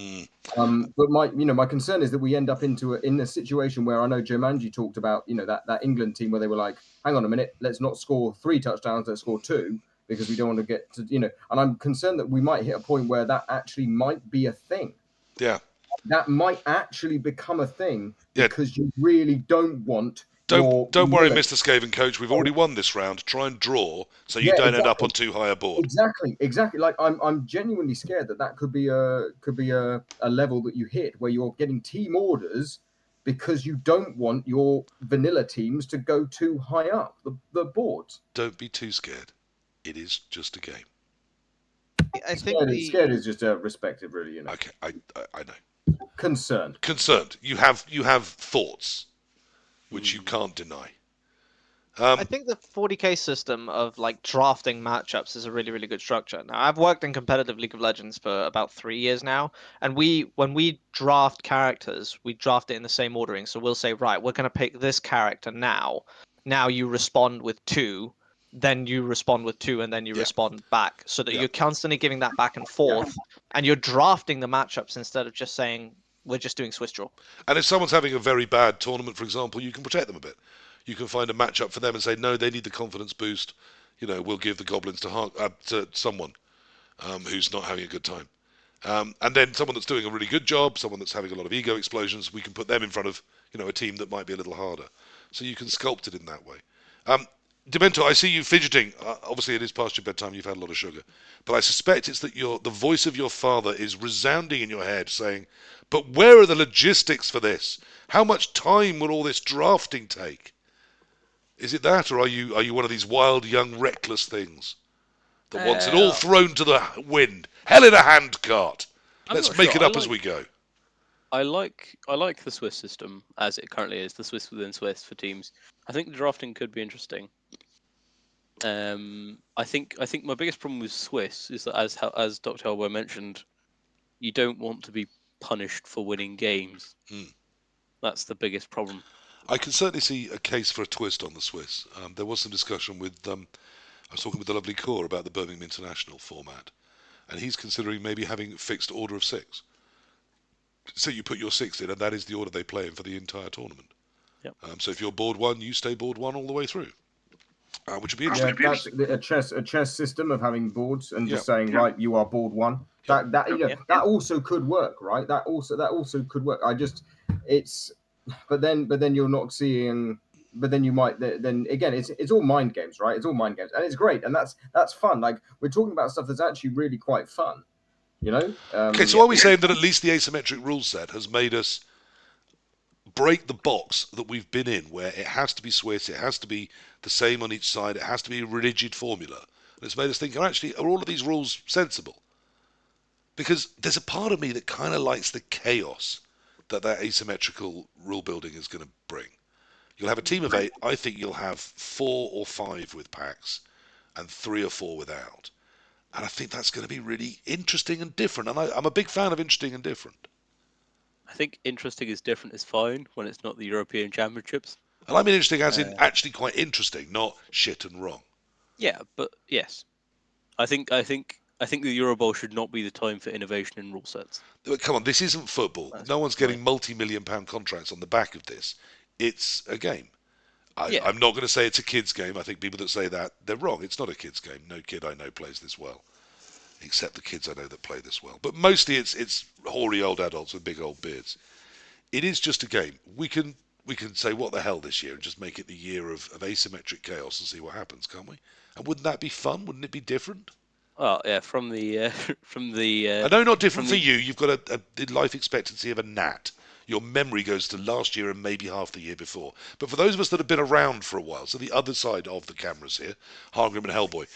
[SPEAKER 4] But my concern is that we end up in a situation where I know Jumanji talked about, you know, that England team where they were like, hang on a minute, let's not score 3 touchdowns, let's score 2. Because we don't want to get to, you know, and I'm concerned that we might hit a point where that actually might be a thing.
[SPEAKER 2] Yeah.
[SPEAKER 4] That might actually become a thing because you really don't want.
[SPEAKER 2] Don't worry, Mr. Skaven Coach. We've already won this round. Try and draw so you don't end up on too high a board.
[SPEAKER 4] Exactly. Like I'm genuinely scared that could be a level that you hit where you're getting team orders because you don't want your vanilla teams to go too high up the boards.
[SPEAKER 2] Don't be too scared. It is just a game.
[SPEAKER 1] I think
[SPEAKER 4] scared is just respected, really. You know.
[SPEAKER 2] Okay, I know.
[SPEAKER 4] Concerned.
[SPEAKER 2] You have thoughts, which you can't deny.
[SPEAKER 5] I think the 40k system of like drafting matchups is a really, really good structure. Now, I've worked in competitive League of Legends for about 3 years now, and when we draft characters, we draft it in the same ordering. So we'll say, right, we're going to pick this character now. Now you respond with 2. Then you respond with 2, and then you respond back, so that you're constantly giving that back and forth, and you're drafting the matchups instead of just saying we're just doing Swiss draw.
[SPEAKER 2] And if someone's having a very bad tournament, for example, you can protect them a bit. You can find a matchup for them and say, no, they need the confidence boost. You know, we'll give the goblins to someone who's not having a good time. And then someone that's doing a really good job, someone that's having a lot of ego explosions, we can put them in front of, you know, a team that might be a little harder. So you can sculpt it in that way. Dementor, I see you fidgeting. Obviously, it is past your bedtime. You've had a lot of sugar. But I suspect it's that the voice of your father is resounding in your head saying, but where are the logistics for this? How much time will all this drafting take? Is it that, or are you one of these wild, young, reckless things that wants it all thrown to the wind? Hell in a handcart. Let's make it up as we go.
[SPEAKER 3] I like the Swiss system as it currently is, the Swiss within Swiss for teams. I think the drafting could be interesting. I think my biggest problem with Swiss is that as Dr. Hellboy mentioned, you don't want to be punished for winning games. That's the biggest problem.
[SPEAKER 2] I can certainly see a case for a twist on the Swiss. There was some discussion with I was talking with the lovely Core about the Birmingham International format, and he's considering maybe having a fixed order of 6. So you put your 6 in, and that is the order they play in for the entire tournament.
[SPEAKER 3] Yep.
[SPEAKER 2] So if you're board 1, you stay board 1 all the way through, which would be interesting.
[SPEAKER 4] Yeah, that's a chess system of having boards and just saying, right, you are board 1. That also could work, right? That also could work. But then you're not seeing. But then you might then again, it's all mind games, right? It's all mind games, and it's great, and that's fun. Like we're talking about stuff that's actually really quite fun. You know?
[SPEAKER 2] Okay, so are we saying that at least the asymmetric rule set has made us break the box that we've been in, where it has to be Swiss, it has to be the same on each side, it has to be a rigid formula, and it's made us think, actually, are all of these rules sensible? Because there's a part of me that kind of likes the chaos that asymmetrical rule building is going to bring. You'll have a team of 8. I think you'll have 4 or 5 with packs and 3 or 4 without. And I think that's going to be really interesting and different. And I'm a big fan of interesting and different.
[SPEAKER 3] I think interesting is different is fine when it's not the European Championships.
[SPEAKER 2] And I mean interesting as in actually quite interesting, not shit and wrong.
[SPEAKER 3] Yeah, but yes, I think the Eurobowl should not be the time for innovation in rule sets.
[SPEAKER 2] Come on, this isn't football.
[SPEAKER 3] That's
[SPEAKER 2] No one's
[SPEAKER 3] my
[SPEAKER 2] getting multi-million-pound contracts on the back of this. It's a game.
[SPEAKER 3] Yeah.
[SPEAKER 2] I'm not going to say it's a kid's game. I think people that say that, they're wrong. It's not a kid's game. No kid I know plays this well, except the kids I know that play this well. But mostly it's hoary old adults with big old beards. It is just a game. We can say what the hell this year and just make it the year of asymmetric chaos and see what happens, can't we? And wouldn't that be fun? Wouldn't it be different?
[SPEAKER 3] Oh yeah, from the
[SPEAKER 2] I know not different for you. You've got a life expectancy of a gnat. Your memory goes to last year and maybe half the year before. But for those of us that have been around for a while, so the other side of the cameras here, Hargrim and Hellboy,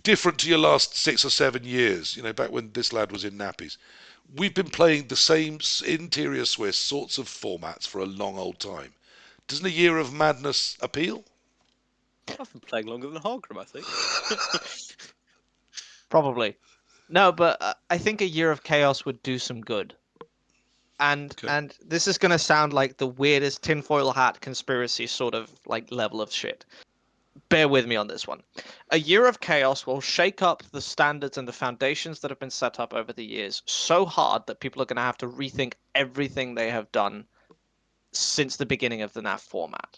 [SPEAKER 2] different to your last 6 or 7 years, back when this lad was in nappies. We've been playing the same interior Swiss sorts of formats for a long old time. Doesn't a year of madness appeal?
[SPEAKER 3] I've been playing longer than Hargrim, I think.
[SPEAKER 5] Probably. No, but I think a year of chaos would do some good. And
[SPEAKER 2] Okay.
[SPEAKER 5] and this is going to sound like the weirdest tinfoil hat conspiracy sort of like level of shit. Bear with me on this one. A year of chaos will shake up the standards and the foundations that have been set up over the years so hard that people are going to have to rethink everything they have done since the beginning of the NAF format.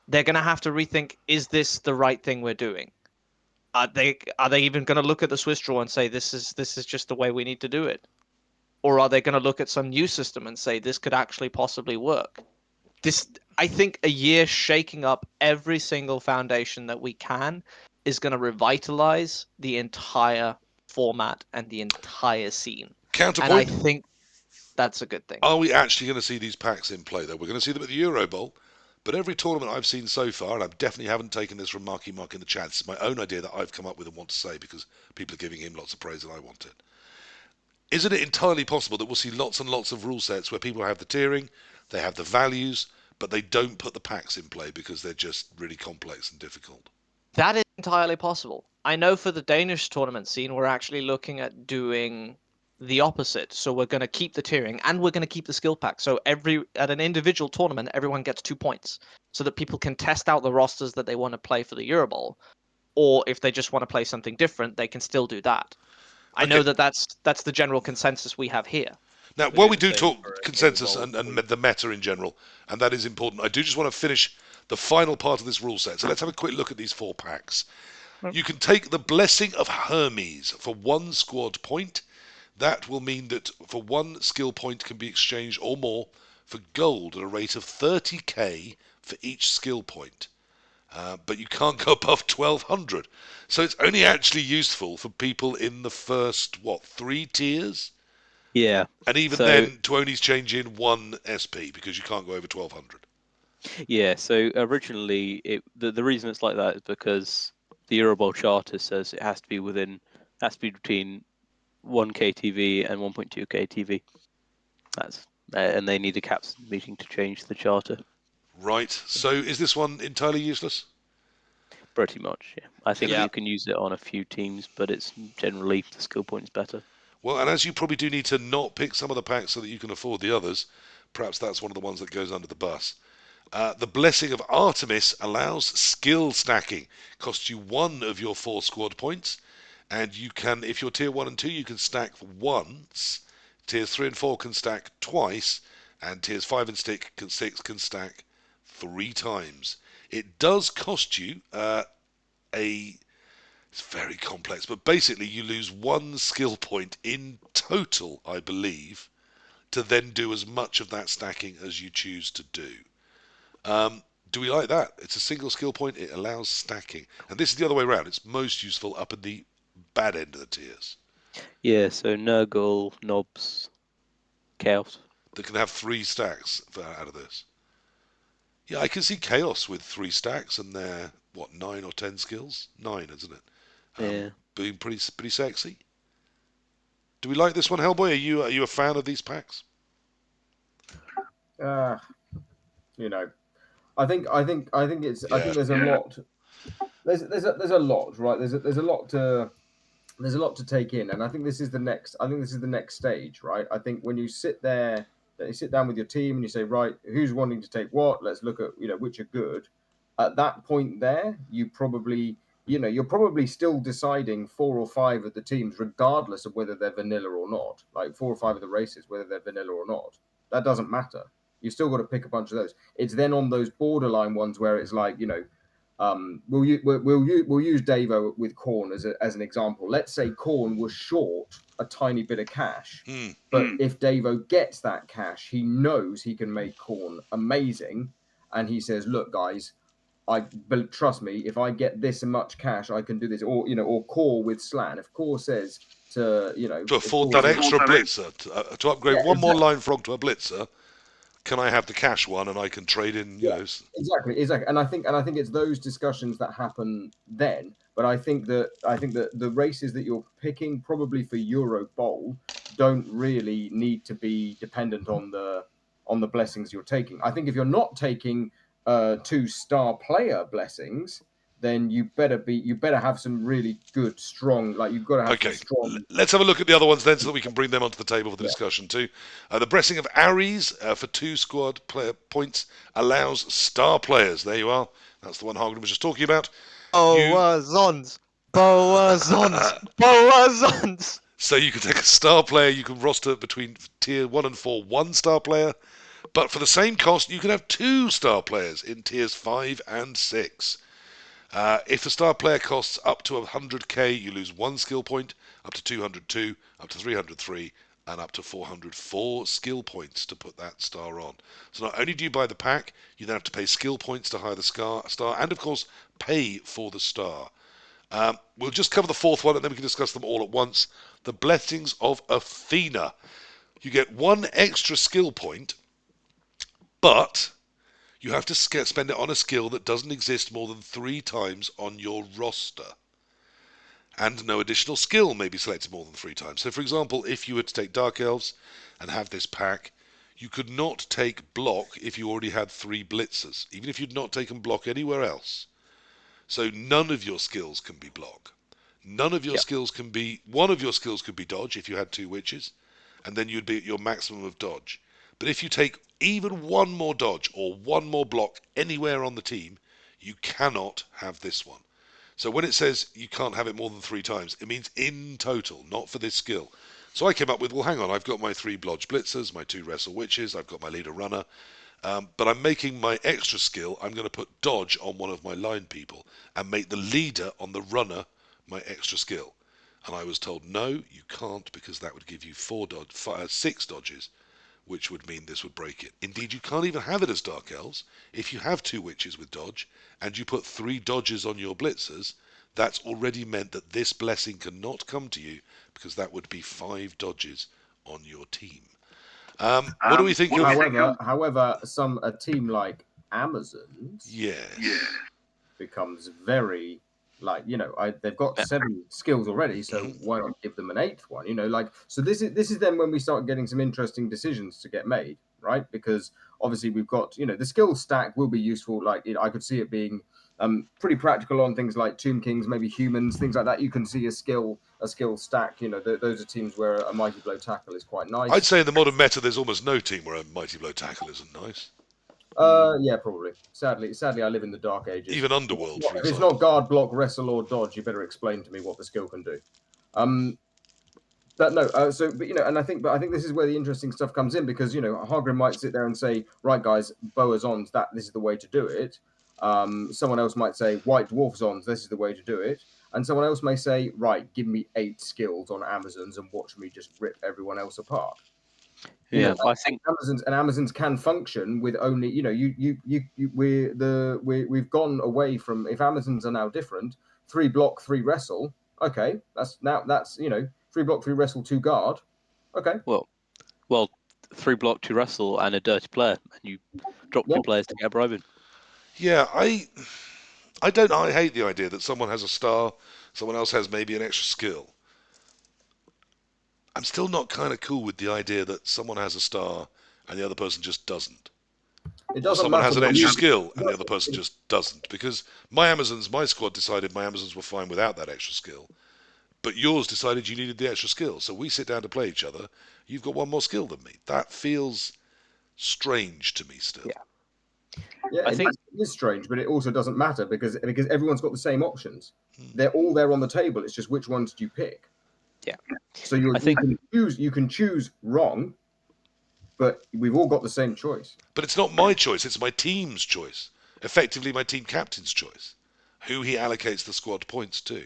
[SPEAKER 5] They're going to have to rethink, is this the right thing we're doing? Are they even going to look at the Swiss draw and say this is just the way we need to do it? Or are they going to look at some new system and say this could actually possibly work? I think a year shaking up every single foundation that we can is going to revitalize the entire format and the entire scene.
[SPEAKER 2] Counterpoint.
[SPEAKER 5] And I think that's a good thing.
[SPEAKER 2] Are we actually going to see these packs in play, though? We're going to see them at the Eurobowl, but every tournament I've seen so far, and I definitely haven't taken this from Marky Mark in the chat, it's my own idea that I've come up with and want to say because people are giving him lots of praise and I want it. Isn't it entirely possible that we'll see lots and lots of rule sets where people have the tiering, they have the values, but they don't put the packs in play because they're just really complex and difficult?
[SPEAKER 5] That is entirely possible. I know for the Danish tournament scene, we're actually looking at doing the opposite. So we're going to keep the tiering and we're going to keep the skill pack. So at an individual tournament, everyone gets 2 points so that people can test out the rosters that they want to play for the Eurobowl. Or if they just want to play something different, they can still do that. I know that's the general consensus we have here.
[SPEAKER 2] Now, while we do talk consensus and the meta in general, and that is important, I do just want to finish the final part of this rule set. So let's have a quick look at these 4 packs. You can take the Blessing of Hermes for 1 squad point. That will mean that for 1 skill point can be exchanged or more for gold at a rate of 30k for each skill point. But you can't go above 1200. So it's only actually useful for people in the first, 3 tiers?
[SPEAKER 3] Yeah.
[SPEAKER 2] And even then, to only change in 1 SP because you can't go over 1200.
[SPEAKER 3] Yeah, so originally, the reason it's like that is because the Eurobowl charter says it has to be between 1 KTV and 1.2 KTV. And they need a caps meeting to change the charter.
[SPEAKER 2] Right. So is this one entirely useless?
[SPEAKER 3] Pretty much, yeah. I think you can use it on a few teams, but it's generally the skill points better.
[SPEAKER 2] Well, and as you probably do need to not pick some of the packs so that you can afford the others, perhaps that's one of the ones that goes under the bus. The Blessing of Artemis allows skill stacking. Costs you 1 of your 4 squad points, and you can, if you're tier 1 and 2, you can stack once. Tiers 3 and 4 can stack twice, and tiers 5 and 6 can stack 3 times. It does cost you it's very complex, but basically you lose 1 skill point in total, I believe, to then do as much of that stacking as you choose to do. Do we like that? It's a single skill point. It allows stacking. And this is the other way around. It's most useful up in the bad end of the tiers.
[SPEAKER 3] Yeah, so Nurgle, Knobs, Chaos.
[SPEAKER 2] That can have 3 stacks out of this. Yeah, I can see Chaos with 3 stacks and they're, 9 or 10 skills? 9, isn't it?
[SPEAKER 3] Yeah.
[SPEAKER 2] Being pretty sexy. Do we like this one, Hellboy? Are you a fan of these packs?
[SPEAKER 4] You know, I
[SPEAKER 2] Yeah.
[SPEAKER 4] think there's a lot. There's a lot, right? There's a lot to take in, and I think this is the next. I think this is the next stage, right? I think when you sit there, you sit down with your team and you say, right, who's wanting to take what? Let's look at which are good. At that point, there, you probably you're probably still deciding 4 or 5 of the teams, regardless of whether they're vanilla or not. Like 4 or 5 of the races, whether they're vanilla or not, that doesn't matter. You've still got to pick a bunch of those. It's then on those borderline ones where it's like we'll use Davo with Korn as an example. Let's say Korn was short a tiny bit of cash, but if Davo gets that cash, he knows he can make Korn amazing, and he says, "Look, guys, but trust me, if I get this much cash, I can do this." Or Core with Slan. If Core says
[SPEAKER 2] To afford that extra blitzer, to upgrade one more line frog to a blitzer, can I have the cash one and I can trade in?
[SPEAKER 4] Exactly. And I think it's those discussions that happen then. But I think that the races that you're picking probably for Eurobowl don't really need to be dependent on the blessings you're taking. I think if you're not taking 2-star player blessings, then you better have some really good strong, like you've got to have some strong.
[SPEAKER 2] Let's have a look at the other ones then, so that we can bring them onto the table for the discussion too. The blessing of Ares for 2 squad player points allows star players. There you are. That's the one Hargrim was just talking about.
[SPEAKER 5] Boazons, Boazons.
[SPEAKER 2] So you can take a star player, you can roster between tier 1 and 4 1-star player, but for the same cost you can have 2-star players in tiers 5 and 6. If a star player costs up to 100k, you lose 1 skill point, up to 202, up to 303, and up to 404 skill points to put that star on. So not only do you buy the pack, you then have to pay skill points to hire the star, and of course pay for the star. We'll just cover the 4th one and then we can discuss them all at once. The Blessings of Athena. You get 1 extra skill point, but you have to spend it on a skill that doesn't exist more than 3 times on your roster. And no additional skill may be selected more than 3 times. So for example, if you were to take Dark Elves and have this pack, you could not take block if you already had 3 blitzers, even if you'd not taken block anywhere else. So none of your skills can be block. None of your skills can be... One of your skills could be dodge if you had 2 witches, and then you'd be at your maximum of dodge. But if you take even 1 more dodge or 1 more block anywhere on the team, you cannot have this one. So when it says you can't have it more than 3 times, it means in total, not for this skill. So I came up with, well, hang on, I've got my 3 blodge blitzers, my 2 wrestle witches, I've got my leader runner, but I'm making my extra skill, I'm going to put dodge on one of my line people and make the leader on the runner my extra skill. And I was told, no, you can't, because that would give you 6 dodges, which would mean this would break it. Indeed, you can't even have it as Dark Elves. If you have 2 witches with dodge, and you put 3 dodges on your blitzers, that's already meant that this blessing cannot come to you, because that would be 5 dodges on your team. What do we think?
[SPEAKER 4] However, a team like Amazons, becomes very they've got 7 skills already, so why not give them an 8th one? So this is then when we start getting some interesting decisions to get made, right? Because obviously we've got the skill stack will be useful. I could see it being pretty practical on things like Tomb Kings, maybe humans, things like that. You can see a skill stack. Those are teams where a Mighty Blow tackle is quite nice.
[SPEAKER 2] I'd say in the modern meta, there's almost no team where a Mighty Blow tackle isn't nice.
[SPEAKER 4] Yeah, probably. Sadly, I live in the dark ages.
[SPEAKER 2] Even Underworld, for example.
[SPEAKER 4] If it's not guard, block, wrestle, or dodge, you better explain to me what the skill can do. But no, and I think this is where the interesting stuff comes in, because Hargrim might sit there and say, right, guys, Boa Zons, this is the way to do it. Someone else might say, White Dwarf Zons, this is the way to do it. And someone else may say, right, give me 8 skills on Amazons and watch me just rip everyone else apart.
[SPEAKER 3] I think
[SPEAKER 4] Amazons can function with only we've gone away from, if Amazons are now different, 3 block, 3 wrestle. Okay, that's 3 block, 3 wrestle, 2 guard. Okay.
[SPEAKER 3] Well, 3 block, 2 wrestle, and a dirty player, and you drop 2 players to get a bribe in.
[SPEAKER 2] Yeah, I hate the idea that someone has a star, someone else has maybe an extra skill. I'm still not kind of cool with the idea that someone has a star and the other person just doesn't.
[SPEAKER 4] It
[SPEAKER 2] Or
[SPEAKER 4] doesn't
[SPEAKER 2] someone
[SPEAKER 4] matter.
[SPEAKER 2] has an
[SPEAKER 4] but
[SPEAKER 2] extra
[SPEAKER 4] we-
[SPEAKER 2] skill and the other person just doesn't. Because my squad decided my Amazons were fine without that extra skill. But yours decided you needed the extra skill. So we sit down to play each other. You've got one more skill than me. That feels strange to me still.
[SPEAKER 3] Yeah.
[SPEAKER 4] Yeah,
[SPEAKER 3] I think-
[SPEAKER 4] it is strange, but it also doesn't matter because everyone's got the same options.
[SPEAKER 2] Hmm.
[SPEAKER 4] They're all there on the table. It's just which ones do you pick?
[SPEAKER 3] Yeah.
[SPEAKER 4] So you can choose wrong, but we've all got the same choice.
[SPEAKER 2] But it's not my choice, it's my team's choice. Effectively, my team captain's choice. Who he allocates the squad points to.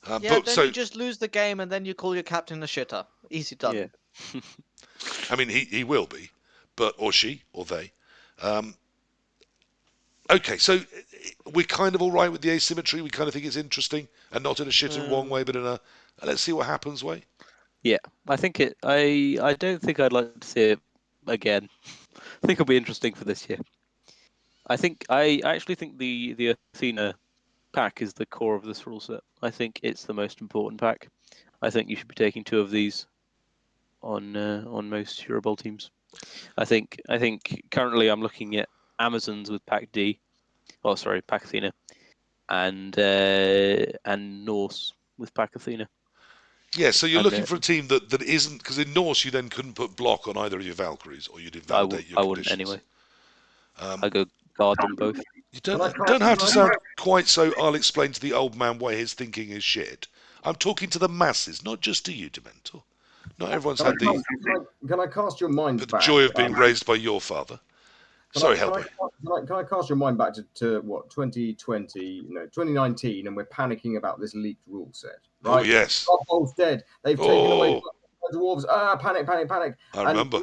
[SPEAKER 1] Yeah, then you just lose the game and then you call your captain a shitter. Easy done.
[SPEAKER 3] Yeah.
[SPEAKER 2] I mean, he will be, or she, or they. Okay, so we're kind of all right with the asymmetry. We kind of think it's interesting, and not in a shit and wrong way, but in a let's see what happens way.
[SPEAKER 3] Yeah, I think it. I don't think I'd like to see it again. I think it'll be interesting for this year. I actually think the Athena pack is the core of this rule set. I think it's the most important pack. I think you should be taking 2 of these on most Eurobowl teams. I think currently I'm looking at Amazons with pack D. Oh, sorry, pack Athena, and Norse with pack Athena.
[SPEAKER 2] Yeah, so you're
[SPEAKER 3] And,
[SPEAKER 2] looking for a team that isn't, because in Norse you then couldn't put block on either of your Valkyries, or you'd invalidate your
[SPEAKER 3] I
[SPEAKER 2] conditions.
[SPEAKER 3] wouldn't anyway. I go guard them both.
[SPEAKER 2] You don't have to sound quite so. I'll explain to the old man why his thinking is shit. I'm talking to the masses, not just to you, Dementor. Not everyone's had
[SPEAKER 4] Can I cast your mind
[SPEAKER 2] the
[SPEAKER 4] back?
[SPEAKER 2] joy of being raised by your father. Sorry, Hellboy.
[SPEAKER 4] Can I cast your mind back to what 2020, 2019, and we're panicking about this leaked rule set, right?
[SPEAKER 2] Oh yes.
[SPEAKER 4] Blood Bowl's dead. They've taken away dwarves. Panic, panic, panic.
[SPEAKER 2] I remember.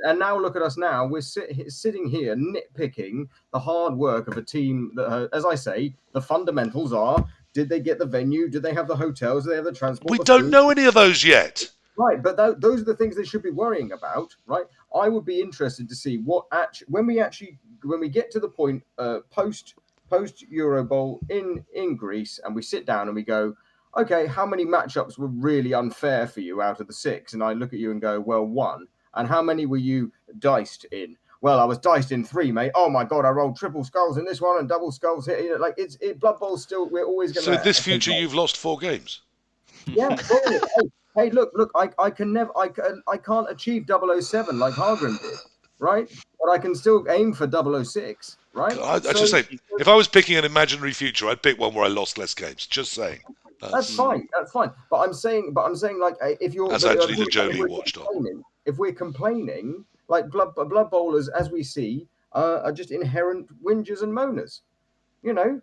[SPEAKER 4] And now look at us now. We're sitting here nitpicking the hard work of a team that, as I say, the fundamentals are: did they get the venue? Did they have the hotels? Do they have the transport?
[SPEAKER 2] We don't know any of those yet.
[SPEAKER 4] Right, but those are the things they should be worrying about, right? I would be interested to see what when we get to the point post Eurobowl in Greece, and we sit down and we go, okay, how many matchups were really unfair for you out of the 6? And I look at you and go, well, 1. And how many were you diced in? Well, I was diced in 3, mate. Oh my god, I rolled triple skulls in this one and double skulls here. You know, like Blood Bowl's still. We're always going to.
[SPEAKER 2] So in this future, you've lost 4 games.
[SPEAKER 4] Yeah. Hey, look! I can't achieve 007 like Hargrim did, right? But I can still aim for 006, right?
[SPEAKER 2] I just say, if I was picking an imaginary future, I'd pick one where I lost less games. Just saying.
[SPEAKER 4] That's fine. But I'm saying, like, if you're
[SPEAKER 2] as Angelina Jolie watched on,
[SPEAKER 4] if we're complaining, like blood bowlers, as we see, are just inherent whingers and moaners. You know,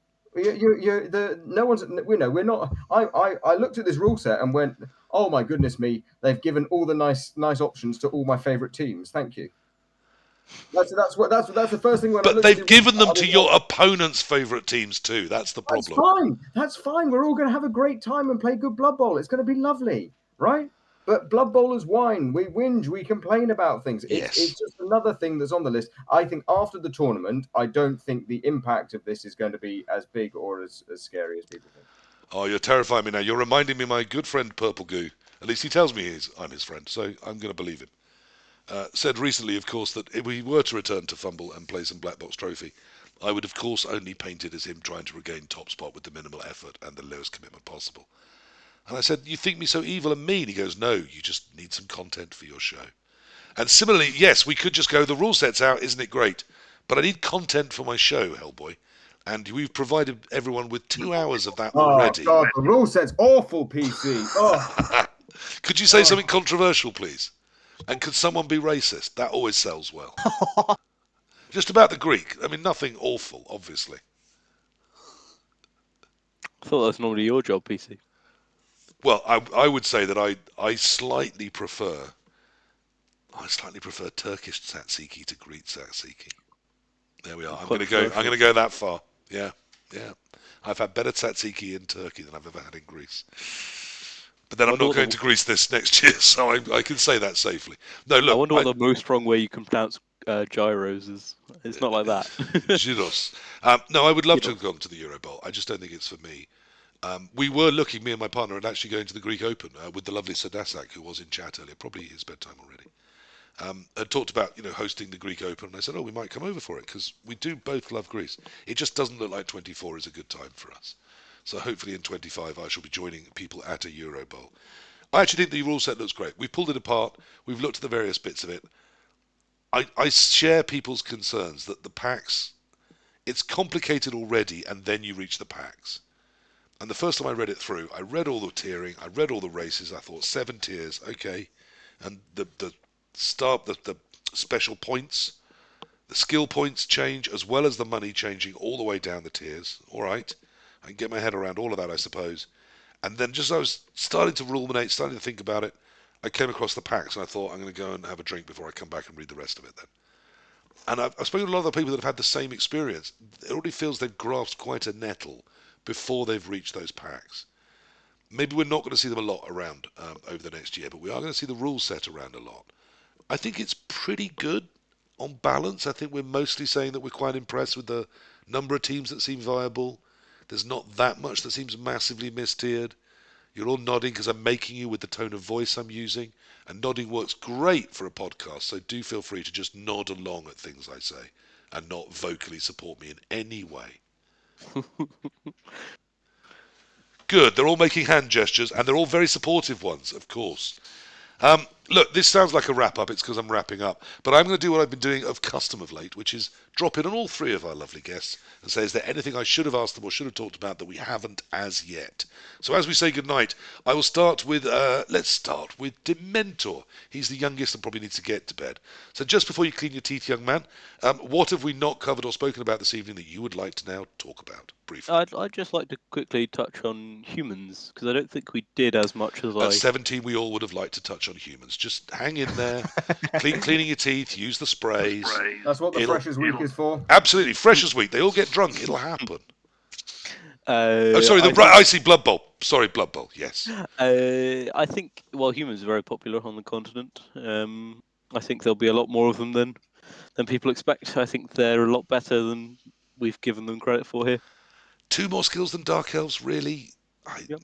[SPEAKER 4] no one's. We're not. I looked at this rule set and went, oh my goodness me, they've given all the nice options to all my favourite teams. Thank you. That's the first thing when I
[SPEAKER 2] but
[SPEAKER 4] looked
[SPEAKER 2] they've
[SPEAKER 4] at
[SPEAKER 2] given them to your opponent's favourite teams too. That's the problem.
[SPEAKER 4] That's fine. We're all going to have a great time and play good Blood Bowl. It's going to be lovely, right? But Blood Bowlers whine. We whinge. We complain about things. It's just another thing that's on the list. I think after the tournament, I don't think the impact of this is going to be as big or as scary as people think.
[SPEAKER 2] Oh, you're terrifying me now. You're reminding me of my good friend Purple Goo. At least he tells me I'm his friend, so I'm going to believe him. Said recently, of course, that if we were to return to Fumble and play some Black Box Trophy, I would, of course, only paint it as him trying to regain top spot with the minimal effort and the lowest commitment possible. And I said, you think me so evil and mean? He goes, no, you just need some content for your show. And similarly, yes, we could just go, the rule set's out, isn't it great? But I need content for my show, Hellboy. And we've provided everyone with 2 hours of that already.
[SPEAKER 4] Oh, God, the rule set's awful, PC. Oh.
[SPEAKER 2] Could you say something controversial, please? And could someone be racist? That always sells well. Just about the Greek. I mean, nothing awful, obviously.
[SPEAKER 3] I thought that was normally your job, PC.
[SPEAKER 2] Well, I would say that I slightly prefer Turkish tzatziki to Greek tzatziki. There we are. I'm going to go that far. Yeah. I've had better tzatziki in Turkey than I've ever had in Greece. But then I'm not going to Greece this next year, so I can say that safely. No, look.
[SPEAKER 3] I wonder what the most wrong way you can pronounce gyros is. It's not like that.
[SPEAKER 2] Gyros. No, I would love to have gone to the Eurobowl. I just don't think it's for me. We were looking, me and my partner, at actually going to the Greek Open with the lovely Sadasak, who was in chat earlier. Probably his bedtime already. had talked about hosting the Greek Open, and I said, oh, we might come over for it because we do both love Greece. It just doesn't look like 24 is a good time for us. So hopefully in 25 I shall be joining people at a Eurobowl. I actually think the rule set looks great. We've pulled it apart. We've looked at the various bits of it. I share people's concerns that the packs, it's complicated already, and then you reach the packs. And the first time I read it through, I read all the tiering, I read all the races. I thought 7 tiers, okay, and the special points, the skill points change as well as the money changing all the way down the tiers. All right, I can get my head around all of that, I suppose. And then just as I was starting to ruminate, starting to think about it, I came across the packs and I thought I'm going to go and have a drink before I come back and read the rest of it then. And I've spoken to a lot of the people that have had the same experience. It already feels they've grasped quite a nettle before they've reached those packs. Maybe we're not going to see them a lot around over the next year, but we are going to see the rule set around a lot. I think it's pretty good on balance. I think we're mostly saying that we're quite impressed with the number of teams that seem viable. There's not that much that seems massively mistiered. You're all nodding because I'm making you with the tone of voice I'm using, and nodding works great for a podcast, so do feel free to just nod along at things I say and not vocally support me in any way. Good, they're all making hand gestures, and they're all very supportive ones, of course. Look, this sounds like a wrap-up. It's because I'm wrapping up. But I'm going to do what I've been doing of custom of late, which is drop in on all 3 of our lovely guests and say, is there anything I should have asked them or should have talked about that we haven't as yet? So as we say goodnight, I will start with, let's start with Dementor. He's the youngest and probably needs to get to bed. So just before you clean your teeth, young man, what have we not covered or spoken about this evening that you would like to now talk about briefly?
[SPEAKER 3] I'd just like to quickly touch on humans, because I don't think we did as much as
[SPEAKER 2] At 17, we all would have liked to touch on humans. Just hang in there, cleaning your teeth, use the sprays.
[SPEAKER 4] That's what the Freshers Week is for.
[SPEAKER 2] Absolutely, Freshers Week. They all get drunk. It'll happen.
[SPEAKER 3] Oh,
[SPEAKER 2] sorry, I see Blood Bowl. Sorry, Blood Bowl. Yes.
[SPEAKER 3] I think, well, humans are very popular on the continent. I think there'll be a lot more of them than people expect. I think they're a lot better than we've given them credit for here.
[SPEAKER 2] 2 more skills than Dark Elves, really?
[SPEAKER 3] Yep.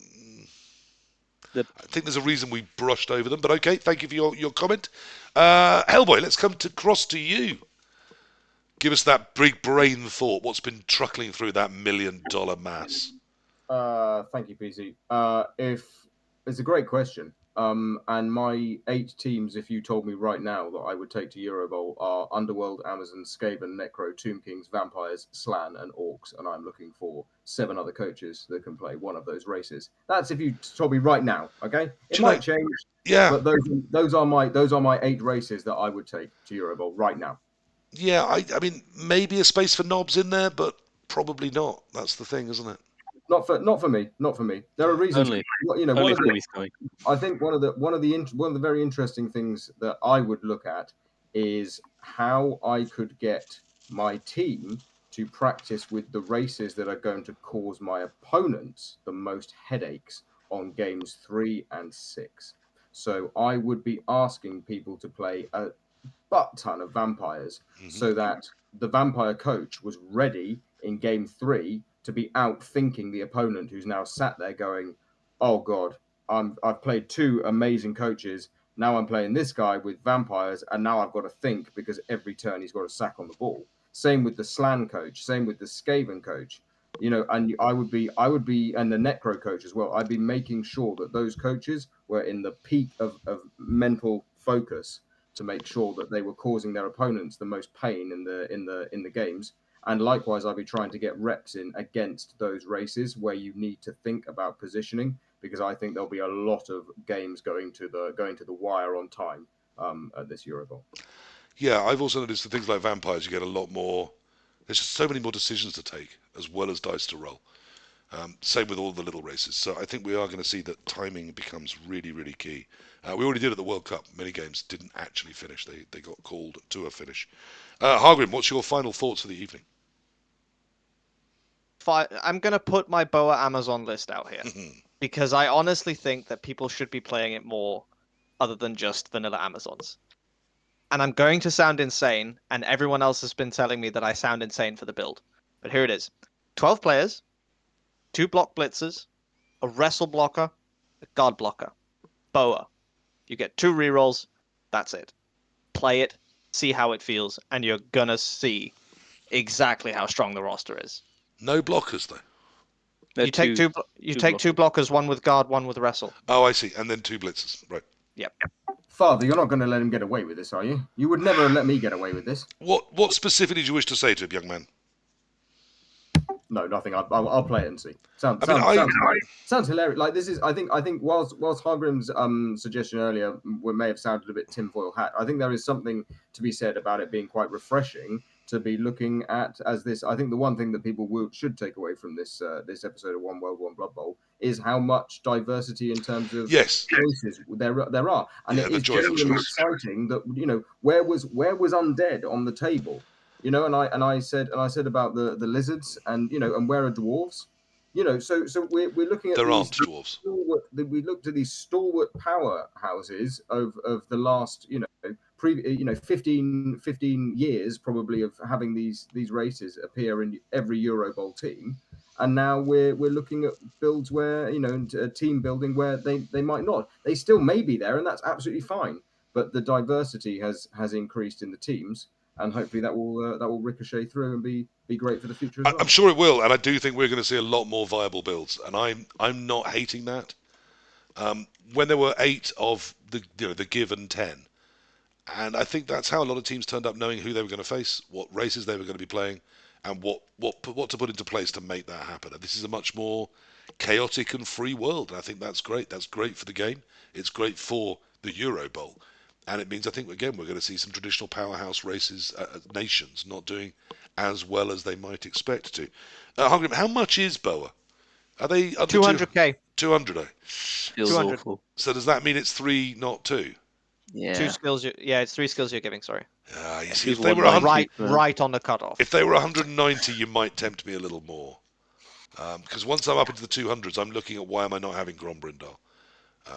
[SPEAKER 2] I think there's a reason we brushed over them, but okay, thank you for your comment. Hellboy, let's come across to you. Give us that big brain thought. What's been truckling through that $1 million mass?
[SPEAKER 4] Thank you, PC. It's a great question. And my 8 teams, if you told me right now that I would take to Eurobowl, are Underworld, Amazon, Skaven, Necro, Tomb Kings, Vampires, Slann, and Orcs. And I'm looking for 7 other coaches that can play one of those races. That's if you told me right now. Okay, it might change.
[SPEAKER 2] Yeah,
[SPEAKER 4] but those are my 8 races that I would take to Eurobowl right now.
[SPEAKER 2] Yeah, I mean, maybe a space for knobs in there, but probably not. That's the thing, isn't it?
[SPEAKER 4] Not for me. There are reasons.
[SPEAKER 3] Only
[SPEAKER 4] I think one of the very interesting things that I would look at is how I could get my team to practice with the races that are going to cause my opponents the most headaches on games 3 and 6. So I would be asking people to play a butt ton of vampires, so that the vampire coach was ready in game 3 to be out thinking the opponent who's now sat there going, oh god, I've played 2 amazing coaches, now I'm playing this guy with vampires, and now I've got to think because every turn he's got a sack on the ball. Same with the Slann coach, same with the Skaven coach, and I would be and the Necro coach as well. I'd be making sure that those coaches were in the peak of mental focus to make sure that they were causing their opponents the most pain in the games. And likewise, I'll be trying to get reps in against those races where you need to think about positioning, because I think there'll be a lot of games going to the wire on time at this Eurobowl.
[SPEAKER 2] Yeah, I've also noticed that things like vampires, you get a lot more. There's just so many more decisions to take as well as dice to roll. Same with all the little races. So I think we are going to see that timing becomes really, really key. We already did at the World Cup. Many games didn't actually finish. They got called to a finish. Hargrim, what's your final thoughts for the evening?
[SPEAKER 5] I'm going to put my Boa Amazon list out here because I honestly think that people should be playing it more other than just vanilla Amazons. And I'm going to sound insane, and everyone else has been telling me that I sound insane for the build. But here it is. 12 players, 2 block blitzers, a wrestle blocker, a guard blocker, Boa. You get 2 rerolls, that's it. play it, see how it feels, and you're gonna see exactly how strong the roster is.
[SPEAKER 2] No blockers though.
[SPEAKER 3] They're
[SPEAKER 5] You take
[SPEAKER 3] two,
[SPEAKER 5] you
[SPEAKER 3] two
[SPEAKER 5] take two blockers, one with guard, one with wrestle.
[SPEAKER 2] Oh, I see. And then 2 blitzers. Right.
[SPEAKER 5] Yep.
[SPEAKER 4] Father, you're not going to let him get away with this, are you? You would never let me get away with this.
[SPEAKER 2] What specifically do you wish to say to him, young man?
[SPEAKER 4] No, nothing. I'll play it and see. Sounds hilarious. Like this is. I think whilst Hargrim's suggestion earlier may have sounded a bit tinfoil hat, I think there is something to be said about it being quite refreshing to be looking at as this. I think the one thing that people should take away from this this episode of One World, One Blood Bowl is how much diversity in terms of choices there are, and it is genuinely exciting that where was undead on the table. And I said about the lizards and and where are dwarves, so we're looking at
[SPEAKER 2] there aren't dwarves.
[SPEAKER 4] We looked at these stalwart powerhouses of the last 15 years probably of having these races appear in every Eurobowl team, and now we're looking at builds where team building where they might not. They still may be there, and that's absolutely fine. But the diversity has increased in the teams. And hopefully that will ricochet through and be great for the future as well.
[SPEAKER 2] I'm sure it will, and I do think we're going to see a lot more viable builds, and I'm not hating that. When there were 8 of the give and 10, and I think that's how a lot of teams turned up, knowing who they were going to face, what races they were going to be playing, and what to put into place to make that happen. And this is a much more chaotic and free world, and I think that's great. That's great for the game. It's great for the Eurobowl. And it means, I think, again, we're going to see some traditional powerhouse races, nations, not doing as well as they might expect to. Hargrim, how much is Boa? Are they
[SPEAKER 5] 200k?
[SPEAKER 2] 200.
[SPEAKER 3] Feels
[SPEAKER 5] 200.
[SPEAKER 3] awful.
[SPEAKER 2] So does that mean it's 3, not 2?
[SPEAKER 3] Yeah.
[SPEAKER 5] 2 skills. It's 3 skills you're giving. Sorry.
[SPEAKER 2] You see, if
[SPEAKER 3] People
[SPEAKER 2] they were
[SPEAKER 3] want
[SPEAKER 2] 100,
[SPEAKER 5] right on the cutoff.
[SPEAKER 2] if they were 190, you might tempt me a little more. Because once I'm up into the 200s, I'm looking at why am I not having Grombrindal?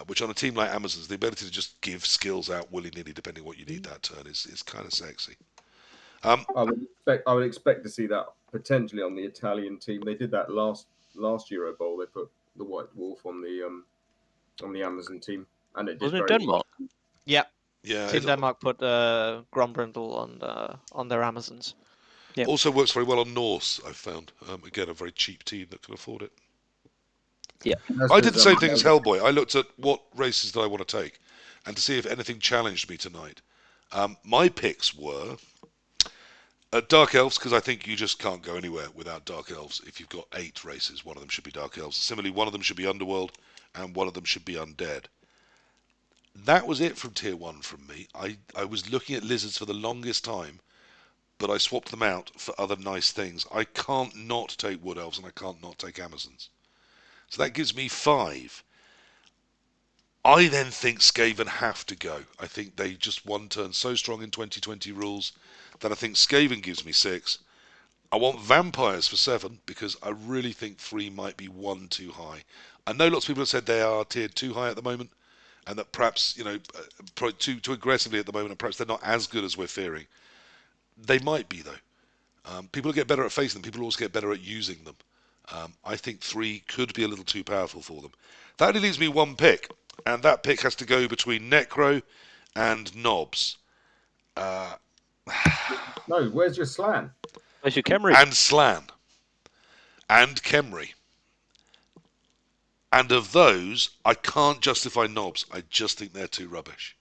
[SPEAKER 2] Which on a team like Amazon's, the ability to just give skills out willy-nilly depending what you need that turn is kind of sexy.
[SPEAKER 4] I would expect to see that potentially on the Italian team. They did that last Eurobowl. They put the White Dwarf on the Amazon team, and it did
[SPEAKER 3] Wasn't it
[SPEAKER 4] very
[SPEAKER 3] Denmark?
[SPEAKER 5] Yeah.
[SPEAKER 2] Yeah.
[SPEAKER 5] Team Denmark put Grombrindal on their Amazons.
[SPEAKER 3] Yep.
[SPEAKER 2] Also works very well on Norse, I've found. Again, a very cheap team that can afford it.
[SPEAKER 3] Yeah.
[SPEAKER 2] I did the same thing as Hellboy. I looked at what races did I want to take and to see if anything challenged me tonight. My picks were Dark Elves, because I think you just can't go anywhere without Dark Elves. If you've got 8 races, one of them should be Dark Elves. Similarly, one of them should be Underworld and one of them should be Undead. That was it from Tier 1 from me. I was looking at Lizards for the longest time, but I swapped them out for other nice things. I can't not take Wood Elves and I can't not take Amazons. So that gives me 5. I then think Skaven have to go. I think they just one turn so strong in 2020 rules that I think Skaven gives me 6. I want Vampires for 7 because I really think 3 might be 1 too high. I know lots of people have said they are tiered too high at the moment and that perhaps, too aggressively at the moment and perhaps they're not as good as we're fearing. They might be, though. People get better at facing them. People also get better at using them. I think 3 could be a little too powerful for them. That only leaves me 1 pick, and that pick has to go between Necro and Knobs.
[SPEAKER 4] No, where's your Slan?
[SPEAKER 3] Where's your Khemri?
[SPEAKER 2] And Slan. And Khemri. And of those, I can't justify Knobs. I just think they're too rubbish.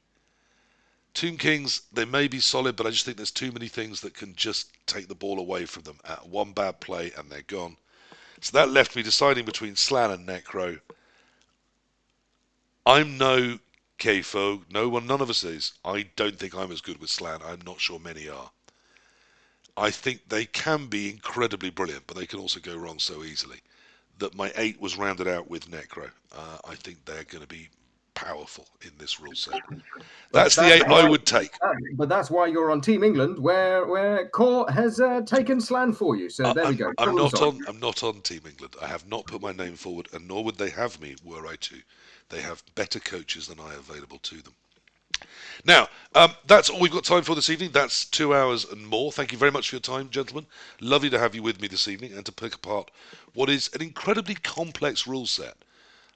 [SPEAKER 2] Tomb Kings, they may be solid, but I just think there's too many things that can just take the ball away from them. One bad play and they're gone. So that left me deciding between Slan and Necro. I'm no K-Fo. None of us is. I don't think I'm as good with Slan. I'm not sure many are. I think they can be incredibly brilliant, but they can also go wrong so easily. That my 8 was rounded out with Necro. I think they're going to be powerful in this rule set. That's the 8 I would take.
[SPEAKER 4] But that's why you're on Team England, where Core has taken Slan for you. So there we go.
[SPEAKER 2] I'm not on Team England. I have not put my name forward, and nor would they have me were I to. They have better coaches than I available to them. Now, that's all we've got time for this evening. That's 2 hours and more. Thank you very much for your time, gentlemen. Lovely to have you with me this evening and to pick apart what is an incredibly complex rule set.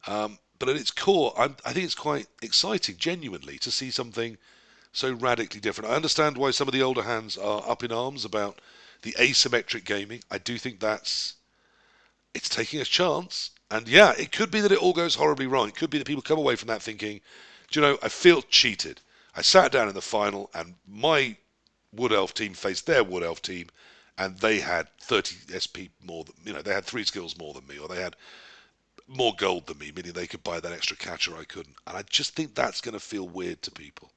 [SPEAKER 2] But at its core, I think it's quite exciting, genuinely, to see something so radically different. I understand why some of the older hands are up in arms about the asymmetric gaming. I do think it's taking a chance. And yeah, it could be that it all goes horribly wrong. It could be that people come away from that thinking, do you know, I feel cheated. I sat down in the final and my Wood Elf team faced their Wood Elf team and they had 30 SP more than, they had 3 skills more than me, or they had more gold than me, meaning they could buy that extra catcher I couldn't. And I just think that's going to feel weird to people.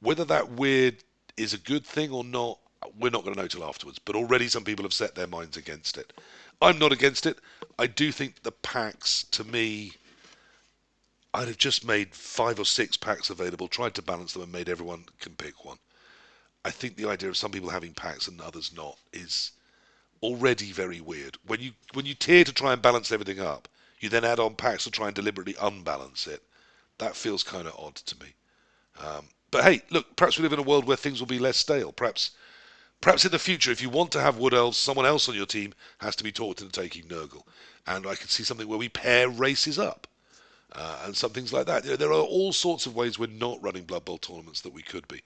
[SPEAKER 2] Whether that weird is a good thing or not, we're not going to know till afterwards. But already some people have set their minds against it. I'm not against it. I do think the packs, to me, I'd have just made 5 or 6 packs available, tried to balance them and made everyone can pick one. I think the idea of some people having packs and others not is already very weird. When you tier to try and balance everything up, you then add on packs to try and deliberately unbalance it. That feels kind of odd to me. But hey, look, perhaps we live in a world where things will be less stale. Perhaps in the future, if you want to have Wood Elves, someone else on your team has to be talked into taking Nurgle. And I could see something where we pair races up. And some things like that. There are all sorts of ways we're not running Blood Bowl tournaments that we could be.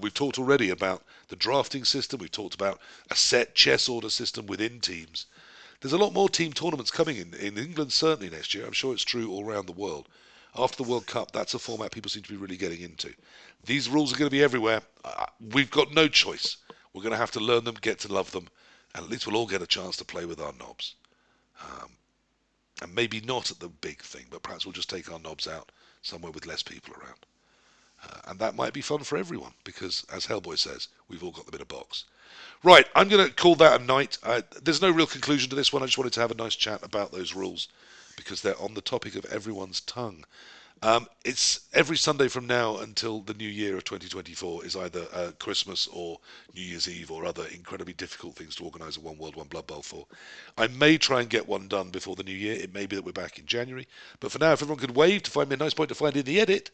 [SPEAKER 2] We've talked already about the drafting system. We've talked about a set chess order system within teams. There's a lot more team tournaments coming in England certainly next year. I'm sure it's true all around the world. After the World Cup, that's a format people seem to be really getting into. These rules are going to be everywhere. We've got no choice. We're going to have to learn them, get to love them, and at least we'll all get a chance to play with our knobs. And maybe not at the big thing, but perhaps we'll just take our knobs out somewhere with less people around. And that might be fun for everyone, because, as Hellboy says, we've all got the bit of box. Right, I'm going to call that a night. There's no real conclusion to this one. I just wanted to have a nice chat about those rules, because they're on the topic of everyone's tongue. It's every Sunday from now until the new year of 2024 is either Christmas or New Year's Eve or other incredibly difficult things to organise a One World, One Blood Bowl for. I may try and get one done before the new year. It may be that we're back in January. But for now, if everyone could wave to find me a nice point to find in the edit.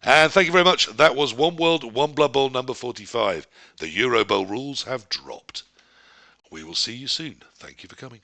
[SPEAKER 2] And thank you very much. That was One World, One Blood Bowl number 45. The Eurobowl rules have dropped. We will see you soon. Thank you for coming.